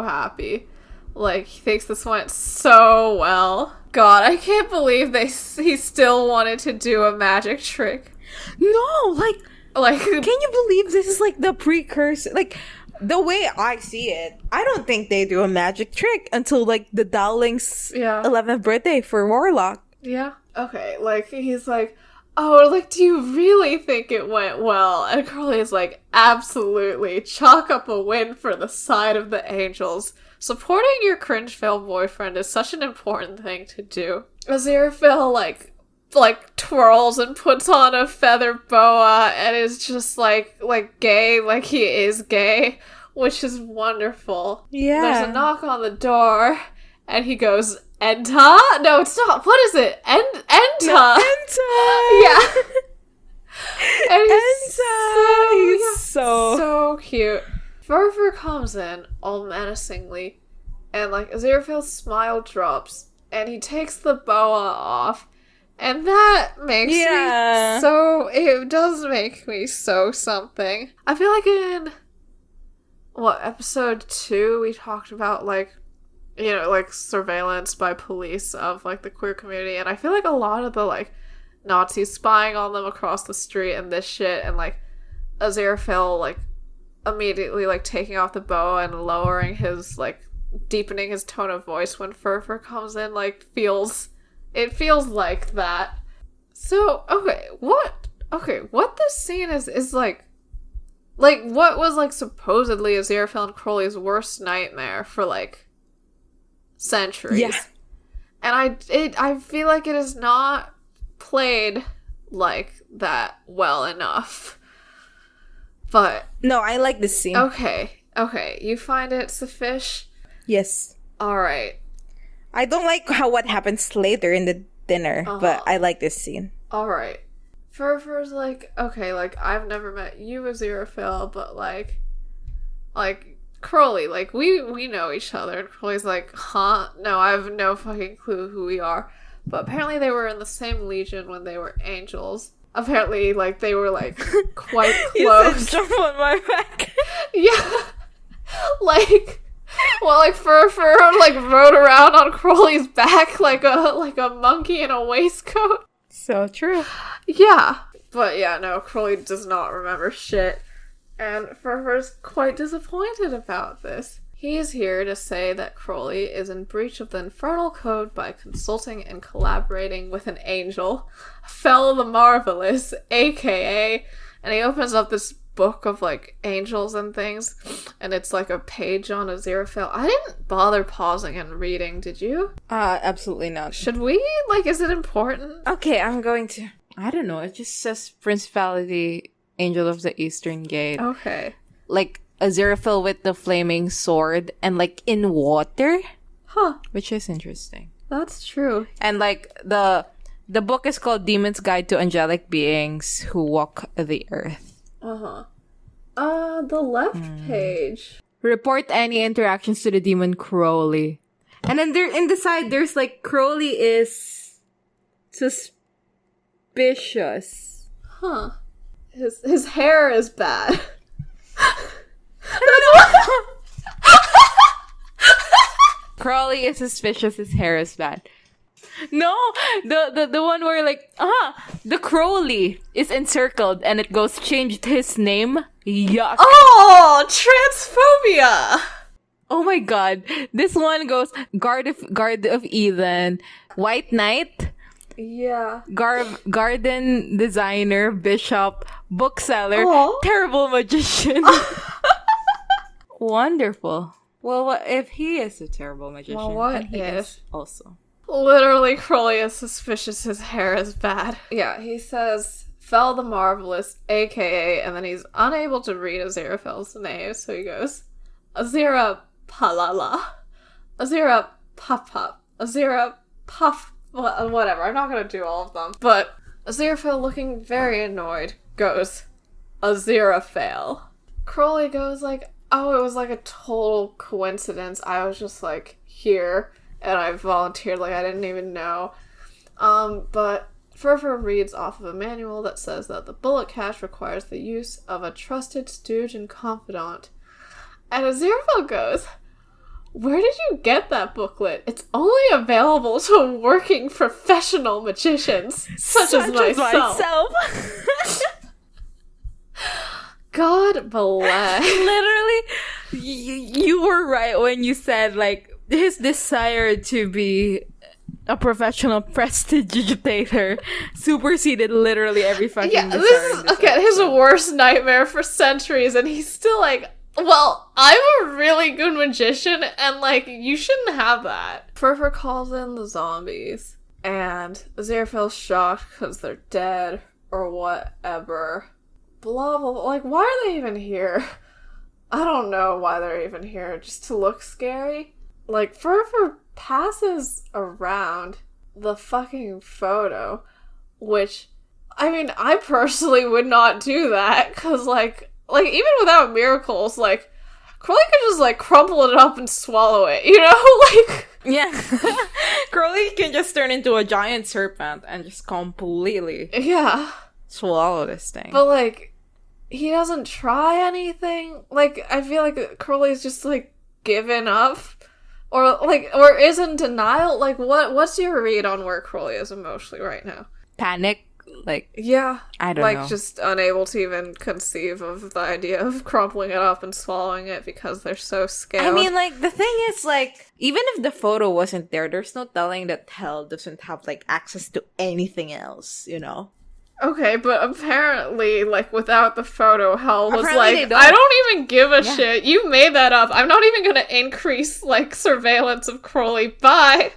happy. Like, he thinks this went so well. God, I can't believe he still wanted to do a magic trick. No, like, can you believe this is, like, the precursor? Like, the way I see it, I don't think they do a magic trick until, like, the Dowling's 11th birthday for Warlock. Yeah. Okay, like, he's like, oh, like, do you really think it went well? And Crowley is like, absolutely. Chalk up a win for the side of the Angels. Supporting your cringe fail boyfriend is such an important thing to do. Aziraphale, like twirls and puts on a feather boa and is just like gay, like he is gay, which is wonderful. Yeah. There's a knock on the door and he goes, Enta? No, it's not. What is it? Enta. No, Enta. Yeah. And he's so cute. Furfur comes in all menacingly, and like Aziraphale's smile drops, and he takes the boa off, and that makes me so. It does make me so something. I feel like in episode 2 we talked about like, you know, like surveillance by police of like the queer community, and I feel like a lot of the like Nazis spying on them across the street and this shit, and like Aziraphale like immediately like taking off the boa and lowering his like deepening his tone of voice when Furfur comes in like feels like that. So what this scene is like what was like supposedly Aziraphale and Crowley's worst nightmare for like centuries. Yeah. And I feel like it is not played like that well enough. But no, I like this scene. Okay. You find it sufficient? Yes. Alright. I don't like what happens later in the dinner, but I like this scene. Alright. Furfur's like, okay, like, I've never met you, Aziraphale, but like, Crowley, like, we know each other. And Crowley's like, huh? No, I have no fucking clue who we are. But apparently they were in the same legion when they were angels. Apparently, like, they were, like, quite close. You said jump on my back. Yeah. Like, well, like, Furfur, like, rode around on Crowley's back like a monkey in a waistcoat. So true. Yeah. But, yeah, no, Crowley does not remember shit. And Furfur's quite disappointed about this. He is here to say that Crowley is in breach of the Infernal Code by consulting and collaborating with an angel, Fel the Marvelous, aka, and he opens up this book of, like, angels and things, and it's, like, a page on Aziraphale. I didn't bother pausing and reading, did you? Absolutely not. Should we? Like, is it important? Okay, I'm going to... I don't know, it just says Principality, Angel of the Eastern Gate. Okay. Like, Aziraphale with the flaming sword and like in water. Huh. Which is interesting. That's true. And like the book is called Demon's Guide to Angelic Beings Who Walk the Earth. The left page. Report any interactions to the demon Crowley. And then there in the side there's like Crowley is suspicious. Huh. His hair is bad. Crowley is suspicious, his hair is bad. No, the one where like, the Crowley is encircled and it goes changed his name. Yuck. Oh, transphobia. Oh my god. This one goes Guard of Eden, White Knight. Yeah. Garden designer, bishop, bookseller, terrible magician. Wonderful. Well, what if he is a terrible magician? Well, what and he if is also? Literally, Crowley is suspicious his hair is bad. Yeah, he says Fel the Marvelous, aka, and then he's unable to read Aziraphale's name, so he goes Azirapalala, Azirapop, Azirapop, whatever. I'm not gonna do all of them. But Aziraphale, looking very annoyed, goes Aziraphale. Crowley goes like, oh, it was like a total coincidence. I was just like here and I volunteered, like I didn't even know. But Furfur reads off of a manual that says that the bullet cache requires the use of a trusted stooge and confidant. And Aziraphale goes, where did you get that booklet? It's only available to working professional magicians, such as myself. God bless. Literally, you were right when you said, like, his desire to be a professional prestidigitator superseded literally every fucking desire. Yeah, this is, again, his worst nightmare for centuries, and he's still like, well, I'm a really good magician, and, like, you shouldn't have that. Furfur calls in the zombies, and Aziraphale's shocked because they're dead, or whatever. Blah, blah, blah. Like, why are they even here? I don't know why they're even here. Just to look scary? like, Furfur passes around the fucking photo, which, I mean, I personally would not do that, because, like, even without miracles, like, Crowley could just, like, crumple it up and swallow it, you know? Like... Yeah. Crowley can just turn into a giant serpent and just completely... Yeah. Swallow this thing. But, like, he doesn't try anything. Like, I feel like Crowley's just, like, given up. Or is in denial. Like, what's your read on where Crowley is emotionally right now? Panic? Like, yeah, I don't know. Like, just unable to even conceive of the idea of crumpling it up and swallowing it because they're so scared. I mean, like, the thing is, like, even if the photo wasn't there, there's no telling that Hell doesn't have, like, access to anything else, you know? Okay, but apparently, like, without the photo, Hell was like, I don't even give a shit. You made that up. I'm not even gonna increase, like, surveillance of Crowley. Bye.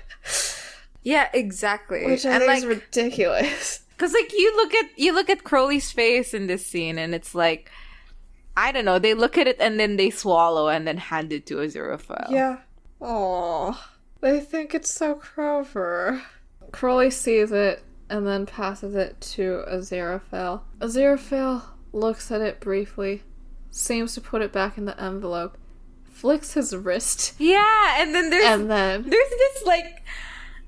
Yeah, exactly. Which I think is ridiculous. Because, like, you look at Crowley's face in this scene, and it's like, I don't know, they look at it and then they swallow and then hand it to Aziraphale. Yeah. Aww. They think it's so Crover. Crowley sees it and then passes it to Aziraphale. Aziraphale looks at it briefly, seems to put it back in the envelope, flicks his wrist. Yeah, and then there's this, like...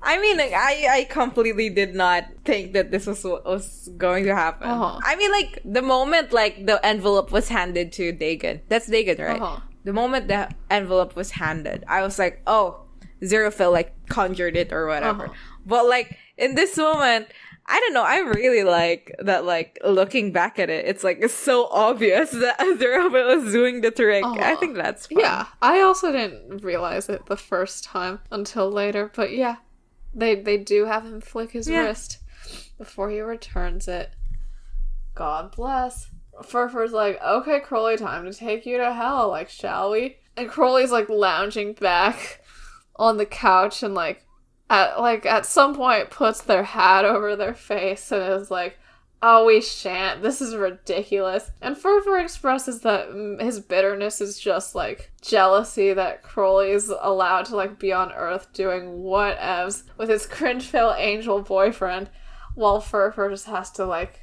I mean, like, I completely did not think that this was what was going to happen. Uh-huh. I mean, like, the moment, like, the envelope was handed to Dagon. That's Dagon, right? Uh-huh. The moment the envelope was handed, I was like, oh, Aziraphale, like, conjured it or whatever. Uh-huh. But, like, in this moment, I don't know, I really like that, like, looking back at it, it's, like, it's so obvious that Aziraphale is doing the trick. Uh-huh. I think that's fun. Yeah, I also didn't realize it the first time until later, but yeah. They do have him flick his wrist before he returns it. God bless. Furfur's like, okay, Crowley, time to take you to hell, like, shall we? And Crowley's, like, lounging back on the couch and, at some point puts their hat over their face and is like, oh, we shan't. This is ridiculous. And Furfur expresses that his bitterness is just, like, jealousy that Crowley's allowed to, like, be on Earth doing whatevs with his cringe-fail angel boyfriend, while Furfur just has to, like,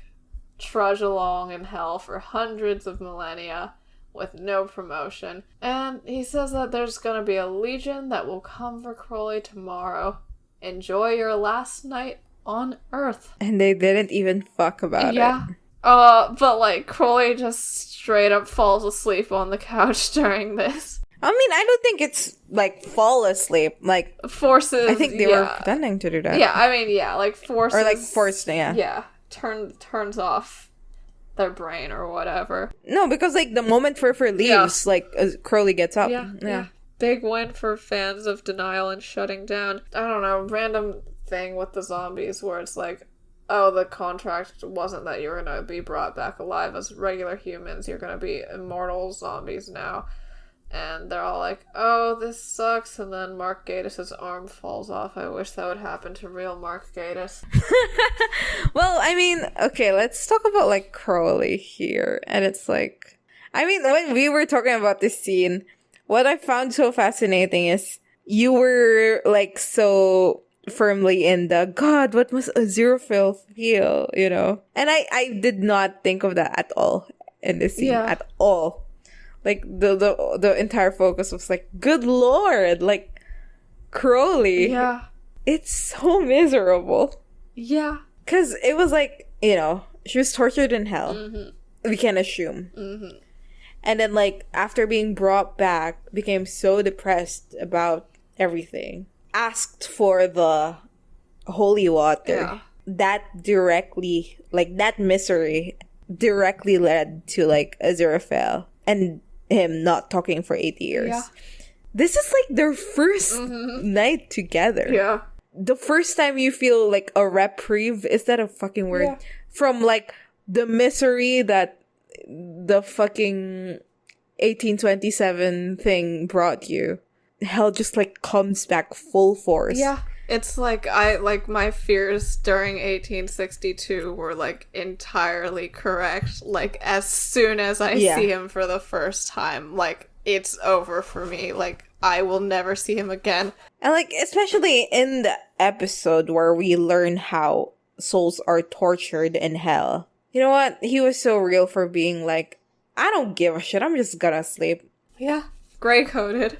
trudge along in hell for hundreds of millennia with no promotion. And he says that there's gonna be a legion that will come for Crowley tomorrow. Enjoy your last night on Earth. And they didn't even fuck about it. Yeah. But, like, Crowley just straight up falls asleep on the couch during this. I mean, I don't think it's, like, fall asleep. Like, forces... I think they were pretending to do that. Yeah, I mean, yeah, like, forces... Or, like, forced, yeah. Yeah, turns off their brain or whatever. No, because, like, the moment Furfur leaves, like, Crowley gets up. Yeah. Big win for fans of Denial and Shutting Down. I don't know, random thing with the zombies where it's like, oh, the contract wasn't that you were going to be brought back alive as regular humans, you're going to be immortal zombies now. And they're all like, oh, this sucks, and then Mark Gatiss' arm falls off. I wish that would happen to real Mark Gatiss. Well, I mean, okay, let's talk about, like, Crowley here. And it's like, I mean, when we were talking about this scene, what I found so fascinating is you were, like, so firmly in the, God, what must Aziraphale feel, you know? And I did not think of that at all in this scene, at all. Like, the entire focus was like, good Lord, like, Crowley. Yeah. It's so miserable. Yeah. Because it was like, you know, she was tortured in hell. Mm-hmm. We can assume. Mm-hmm. And then, like, after being brought back, became so depressed about everything. Asked for the holy water. Yeah. That directly, like, that misery directly led to, like, Aziraphale and him not talking for 8 years. Yeah. This is, like, their first night together. Yeah. The first time you feel, like, a reprieve, is that a fucking word? Yeah. From, like, the misery that the fucking 1827 thing brought you. Hell just, like, comes back full force. Yeah. It's like, my fears during 1862 were, like, entirely correct. Like, as soon as I see him for the first time, like, it's over for me. Like, I will never see him again. And like, especially in the episode where we learn how souls are tortured in hell. You know what? He was so real for being like, I don't give a shit. I'm just gonna sleep. Yeah. Gray-coded.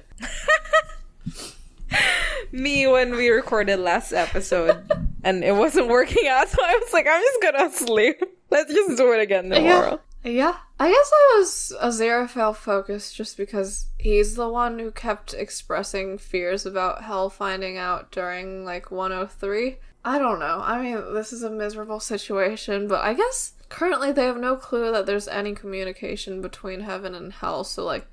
Me when we recorded last episode and it wasn't working out, so I was like, I'm just gonna sleep. Let's just do it again tomorrow. Yeah. I guess I was Aziraphale focused just because he's the one who kept expressing fears about hell finding out during, like, 103. I don't know. I mean, this is a miserable situation, but I guess currently they have no clue that there's any communication between heaven and hell, so, like,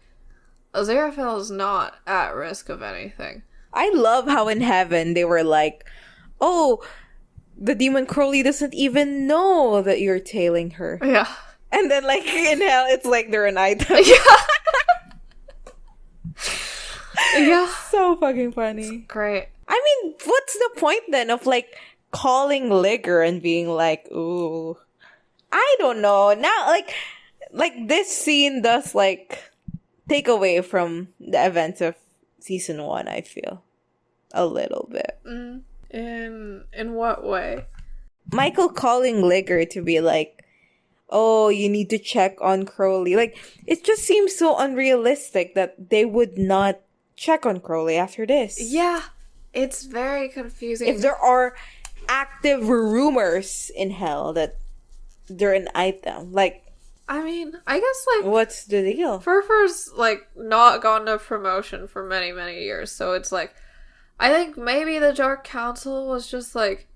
Aziraphale is not at risk of anything. I love how in heaven they were like, oh, the demon Crowley doesn't even know that you're tailing her. Yeah. And then, like, in hell, it's like they're an item. Yeah. Yeah. So fucking funny. It's great. I mean, what's the point then of, like, calling Liger and being like, ooh, I don't know. Now, like this scene does, like, take away from the events of season 1, I feel. A little bit. In what way? Michael calling Liger to be like, oh, you need to check on Crowley. Like, it just seems so unrealistic that they would not check on Crowley after this. Yeah, it's very confusing. If there are active rumors in hell that they're an item, like, I mean, I guess, like, what's the deal? Furfur's, like, not gotten a promotion for many, many years, so it's like, I think maybe the Dark Council was just, like,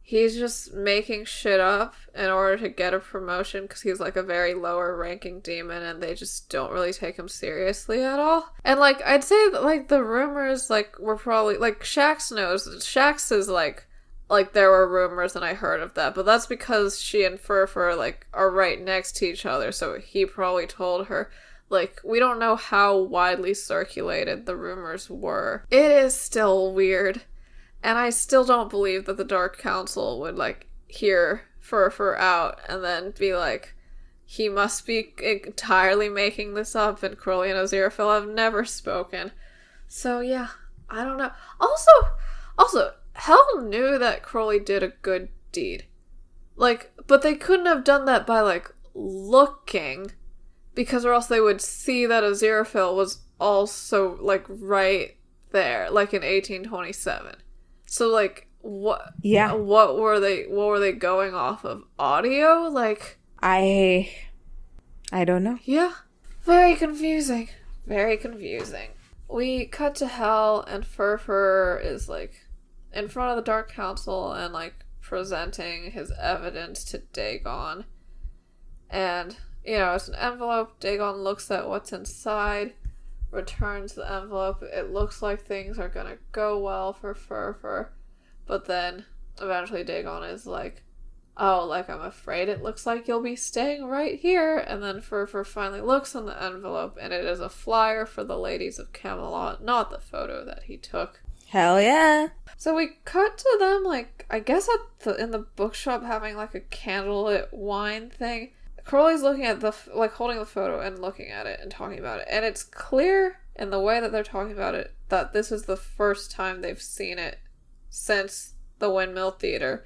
he's just making shit up in order to get a promotion because he's, like, a very lower ranking demon and they just don't really take him seriously at all. And, like, I'd say that, like, the rumors, like, were probably, like, Shax knows. Shax is, like, there were rumors and I heard of that, but that's because she and Furfur, like, are right next to each other, so he probably told her. Like, we don't know how widely circulated the rumors were. It is still weird. And I still don't believe that the Dark Council would, like, hear Furfur out and then be like, he must be entirely making this up and Crowley and Aziraphale have never spoken. So, yeah, I don't know. Also, Hell knew that Crowley did a good deed. Like, but they couldn't have done that by, like, looking, because or else they would see that Aziraphale was also, like, right there, like in 1827. So, like, what were they going off of? Audio? Like, I don't know. Yeah. Very confusing. Very confusing. We cut to hell and Furfur is, like, in front of the Dark Council and, like, presenting his evidence to Dagon. And, you know, it's an envelope. Dagon looks at what's inside, returns the envelope. It looks like things are gonna go well for Furfur. But then, eventually Dagon is like, oh, like, I'm afraid it looks like you'll be staying right here. And then Furfur finally looks in the envelope, and it is a flyer for the ladies of Camelot, not the photo that he took. Hell yeah. So we cut to them, like, I guess in the bookshop having, like, a candlelit wine thing. Crowley's looking at holding the photo and looking at it and talking about it. And it's clear in the way that they're talking about it that this is the first time they've seen it since the Windmill Theater.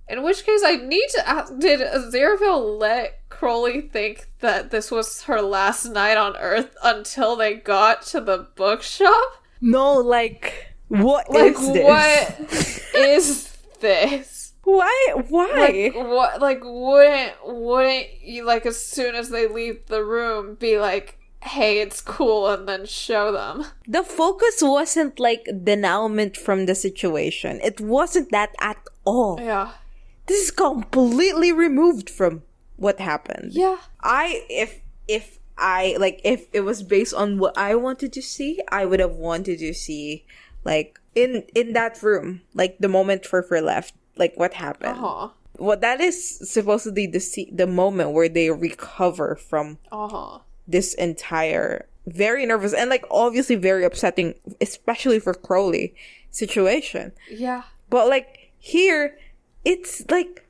In which case, I need to ask, did Aziraphale let Crowley think that this was her last night on Earth until they got to the bookshop? No, like... What is this? What is this? Why? Like, what? Like, wouldn't you, like, as soon as they leave the room, be like, hey, it's cool, and then show them? The focus wasn't, like, denouement from the situation. It wasn't that at all. Yeah. This is completely removed from what happened. Yeah. If it was based on what I wanted to see, I would have wanted to see, like, in that room, like, the moment Furfur left, like, what happened. What that is supposedly the moment where they recover from this entire very nervous and, like, obviously very upsetting, especially for Crowley, situation. Yeah. But, like, here, it's, like,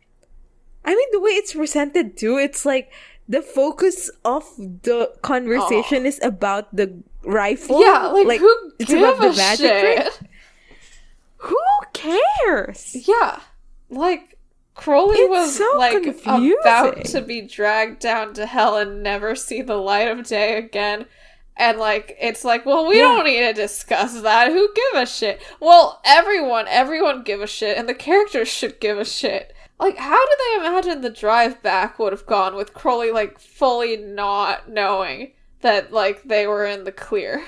I mean, the way it's presented too, it's, like, the focus of the conversation is about the rifle. Yeah, like who gives a shit? Trick? Who cares? Yeah, like Crowley was so like confusing. About to be dragged down to hell and never see the light of day again. And, like, it's like, well, we don't need to discuss that. Who give a shit? Well, everyone give a shit, and the characters should give a shit. Like, how did they imagine the drive back would have gone with Crowley, like, fully not knowing that, like, they were in the clear?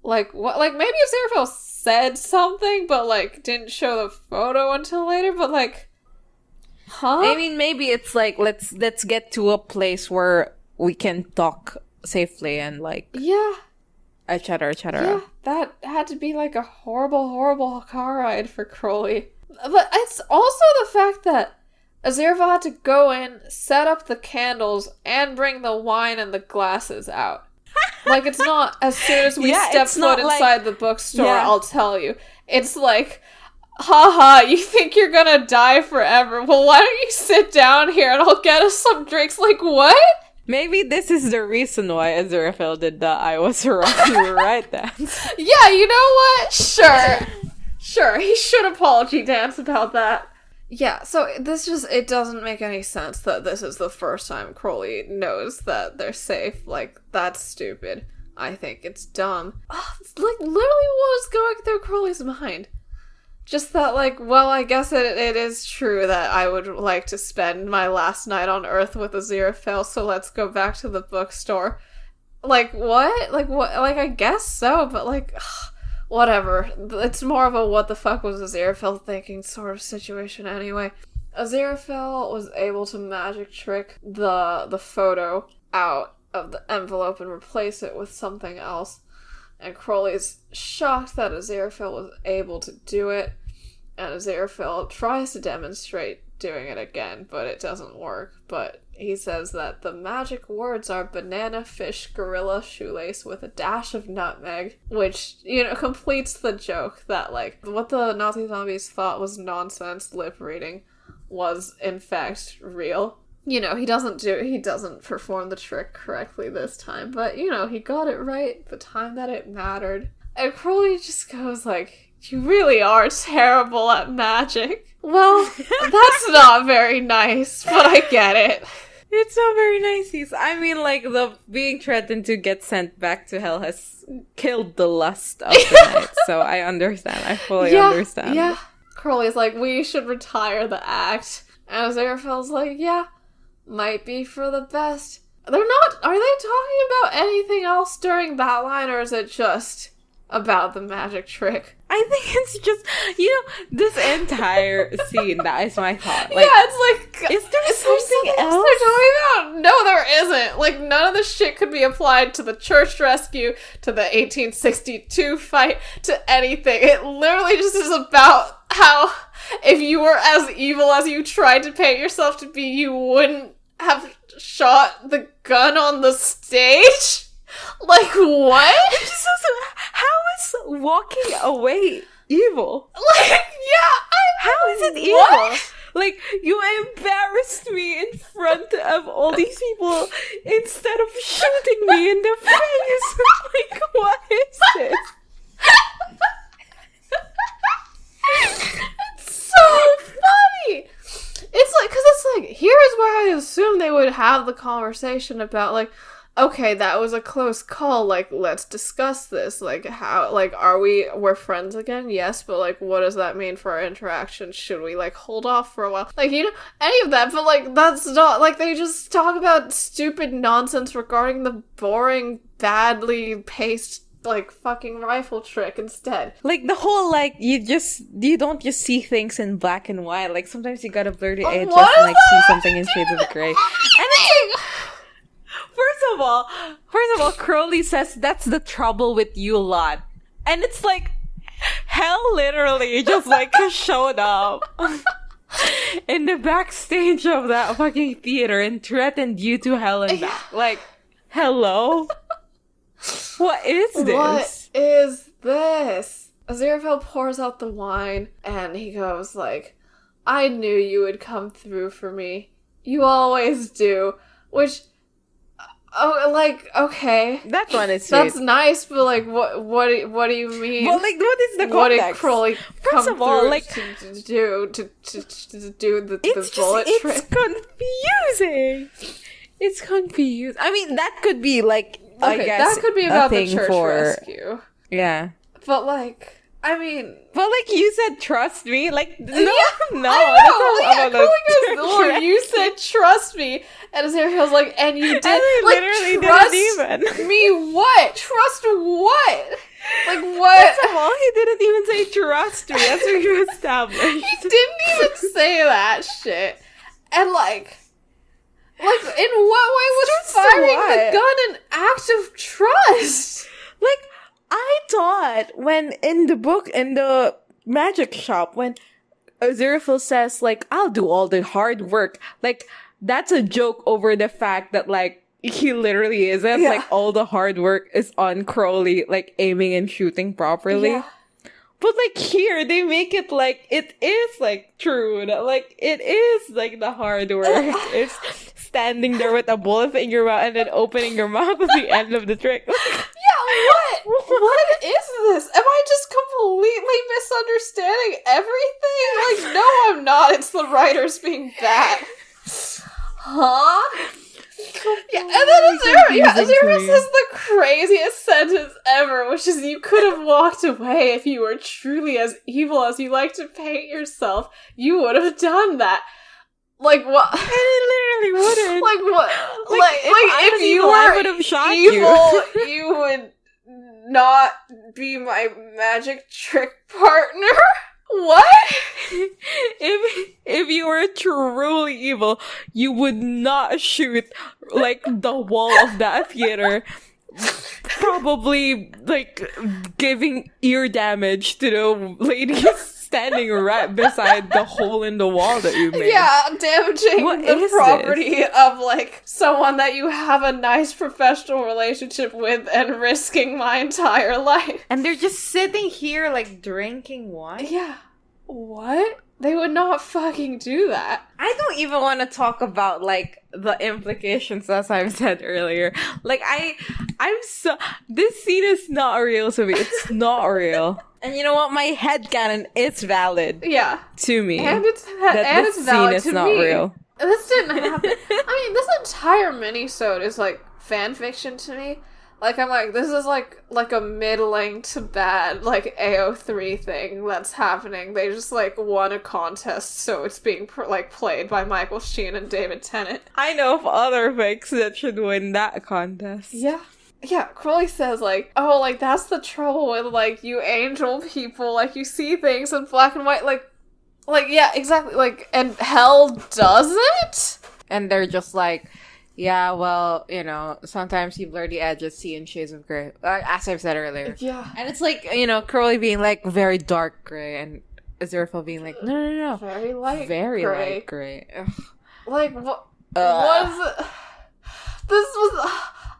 Like, what? Like, maybe Aziraphale said something, but, like, didn't show the photo until later, but, like, huh? I mean, maybe it's like, let's get to a place where we can talk safely and like etc. Yeah, that had to be like a horrible car ride for Crowley. But it's also the fact that Aziraphale had to go in, set up the candles, and bring the wine and the glasses out. Like, it's not as soon as we step foot inside the bookstore, I'll tell you. It's like, haha, you think you're gonna die forever? Well, why don't you sit down here and I'll get us some drinks? Like, what? Maybe this is the reason why Aziraphale did the I was wrong, you were right dance. Yeah, you know what? Sure, he should apology dance about that. Yeah, so it doesn't make any sense that this is the first time Crowley knows that they're safe. Like, that's stupid. I think it's dumb. It's like, literally what was going through Crowley's mind? Just that, like, well, I guess it is true that I would like to spend my last night on Earth with Aziraphale, so let's go back to the bookstore. Like, what? Like, what? Like, I guess so, but, like, whatever. It's more of a what the fuck was Aziraphale thinking sort of situation anyway. Aziraphale was able to magic trick the photo out of the envelope and replace it with something else. And Crowley's shocked that Aziraphale was able to do it, and Aziraphale tries to demonstrate doing it again, but it doesn't work. But he says that the magic words are banana, fish, gorilla, shoelace with a dash of nutmeg, which, you know, completes the joke that, like, what the Nazi zombies thought was nonsense lip reading was, in fact, real. You know, he doesn't perform the trick correctly this time, but, you know, he got it right the time that it mattered. And Crowley just goes like, you really are terrible at magic. Well, that's not very nice, but I get it. It's not very nice. I mean, like, the being threatened to get sent back to hell has killed the lust of the night, so I understand. I fully understand. Yeah. Crowley's like, we should retire the act. And Aziraphale's like, yeah. Might be for the best. Are they talking about anything else during that line, or is it just about the magic trick? I think it's just, you know, this entire scene, that is my thought. Like, yeah, it's like, is there something else they're talking about? No, there isn't. Like, none of this shit could be applied to the church rescue, to the 1862 fight, to anything. It literally just is about how if you were as evil as you tried to paint yourself to be, you wouldn't have shot the gun on the stage? Like, what? How is walking away evil? Like, yeah, how is it evil? Like, you embarrassed me in front of all these people instead of shooting me in the face. Like, what is this? It's so funny. It's like, because it's like, here is where I assume they would have the conversation about, like, okay, that was a close call, like, let's discuss this, like, how, like, we're friends again? Yes, but, like, what does that mean for our interaction? Should we, like, hold off for a while? Like, you know, any of that, but, like, that's not, like, they just talk about stupid nonsense regarding the boring, badly paced, like, fucking rifle trick instead. Like, the whole, like, you don't just see things in black and white, like, sometimes you gotta blur the edges and, like, see something in shades of gray. And it's like, First of all, Crowley says that's the trouble with you lot. And it's like, hell literally just, like, showed up in the backstage of that fucking theater and threatened you to hell and back. Like, hello? What is this? What is this? Aziraphale pours out the wine, and he goes like, I knew you would come through for me. You always do. Which, Oh, like, okay. That one is sweet. That's nice, but like, what do you mean? Well, like, what is the context? What did Crowley First of all, like, to do the bullet trick? It's confusing. It's confused. I mean, that could be like, I guess, that could be about the church rescue. Yeah. But like, I mean, but like you said, trust me. Like, no, I know. Crowley goes, you said trust me, and Aziraphale's like, and you did. And they literally trust didn't even. Me what? Trust what? Like what? First of all, he didn't even say trust me. That's what you established. He didn't even say that shit. And like in what way was firing the gun an act of trust? Like, I thought when in the book, in the magic shop, when Aziraphale says, like, I'll do all the hard work, like, that's a joke over the fact that, like, he literally isn't. Yeah. Like, all the hard work is on Crowley, like, aiming and shooting properly. Yeah. But, like, here, they make it like, it is, like, true. Like, it is, like, the hard work. It's standing there with a bullet in your mouth and then opening your mouth at the end of the trick. Yeah, what is this? Am I just completely misunderstanding everything? Like, no, I'm not. It's the writers being bad. Huh? Yeah, and then Aziraphale says the craziest sentence ever, which is, you could have walked away if you were truly as evil as you like to paint yourself. You would have done that. Like, what? And it literally wouldn't. Like, what? Like if you were evil, you would not be my magic trick partner? What? If you were truly evil, you would not shoot, like, the wall of that theater. Probably, like, giving ear damage to the ladies standing right beside the hole in the wall that you made. Yeah, damaging the property of, like, someone that you have a nice professional relationship with and risking my entire life. And they're just sitting here, like, drinking wine? Yeah. What? They would not fucking do that. I don't even want to talk about, like, the implications, as I've said earlier. Like, this scene is not real to me. It's not real. And you know what? My headcanon is valid. Yeah. To me. And it's valid to me. Not real. This didn't happen. I mean, this entire mini-sode is, like, fan fiction to me. Like, I'm like, this is, like a middling to bad, like, AO3 thing that's happening. They just, like, won a contest, so it's being, played by Michael Sheen and David Tennant. I know of other fics that should win that contest. Yeah. Yeah, Crowley says, like, oh, like, that's the trouble with, like, you angel people, like, you see things in black and white, like, yeah, exactly, like, and hell doesn't? And they're just like, yeah, well, you know, sometimes you blur the edges, see in shades of gray, as I've said earlier. Yeah. And it's like, you know, Crowley being like very dark gray, and Aziraphale being like, no. Very light light gray. Ugh. Like, what was it? This was,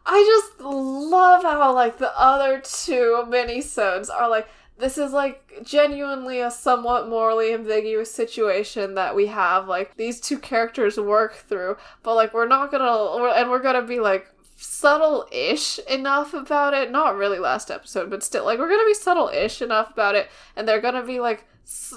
I just love how, like, the other two minisodes are like, this is, like, genuinely a somewhat morally ambiguous situation that we have, like, these two characters work through, but, like, we're gonna be, like, subtle-ish enough about it, not really last episode, but still, like, we're gonna be subtle-ish enough about it, and they're gonna be, like,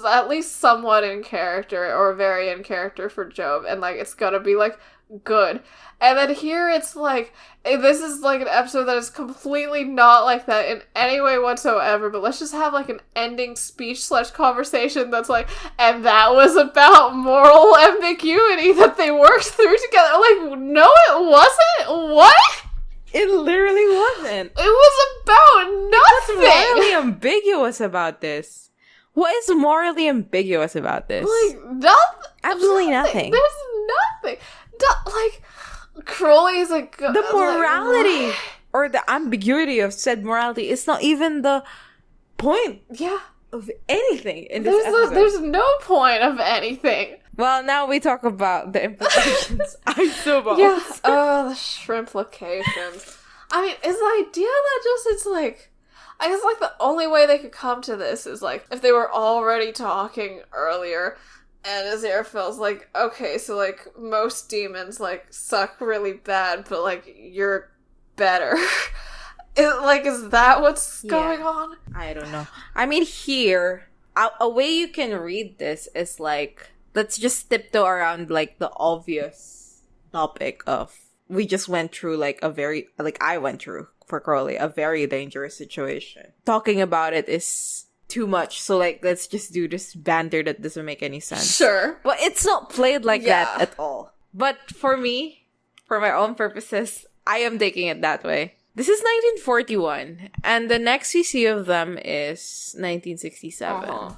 at least somewhat in character, or very in character for Job, and, like, it's gonna be, like, good. And then here it's like, this is like an episode that is completely not like that in any way whatsoever, but let's just have like an ending speech / conversation that's like, and that was about moral ambiguity that they worked through together. Like, no it wasn't? What? It literally wasn't. It was about nothing. What's morally ambiguous about this? What is morally ambiguous about this? Like, nothing. Absolutely nothing. There's nothing. Like, Crowley's like, the morality or the ambiguity of said morality is not even the point of anything in this episode. There's no point of anything. Well, now we talk about the implications. I suppose. Yeah. Oh, the Shrimplications. I mean, is the idea that just it's like, I guess like the only way they could come to this is like if they were already talking earlier. And Aziraphale's like, okay, so, like, most demons, like, suck really bad, but, like, you're better. Is that what's going on? I don't know. I mean, here, a way you can read this is, like, let's just tiptoe around, like, the obvious topic of, we just went through, like, I went through, for Crowley, a very dangerous situation. Talking about it is too much, so, like, let's just do this banter that doesn't make any sense. Sure. But it's not played like that at all. But for me, for my own purposes, I am taking it that way. This is 1941, and the next we see of them is 1967.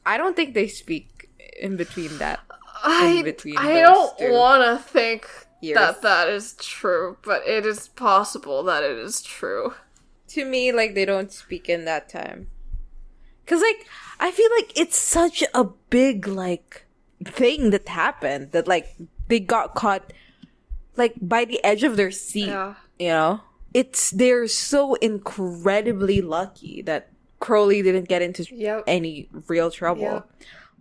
I don't think they speak in between that. I don't want to think that is true, but it is possible that it is true. To me, like, they don't speak in that time. Because, like, I feel like it's such a big, like, thing that happened. That, like, they got caught, like, by the edge of their seat. Yeah. You know? They're so incredibly lucky that Crowley didn't get into any real trouble. Yep.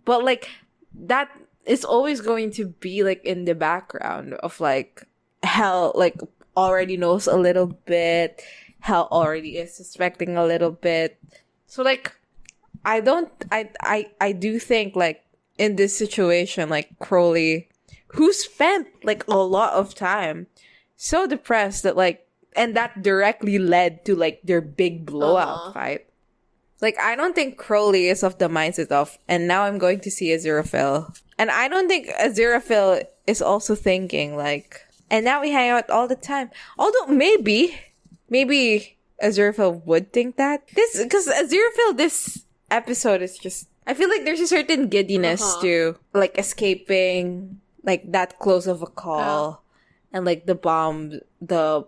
But, like, that is always going to be, like, in the background of, like, Hell, like, already knows a little bit. Hell already is suspecting a little bit. So, like, I do think, like, in this situation, like, Crowley, who spent, like, a lot of time so depressed that, like, and that directly led to, like, their big blowout fight. Like, I don't think Crowley is of the mindset of, and now I'm going to see Aziraphale. And I don't think Aziraphale is also thinking, like, and now we hang out all the time. Although, maybe Aziraphale would think that. Because Aziraphale, this episode is just, I feel like there's a certain giddiness to, like, escaping, like, that close of a call, and, like, the bomb, the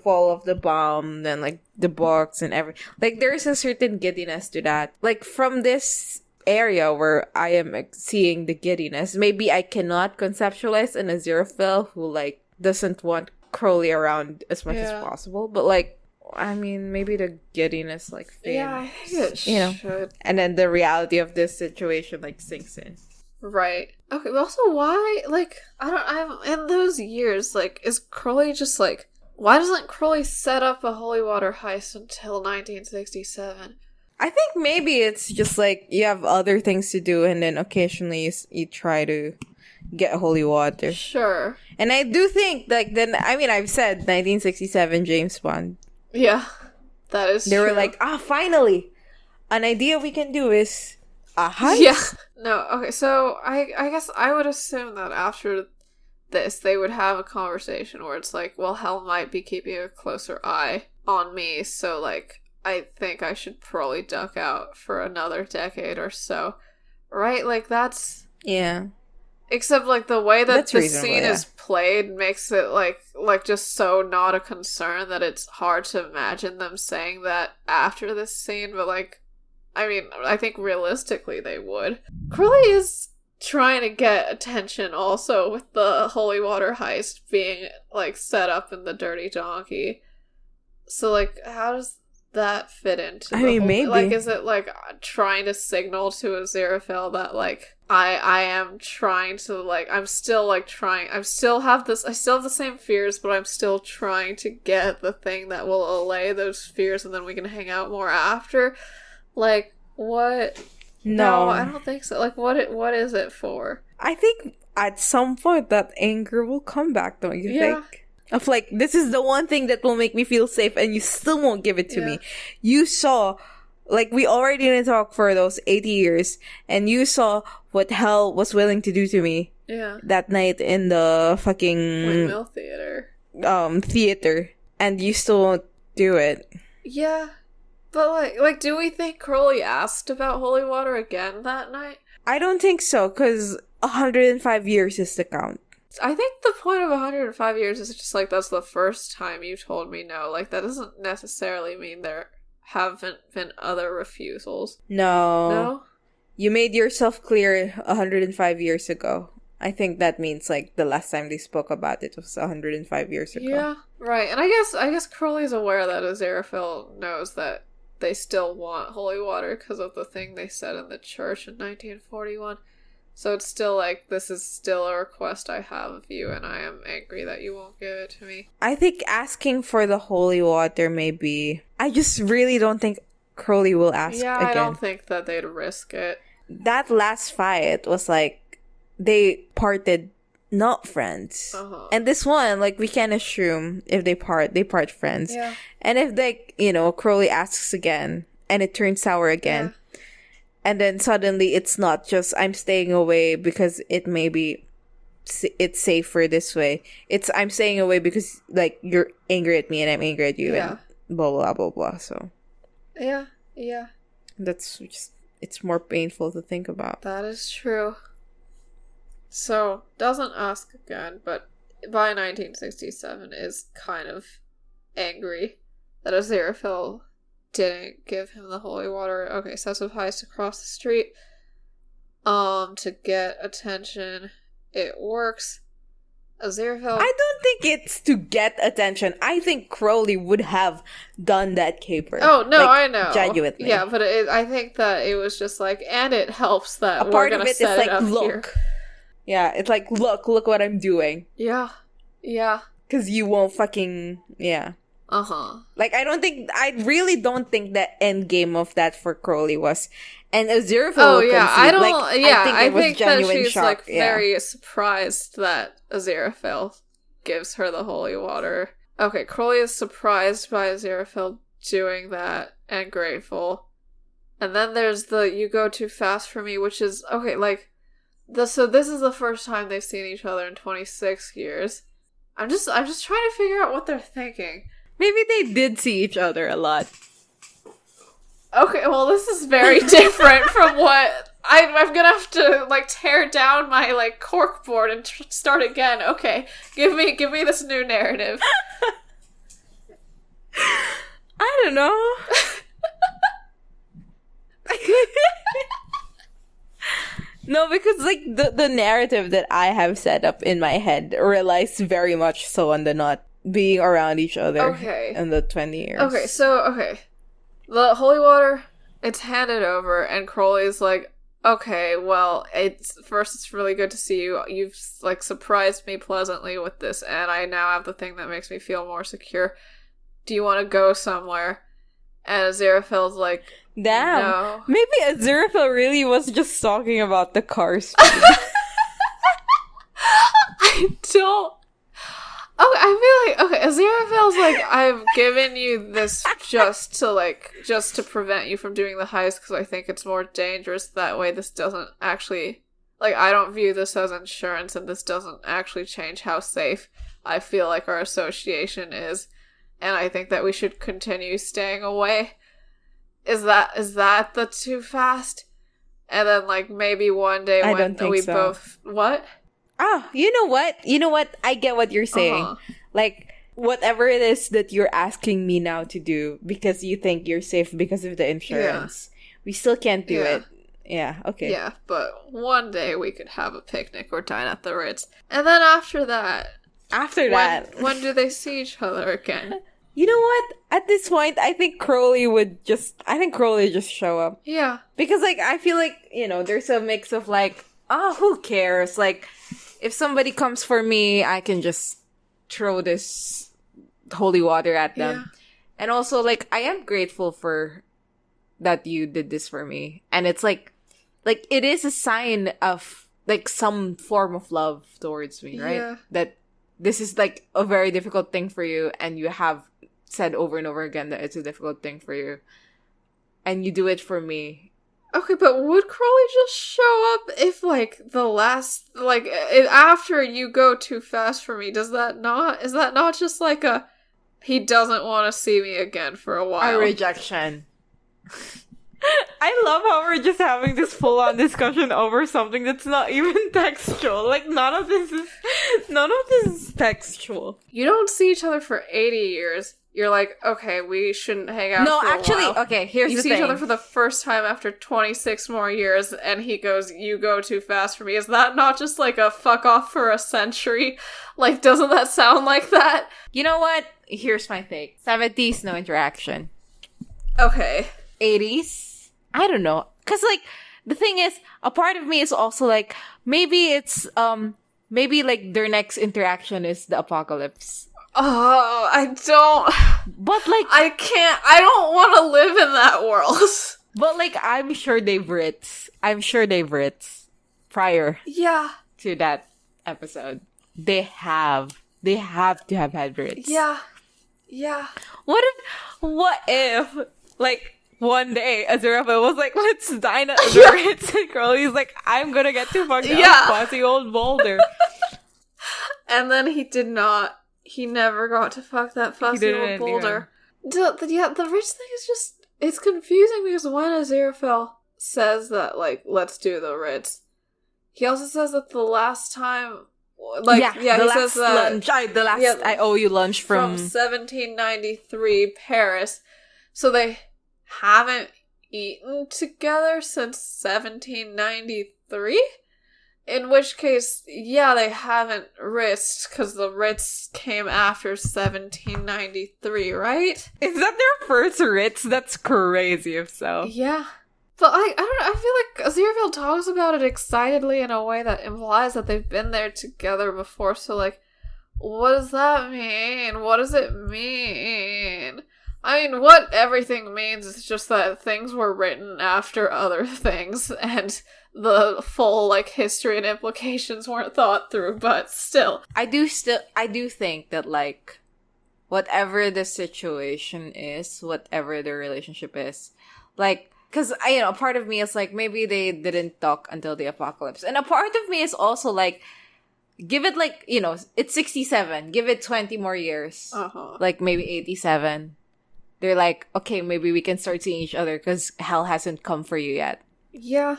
fall of the bomb, and, like, the box and everything. Like, there's a certain giddiness to that. Like, from this area where I am, like, seeing the giddiness, maybe I cannot conceptualize an Aziraphale who, like, doesn't want Crowley around as much as possible, but, like, I mean, maybe the giddiness, like, fades. Yeah, I think it should. And then the reality of this situation, like, sinks in. Right. Okay, but also why, like, in those years, like, is Crowley just, like, why doesn't Crowley set up a holy water heist until 1967? I think maybe it's just, like, you have other things to do, and then occasionally you try to get holy water. Sure. And I do think, like, then, I mean, I've said 1967 James Bond. Yeah, that is They true. were like, finally, an idea we can do is a heist? Yeah. No, okay, so I guess I would assume that after this, they would have a conversation where it's like, well, Hell might be keeping a closer eye on me, so, like, I think I should probably duck out for another decade or so. Right? Like, that's... Yeah. Except, like, the way that the scene is played makes it, like, just so not a concern that it's hard to imagine them saying that after this scene, but, like, I mean, I think realistically they would. Crowley is trying to get attention also with the holy water heist being, like, set up in the Dirty Donkey. So, like, how does that fit into maybe. Like, is it, like, trying to signal to Aziraphale that, like, I am trying to, like, I'm still, like, trying, I still have the same fears, but I'm still trying to get the thing that will allay those fears, and then we can hang out more after? Like, what? No, I don't think so. Like, what is it for? I think at some point that anger will come back, don't you think? Of, like, this is the one thing that will make me feel safe, and you still won't give it to me. You saw, like, we already didn't talk for those 80 years, and you saw what Hell was willing to do to me that night in the fucking Windmill Theater. Theater, and you still won't do it. Yeah. But, like, do we think Crowley asked about holy water again that night? I don't think so, because 105 years is the count. I think the point of 105 years is just, like, that's the first time you told me no. Like, that doesn't necessarily mean there haven't been other refusals. No? You made yourself clear 105 years ago. I think that means, like, the last time they spoke about it was 105 years ago. Yeah, right. And I guess Crowley's aware that Aziraphale knows that they still want holy water because of the thing they said in the church in 1941. So it's still like, this is still a request I have of you, and I am angry that you won't give it to me. I think asking for the holy water may be... I just really don't think Crowley will ask again. I don't think that they'd risk it. That last fight was like, they parted not friends. Uh-huh. And this one, like, we can assume if they part friends. Yeah. And if, like, Crowley asks again, and it turns sour again... Yeah. And then suddenly it's not just I'm staying away because it may be it's safer this way. It's I'm staying away because like you're angry at me and I'm angry at you and blah blah blah blah. So yeah, that's just it's more painful to think about. That is true. So doesn't ask again, but by 1967 is kind of angry that Aziraphale didn't give him the holy water. Okay, sets of highs to cross the street. To get attention. It works. Aziraphale... I don't think it's to get attention. I think Crowley would have done that caper. Oh, no, I know. Genuinely. Yeah, but I think that it was just like, and it helps that we're gonna set it up here. Yeah, it's like, look what I'm doing. Yeah. Because you won't fucking... Yeah. Uh-huh. Like, I really don't think the end game of that for Crowley was, and Aziraphale. Oh yeah, I don't. Like, yeah, I think that she's shock. like very surprised that Aziraphale gives her the holy water. Okay, Crowley is surprised by Aziraphale doing that and grateful, and then there's the "you go too fast for me," which is okay. Like, so this is the first time they've seen each other in 26 years. I'm just trying to figure out what they're thinking. Maybe they did see each other a lot. Okay, well, this is very different from what... I'm gonna have to, like, tear down my, like, corkboard and start again. Okay, give me this new narrative. I don't know. No, because, like, the narrative that I have set up in my head relies very much so on the not being around each other in the 20 years. Okay, so, the holy water, it's handed over, and Crowley's like, okay, well, it's really good to see you. You've, like, surprised me pleasantly with this, and I now have the thing that makes me feel more secure. Do you want to go somewhere? And Aziraphale's like, damn. No. Maybe Aziraphale really was just talking about the car speed. I don't... Okay, I feel like, Aziraphale's like, I've given you this just to prevent you from doing the heist because I think it's more dangerous that way. This doesn't actually, like, I don't view this as insurance and this doesn't actually change how safe I feel like our association is. And I think that we should continue staying away. Is that the too fast? And then, like, maybe one day when we both... What? Oh, you know what? I get what you're saying. Uh-huh. Like, whatever it is that you're asking me now to do because you think you're safe because of the insurance, we still can't do it. Yeah, okay. Yeah, but one day we could have a picnic or dine at the Ritz. And then after that... When do they see each other again? You know what? At this point, I think Crowley would just show up. Yeah. Because, like, I feel like, there's a mix of, like, who cares? Like... If somebody comes for me, I can just throw this holy water at them. Yeah. And also, like, I am grateful for that you did this for me. And it's like it is a sign of, like, some form of love towards me, right? Yeah. That this is, like, a very difficult thing for you. And you have said over and over again that it's a difficult thing for you. And you do it for me. Okay, but would Crowley just show up if, like, after you go too fast for me, is that not just like he doesn't want to see me again for a while? A rejection. I love how we're just having this full-on discussion over something that's not even textual. Like, none of this is textual. You don't see each other for 80 years. You're like, okay, we shouldn't hang out for a while. Okay, here's the thing. You see each other for the first time after 26 more years, and he goes, you go too fast for me. Is that not just like a fuck off for a century? Like, doesn't that sound like that? You know what? Here's my take. 70s, no interaction. Okay. 80s? I don't know. Because, like, the thing is, a part of me is also like, maybe it's, maybe like their next interaction is the apocalypse. Oh, I don't. But like, I don't want to live in that world. But like, I'm sure they've written prior. Yeah. To that episode. They have to have had writs. Yeah. Yeah. What if, like, one day Aziraphale was like, let's dine at the Ritz, and Crowley's like, I'm gonna get to fuck that fussy old boulder. And then he never got to fuck that fussy old boulder. Yeah. The rich thing is just, it's confusing because when Aziraphale says that, like, let's do the Ritz, he also says that the last time, like, he says that lunch, I owe you lunch from 1793 Paris. So they haven't eaten together since 1793? In which case, they haven't risked, because the Ritz came after 1793, right? Is that their first Ritz? That's crazy if so. Yeah. But I don't know, I feel like Aziraphale talks about it excitedly in a way that implies that they've been there together before, so like, what does that mean? What does it mean? I mean, what everything means is just that things were written after other things, and the full, like, history and implications weren't thought through, but still. I do think that, like, whatever the situation is, whatever the relationship is, like, because, a part of me is like, maybe they didn't talk until the apocalypse. And a part of me is also like, give it like, it's 67. Give it 20 more years. Uh-huh. Like maybe 87. They're like, okay, maybe we can start seeing each other because hell hasn't come for you yet. Yeah.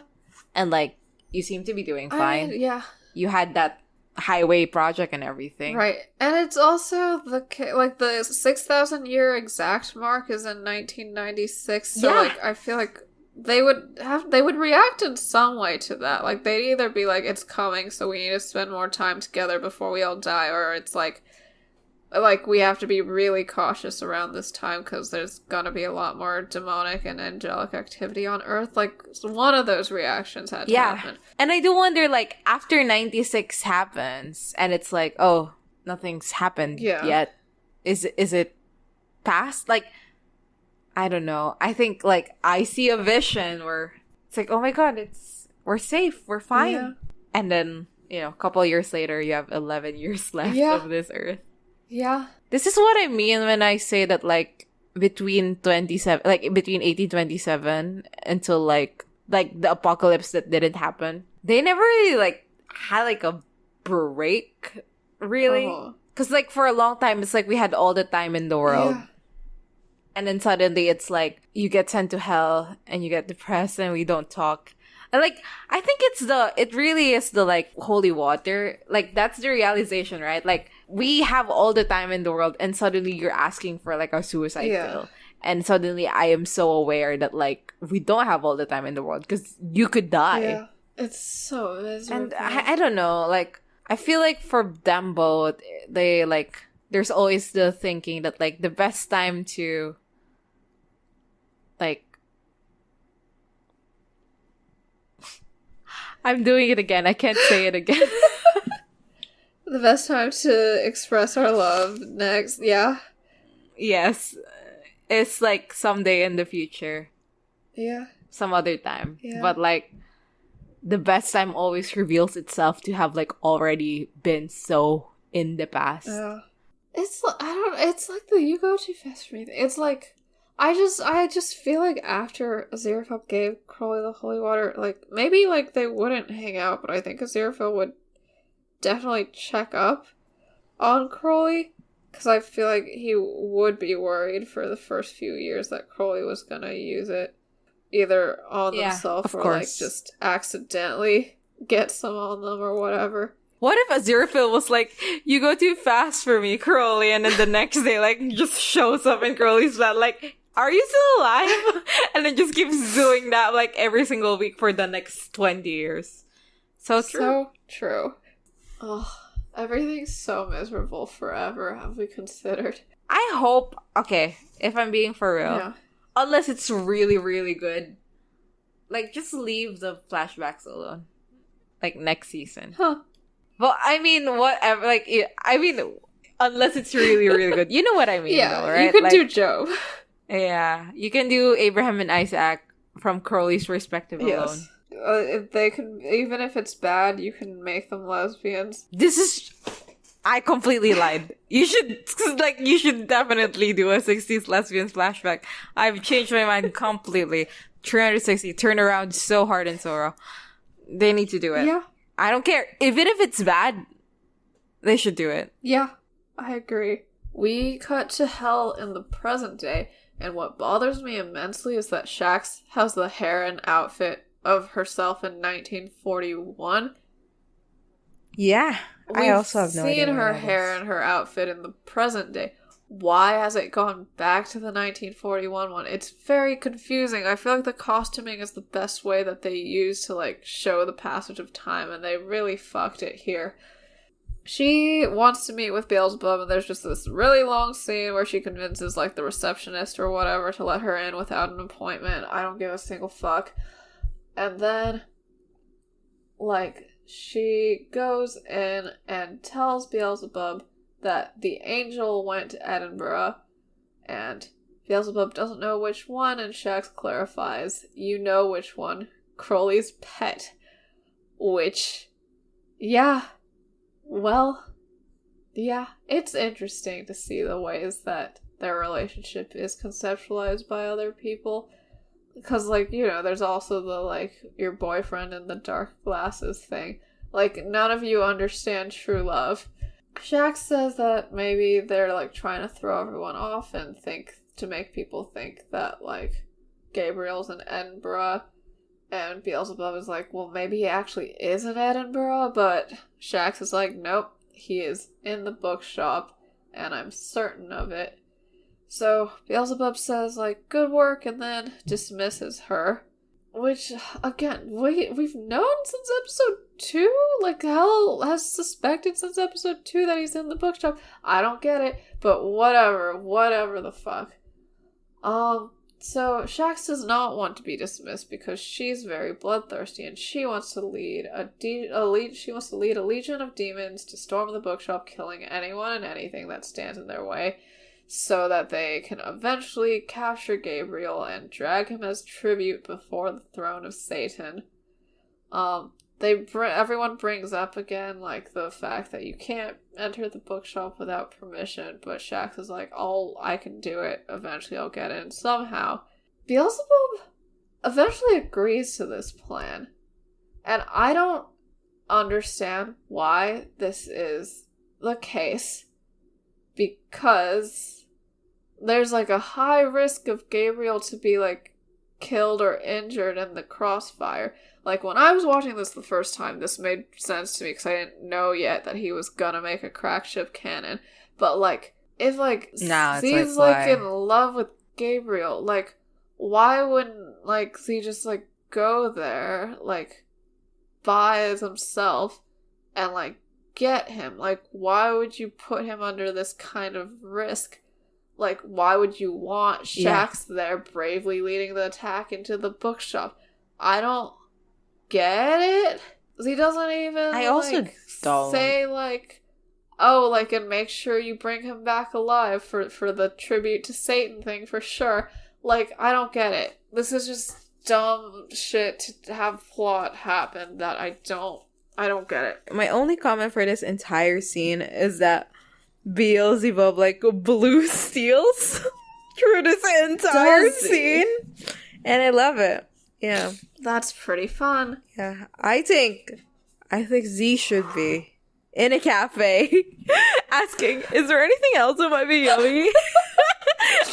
And like, you seem to be doing fine. Yeah. You had that highway project and everything. Right. And it's also the 6,000 year exact mark is in 1996. So like, I feel like they would react in some way to that. Like, they'd either be like, it's coming, so we need to spend more time together before we all die, or it's like we have to be really cautious around this time because there's gonna be a lot more demonic and angelic activity on Earth. Like, one of those reactions had to happen. And I do wonder, like, after 96 happens, and it's like, oh, nothing's happened yet. Is it past? Like, I don't know. I think, like, I see a vision where it's like, oh my god, we're safe, we're fine. Yeah. And then, a couple years later, you have 11 years left of this Earth. Yeah. This is what I mean when I say that, like, between 1827 until, like the apocalypse that didn't happen, they never really, like, had, like, a break, really. Because, like, for a long time, it's like we had all the time in the world. Yeah. And then suddenly it's like, you get sent to hell, and you get depressed, and we don't talk. And, like, I think it really is the, like, holy water. Like, that's the realization, right? Like, we have all the time in the world, and suddenly you're asking for, like, a suicide pill. And suddenly I am so aware that, like, we don't have all the time in the world, because you could die. Yeah, it's so miserable. And I don't know, like, I feel like for them both, they, like, there's always the thinking that, like, the best time to, like, I'm doing it again. I can't say it again. The best time to express our love next. Yeah. Yes. It's like someday in the future. Yeah. Some other time. Yeah. But like, the best time always reveals itself to have like already been so in the past. Yeah. It's like the you go too fast for me. It's like, I just feel like after Aziraphale gave Crowley the holy water, like, maybe, like, they wouldn't hang out, but I think Aziraphale would definitely check up on Crowley, because I feel like he would be worried for the first few years that Crowley was gonna use it either on themselves or, like, just accidentally get some on them or whatever. What if Aziraphale was like, you go too fast for me, Crowley, and then the next day, like, just shows up in Crowley's flat, like, are you still alive? And then just keeps doing that, like, every single week for the next 20 years. So true. So true. Oh, everything's so miserable forever, have we considered? I hope, okay, if I'm being for real, unless it's really, really good, Like, just leave the flashbacks alone. Like, next season. Huh. Well, I mean, whatever. Like, unless it's really, really good. You know what I mean, though, right? You can do Job. Yeah. You can do Abraham and Isaac from Crowley's perspective alone. If they can, even if it's bad, you can make them lesbians. I completely lied. You should definitely do a 60s lesbians flashback. I've changed my mind completely. 360, turn around so hard in Sorrow. They need to do it. Yeah. I don't care. Even if it's bad, they should do it. Yeah, I agree. We cut to hell in the present day, and what bothers me immensely is that Shax has the hair and outfit of herself in 1941. Yeah. I also have no idea. We've seen her hair and her outfit in the present day. Why has it gone back to the 1941 one? It's very confusing. I feel like the costuming is the best way that they use to, like, show the passage of time, and they really fucked it here. She wants to meet with Beelzebub, and there's just this really long scene where she convinces, like, the receptionist or whatever to let her in without an appointment. I don't give a single fuck. And then, like, she goes in and tells Beelzebub that the angel went to Edinburgh, and Beelzebub doesn't know which one, and Shax clarifies, you know which one, Crowley's pet. Which, yeah, well, yeah, it's interesting to see the ways that their relationship is conceptualized by other people. Because, like, you know, there's also the, like, your boyfriend in the dark glasses thing. Like, none of you understand true love. Shax says that maybe they're, like, trying to throw everyone off and to make people think that, like, Gabriel's in Edinburgh. And Beelzebub is like, well, maybe he actually is in Edinburgh, but Shax is like, nope, he is in the bookshop, and I'm certain of it. So Beelzebub says, like, good work, and then dismisses her. Which, again, we've known since episode 2? Like, Hell has suspected since episode 2 that he's in the bookshop. I don't get it, but whatever the fuck. So Shax does not want to be dismissed because she's very bloodthirsty, and she wants to lead a legion of demons to storm the bookshop, killing anyone and anything that stands in their way, so that they can eventually capture Gabriel and drag him as tribute before the throne of Satan. Everyone brings up again, like, the fact that you can't enter the bookshop without permission, but Shax is like, I can do it. Eventually I'll get in somehow. Beelzebub eventually agrees to this plan. And I don't understand why this is the case. Because there's, like, a high risk of Gabriel to be, like, killed or injured in the crossfire. Like, when I was watching this the first time, this made sense to me because I didn't know yet that he was gonna make a crack ship cannon. But, like, if, like, Z's, like, in love with Gabriel, like, why wouldn't, like, Z just, like, go there, like, by himself and, like, get him? Like, why would you put him under this kind of risk? Like, why would you want Shax there bravely leading the attack into the bookshop? I don't get it. He doesn't even, don't say, like, oh, like, and make sure you bring him back alive for the tribute to Satan thing for sure. Like, I don't get it. This is just dumb shit to have plot happen that I don't get it. My only comment for this entire scene is that Beelzebub, like, blue steals through this entire scene. And I love it. Yeah. That's pretty fun. Yeah. I think Z should be in a cafe asking, is there anything else that might be yummy?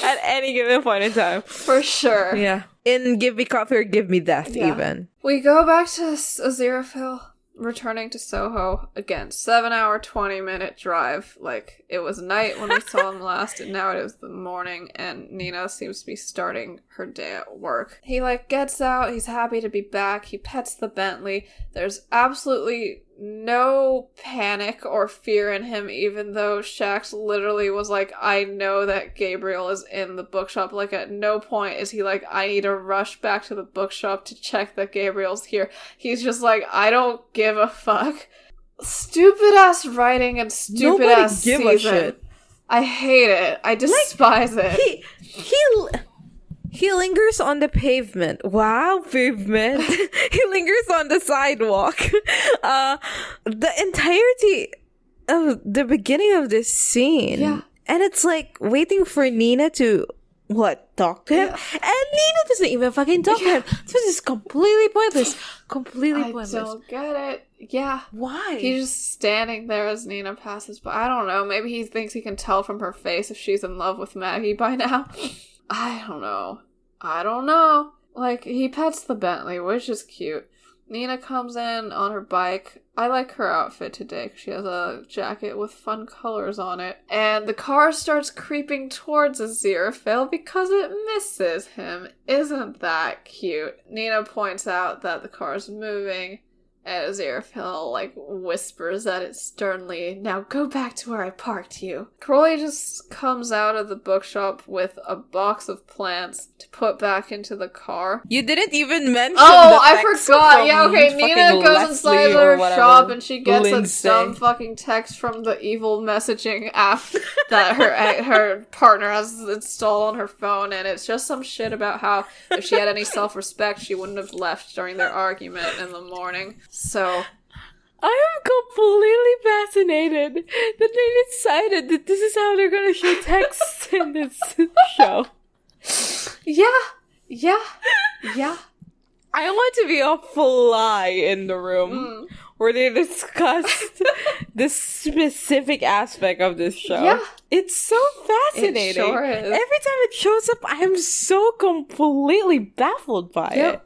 At any given point in time. For sure. Yeah. In Give Me Coffee or Give Me Death, even. We go back to Aziraphale, returning to Soho. Again, 7-hour, 20-minute drive. Like, it was night when we saw him last, and now it is the morning, and Nina seems to be starting her day at work. He, like, gets out, he's happy to be back, he pets the Bentley. There's absolutely no panic or fear in him, even though Shax literally was like, I know that Gabriel is in the bookshop. Like, at no point is he like, I need to rush back to the bookshop to check that Gabriel's here. He's just like, I don't give a fuck. Stupid ass writing and stupid ass season. Nobody give a shit. I hate it. I despise it. He lingers on the pavement. Wow, pavement. He lingers on the sidewalk. The entirety of the beginning of this scene. Yeah. And it's like waiting for Nina to, talk to him? Yeah. And Nina doesn't even fucking talk to him. So this is completely pointless. Pointless. I don't get it. Yeah. Why? He's just standing there as Nina passes by. I don't know. Maybe he thinks he can tell from her face if she's in love with Maggie by now. I don't know. Like, he pets the Bentley, which is cute. Nina comes in on her bike. I like her outfit today because she has a jacket with fun colors on it. And the car starts creeping towards Aziraphale because it misses him. Isn't that cute? Nina points out that the car's moving. And Aziraphale, like, whispers at it sternly, now go back to where I parked you. Crowley just comes out of the bookshop with a box of plants to put back into the car. You didn't even mention I forgot! Yeah, okay, Nina goes inside her shop and she gets a dumb fucking text from the evil messaging app that her partner has installed on her phone, and it's just some shit about how if she had any self-respect, she wouldn't have left during their argument in the morning. So, I am completely fascinated that they decided that this is how they're gonna show texts in this show. Yeah. I want to be a fly in the room where they discussed this specific aspect of this show. Yeah. It's so fascinating. It sure is. Every time it shows up, I am so completely baffled by it.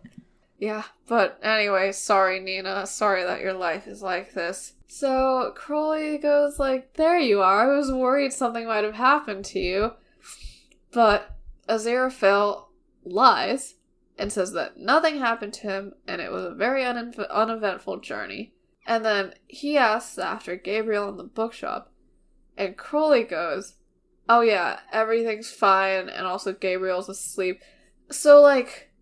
Yeah, but anyway, sorry, Nina. Sorry that your life is like this. So, Crowley goes like, there you are. I was worried something might have happened to you. But Aziraphale lies and says that nothing happened to him and it was a very uneventful journey. And then he asks after Gabriel in the bookshop. And Crowley goes, oh yeah, everything's fine and also Gabriel's asleep. So, like,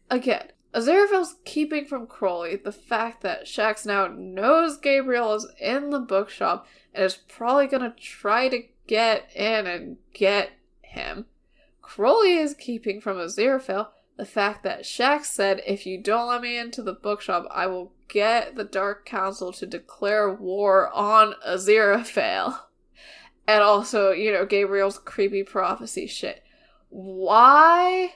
again, Aziraphale's keeping from Crowley the fact that Shax now knows Gabriel is in the bookshop and is probably gonna try to get in and get him. Crowley is keeping from Aziraphale the fact that Shax said, if you don't let me into the bookshop, I will get the Dark Council to declare war on Aziraphale. And also, Gabriel's creepy prophecy shit. Why?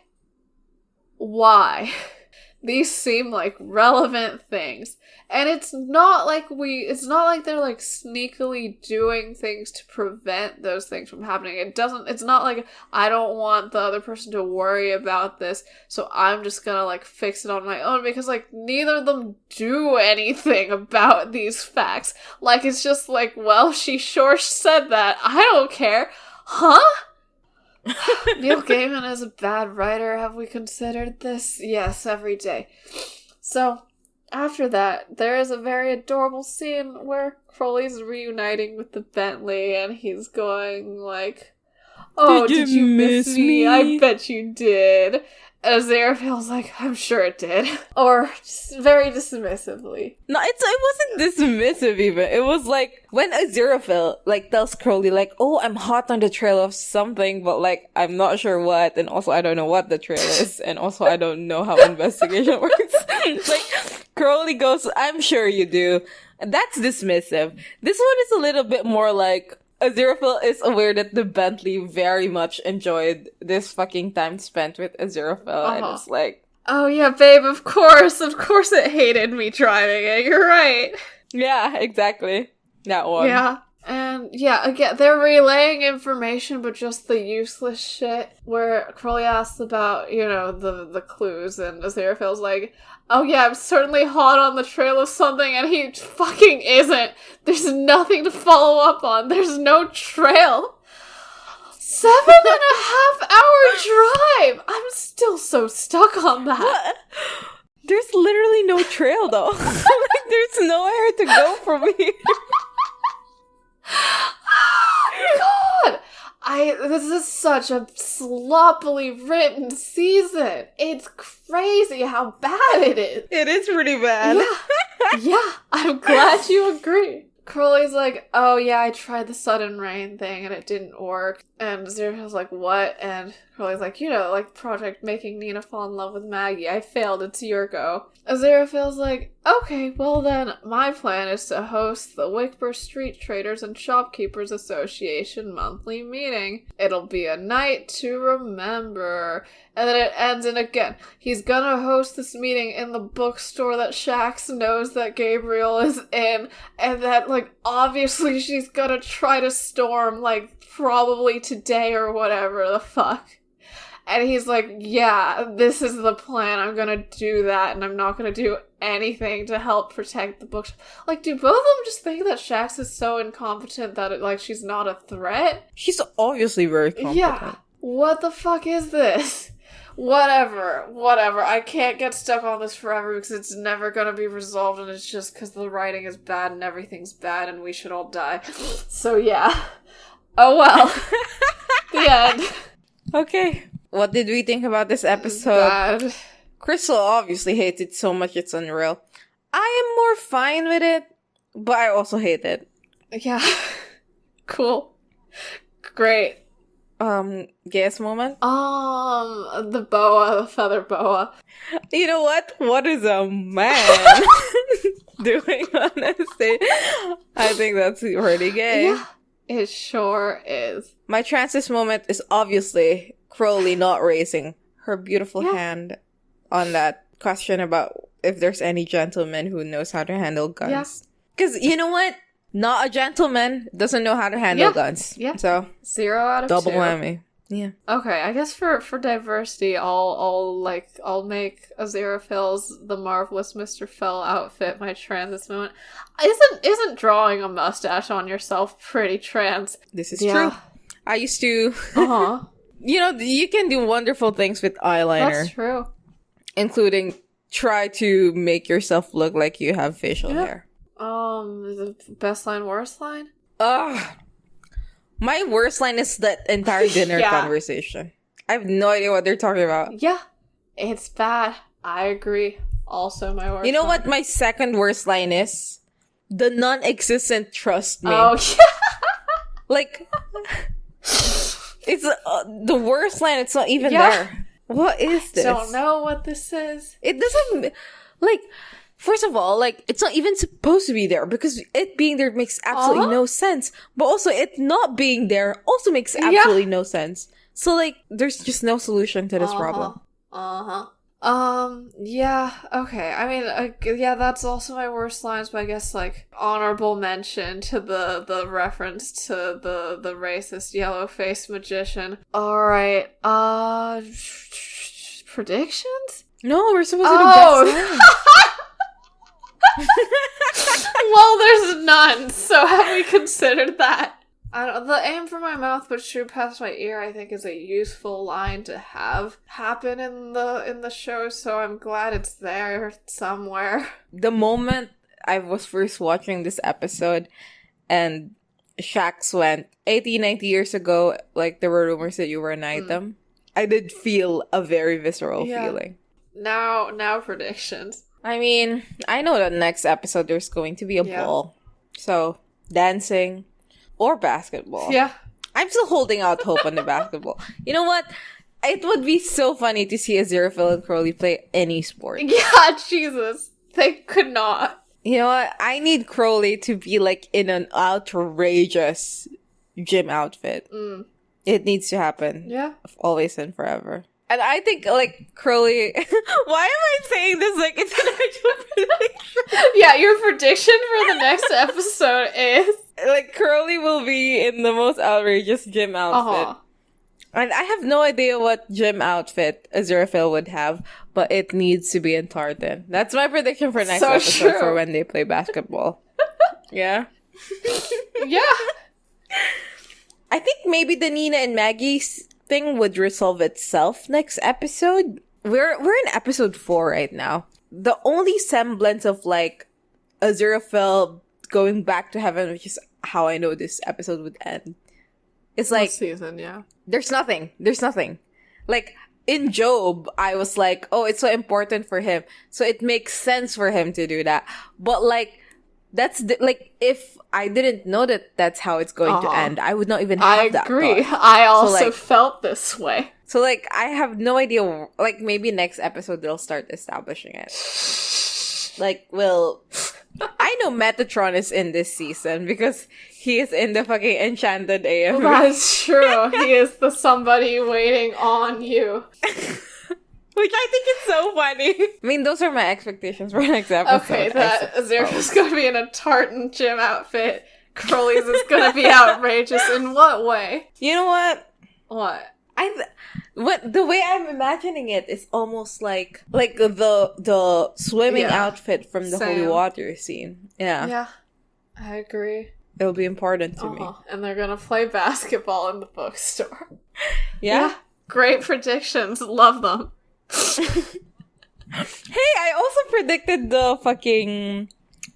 These seem like relevant things. And it's not like they're like sneakily doing things to prevent those things from happening. It's not like I don't want the other person to worry about this, so I'm just gonna like fix it on my own, because like neither of them do anything about these facts. Like, it's just like, well, she sure said that. I don't care. Huh? Neil Gaiman is a bad writer. Have we considered this? Yes, every day. So, after that, there is a very adorable scene where Crowley's reuniting with the Bentley, and he's going like, oh, did you miss me? I bet you did. And Aziraphale's like, I'm sure it did. Or just very dismissively. No, it wasn't dismissive even. It was like, when Aziraphale, like, tells Crowley, like, oh, I'm hot on the trail of something, but, like, I'm not sure what, and also I don't know what the trail is, and also I don't know how investigation works. Like, Crowley goes, I'm sure you do. And that's dismissive. This one is a little bit more like, Aziraphale is aware that the Bentley very much enjoyed this fucking time spent with Aziraphale, and it's like, oh yeah, babe, of course it hated me driving it, you're right. Yeah, exactly. That one. Yeah. And yeah, again, they're relaying information, but just the useless shit, where Crowley asks about, the clues, and Aziraphale's like, oh yeah, I'm certainly hot on the trail of something, and he fucking isn't. There's nothing to follow up on. There's no trail. 7.5 hour drive! I'm still so stuck on that. What? There's literally no trail, though. Like, nowhere to go from here. God! This is such a sloppily written season. It's crazy how bad it is. It is pretty bad. Yeah, I'm glad you agree. Crowley's like, oh yeah, I tried the sudden rain thing and it didn't work. And Aziraphale's like, what? And Crowley's like, like Project Making Nina Fall in Love with Maggie. I failed, it's your go. Aziraphale's like, okay, well then, my plan is to host the Wickbur Street Traders and Shopkeepers Association monthly meeting. It'll be a night to remember. And then it ends in again. He's gonna host this meeting in the bookstore that Shax knows that Gabriel is in, and that, obviously she's gonna try to storm, probably today or whatever the fuck. And he's like, yeah, this is the plan. I'm gonna do that, and I'm not gonna do anything to help protect the bookshop. Do both of them just think that Shax is so incompetent that, she's not a threat? She's obviously very competent. Yeah. What the fuck is this? Whatever. I can't get stuck on this forever because it's never gonna be resolved, and it's just because the writing is bad and everything's bad and we should all die. So yeah. Oh well. The end. Okay. What did we think about this episode? Bad. Crystal obviously hates it so much it's unreal. I am more fine with it, but I also hate it. Yeah. Cool. Great. Guess moment? The boa, the feather boa. You know what? What is a man doing on a stage? I think that's pretty gay. Yeah, it sure is. My Francis moment is obviously Crowley not raising her beautiful hand on that question about if there's any gentleman who knows how to handle guns. Because you know what? Not a gentleman doesn't know how to handle guns. Yeah. So 0 out of 2. Double whammy. Yeah. Okay, I guess for diversity, I'll make Aziraphale's The Marvelous Mr. Fell outfit my trans moment. Isn't drawing a mustache on yourself pretty trans? This is true. I used to. You can do wonderful things with eyeliner. That's true. Including try to make yourself look like you have facial hair. The best line, worst line? My worst line is that entire dinner conversation. I have no idea what they're talking about. Yeah, it's bad. I agree. Also my worst You know line. what my second worst line is? The non-existent trust me. Oh, yeah. It's the worst line. It's not even there. What is this? Don't know what this is. It doesn't, first of all, it's not even supposed to be there because it being there makes absolutely no sense. But also, it not being there also makes absolutely no sense. So, there's just no solution to this problem. Yeah, okay. I mean, that's also my worst lines, but I guess, honorable mention to the reference to the racist yellow-faced magician. Alright, predictions? No, we're supposed to do best lines. Well, there's none, so have we considered that? The aim for my mouth but shoot past my ear, I think, is a useful line to have happen in the show, so I'm glad it's there somewhere. The moment I was first watching this episode and Shax went 80, 90 years ago, there were rumors that you were an item, I did feel a very visceral feeling. Now predictions. I mean, I know that next episode there's going to be a ball. So, dancing or basketball. Yeah. I'm still holding out hope on the basketball. You know what? It would be so funny to see Aziraphale and Crowley play any sport. Yeah, Jesus. They could not. You know what? I need Crowley to be in an outrageous gym outfit. It needs to happen. Yeah. Always and forever. And I think, Crowley... Why am I saying this it's an actual prediction? Yeah, your prediction for the next episode is... Crowley will be in the most outrageous gym outfit. And I have no idea what gym outfit Aziraphale would have, but it needs to be in tartan. That's my prediction for next episode for when they play basketball. Yeah? Yeah. I think maybe the Nina and Maggie's thing would resolve itself next episode. We're in episode 4 right now. The only semblance of Aziraphale going back to heaven, which is how I know this episode would end. It's like... This season, yeah. There's nothing. Like, in Job, I was like, oh, it's so important for him. So it makes sense for him to do that. But, like, if I didn't know that that's how it's going to end, I would not even have that. I agree. Thought. I also felt this way. So, like, I have no idea. Like, maybe next episode they'll start establishing it. Like, well, I know Metatron is in this season because he is in the fucking Enchanted AMV. That's true. He is the somebody waiting on you. Which I think is so funny. I mean, those are my expectations for next episode. Okay, that Aziraphale's gonna be in a tartan gym outfit. Crowley's is gonna be outrageous. In what way? You know what? What? The way I'm imagining it is almost like the swimming outfit from the Holy Water scene. Yeah. Yeah. I agree. It'll be important to me. And they're gonna play basketball in the bookstore. Yeah? Great predictions. Love them. Hey, I also predicted the fucking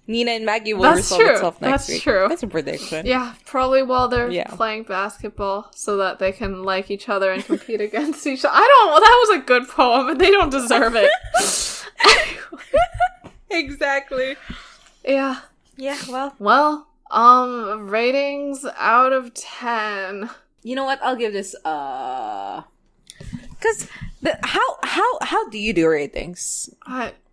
Nina and Maggie will resolve itself next week. That's true. That's a prediction. Yeah, probably while they're playing basketball so that they can like each other and compete against each other. That was a good poem and they don't deserve it. Exactly. Yeah. Yeah, Well, ratings out of 10. You know what? I'll give this, because how do you do ratings?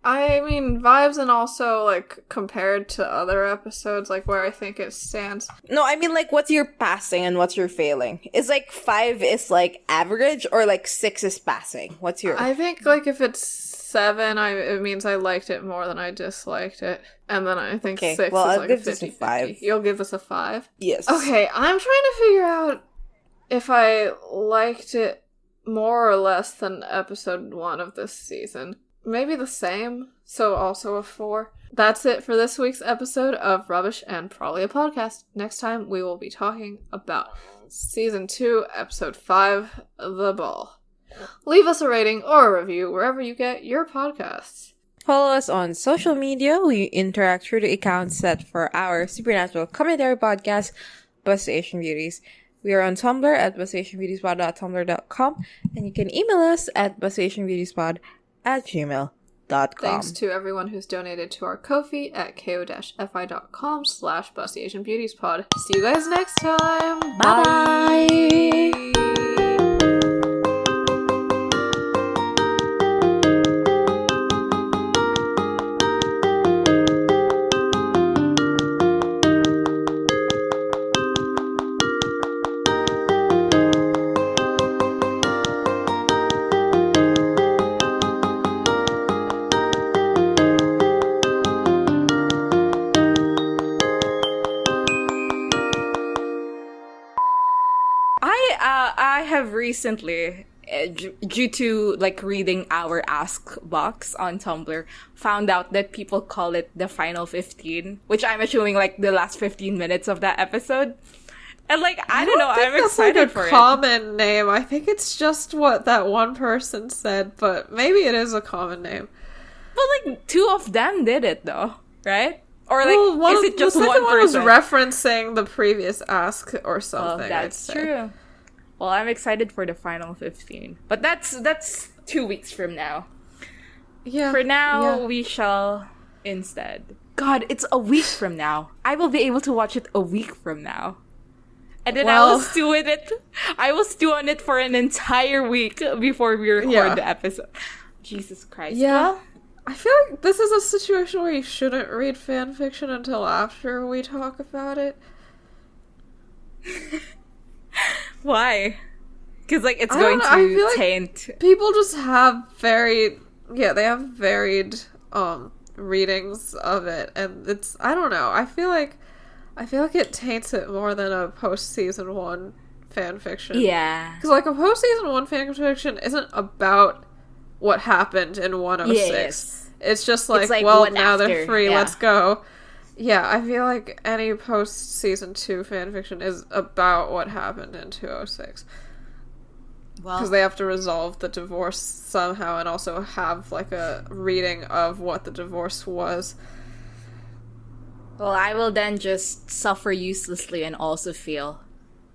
I mean, vibes and also, like, compared to other episodes, like, where I think it stands. No, I mean, like, what's your passing and what's your failing? Is, like, 5 is, like, average, or, like, 6 is passing? What's your... I think, like, if it's 7, it means I liked it more than I disliked it. And then I think 6 is, I'll like, give a 50-50. This a 5. You'll give this a 5? Yes. Okay, I'm trying to figure out if I liked it more or less than episode 1 of this season. Maybe the same, so also a 4. That's it for this week's episode of Rubbish and Probably a Podcast. Next time, we will be talking about Season 2, Episode 5, The Ball. Leave us a rating or a review wherever you get your podcasts. Follow us on social media. We interact through the accounts set for our supernatural commentary podcast, Bus Asian Beauties. We are on Tumblr at busasianbeautiespod.tumblr.com, and you can email us at busasianbeautiespod@gmail.com. Thanks to everyone who's donated to our Ko-fi at ko-fi.com/busasianbeautiespod. See you guys next time. Bye. I have recently, due to like reading our Ask box on Tumblr, found out that people call it the final 15, which I'm assuming like the last 15 minutes of that episode. And like, I don't know, I'm excited for it. That's like a common name. I think it's just what that one person said, but maybe it is a common name. But like, 2 of them did it though, right? Or like, is it just one person? Was referencing the previous Ask or something. Oh, that's true. Well, I'm excited for the final 15. But that's 2 weeks from now. Yeah. For now, we shall instead. God, it's a week from now. I will be able to watch it a week from now. And then I will stew in it. I will stew on it for an entire week before we record the episode. Jesus Christ. Yeah. Well, I feel like this is a situation where you shouldn't read fanfiction until after we talk about it. Why? Because, like, it's going to taint... Like people just have varied readings of it, and it's... I don't know. I feel like it taints it more than a post-season 1 fanfiction. Yeah. Because, like, a post-season 1 fanfiction isn't about what happened in 106. Yes. It's just like well, now they're free, let's go. Yeah, I feel like any post-season 2 fanfiction is about what happened in 206. Well, because they have to resolve the divorce somehow and also have, like, a reading of what the divorce was. Well, I will then just suffer uselessly and also feel.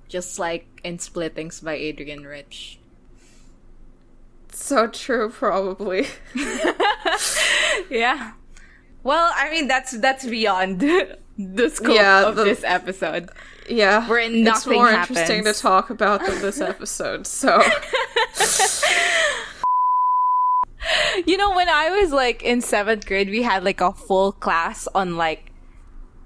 Just like in Splittings by Adrian Rich. So true, probably. Yeah. Well, I mean, that's beyond the scope of this episode. Yeah. Where nothing it's more happens. Interesting to talk about than this episode, so... You know, when I was like in 7th grade, we had like a full class on like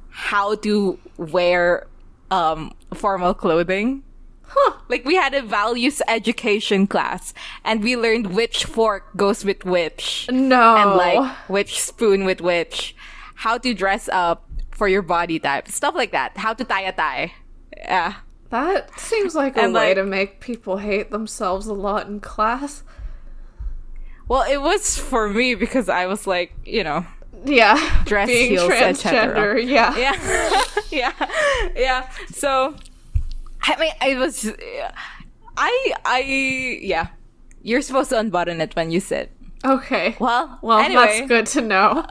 how to wear formal clothing. Huh. Like we had a values education class and we learned which fork goes with which. No. And like which spoon with which. How to dress up for your body type. Stuff like that. How to tie a tie. Yeah. That seems like a way to make people hate themselves a lot in class. Well, it was for me because I was like, you know, dress being heels, transgender, yeah. So, I mean, I was, yeah. You're supposed to unbutton it when you sit. Okay. Well, anyway. That's good to know.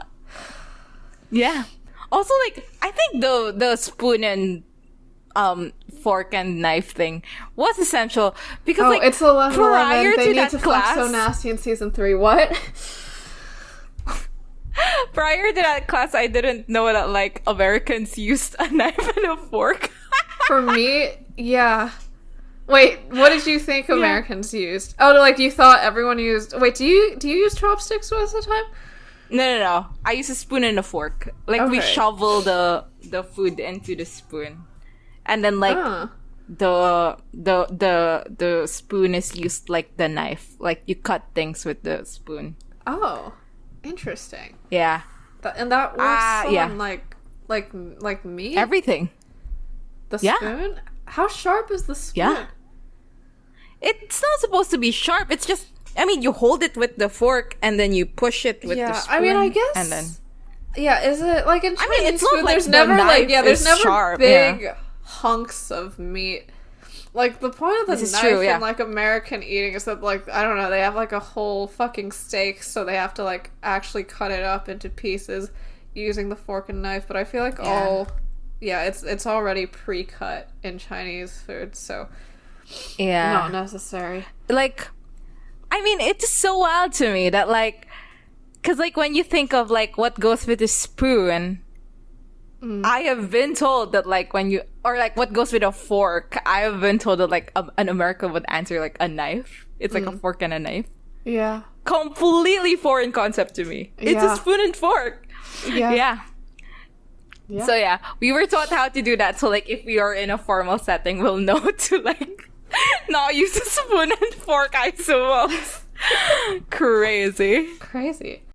Yeah. Also, like, I think the spoon and fork and knife thing was essential because like it's 11 prior they to need that to class, fuck so nasty in season 3. What? Prior to that class, I didn't know that like Americans used a knife and a fork. For me, yeah. Wait, what did you think Americans used? Oh, like you thought everyone used. Wait, do you use chopsticks most of the time? No. I use a spoon and a fork. Like we shovel the food into the spoon. And then like the spoon is used like the knife. Like you cut things with the spoon. Oh, interesting. Yeah. And that works on like meat? Everything. The spoon? How sharp is the spoon? Yeah. It's not supposed to be sharp. It's just, I mean, you hold it with the fork and then you push it with the spoon. I mean, I guess. And then. Yeah, is it like in Chinese it's not food? like There's the never knife there's never sharp, big hunks of meat. Like the point of the knife in like American eating is that like I don't know, they have like a whole fucking steak, so they have to like actually cut it up into pieces using the fork and knife. But I feel like it's already pre-cut in Chinese food, so not necessary. Like, I mean, it's so wild to me that like. Because, like, when you think of, like, what goes with a spoon, I have been told that, like, or, like, what goes with a fork, I have been told that, like, an American would answer, like, a knife. It's, like, a fork and a knife. Yeah. Completely foreign concept to me. It's a spoon and fork. Yeah. So, yeah, we were taught how to do that. So, like, if we are in a formal setting, we'll know to, like, not use a spoon and fork, I suppose. Crazy.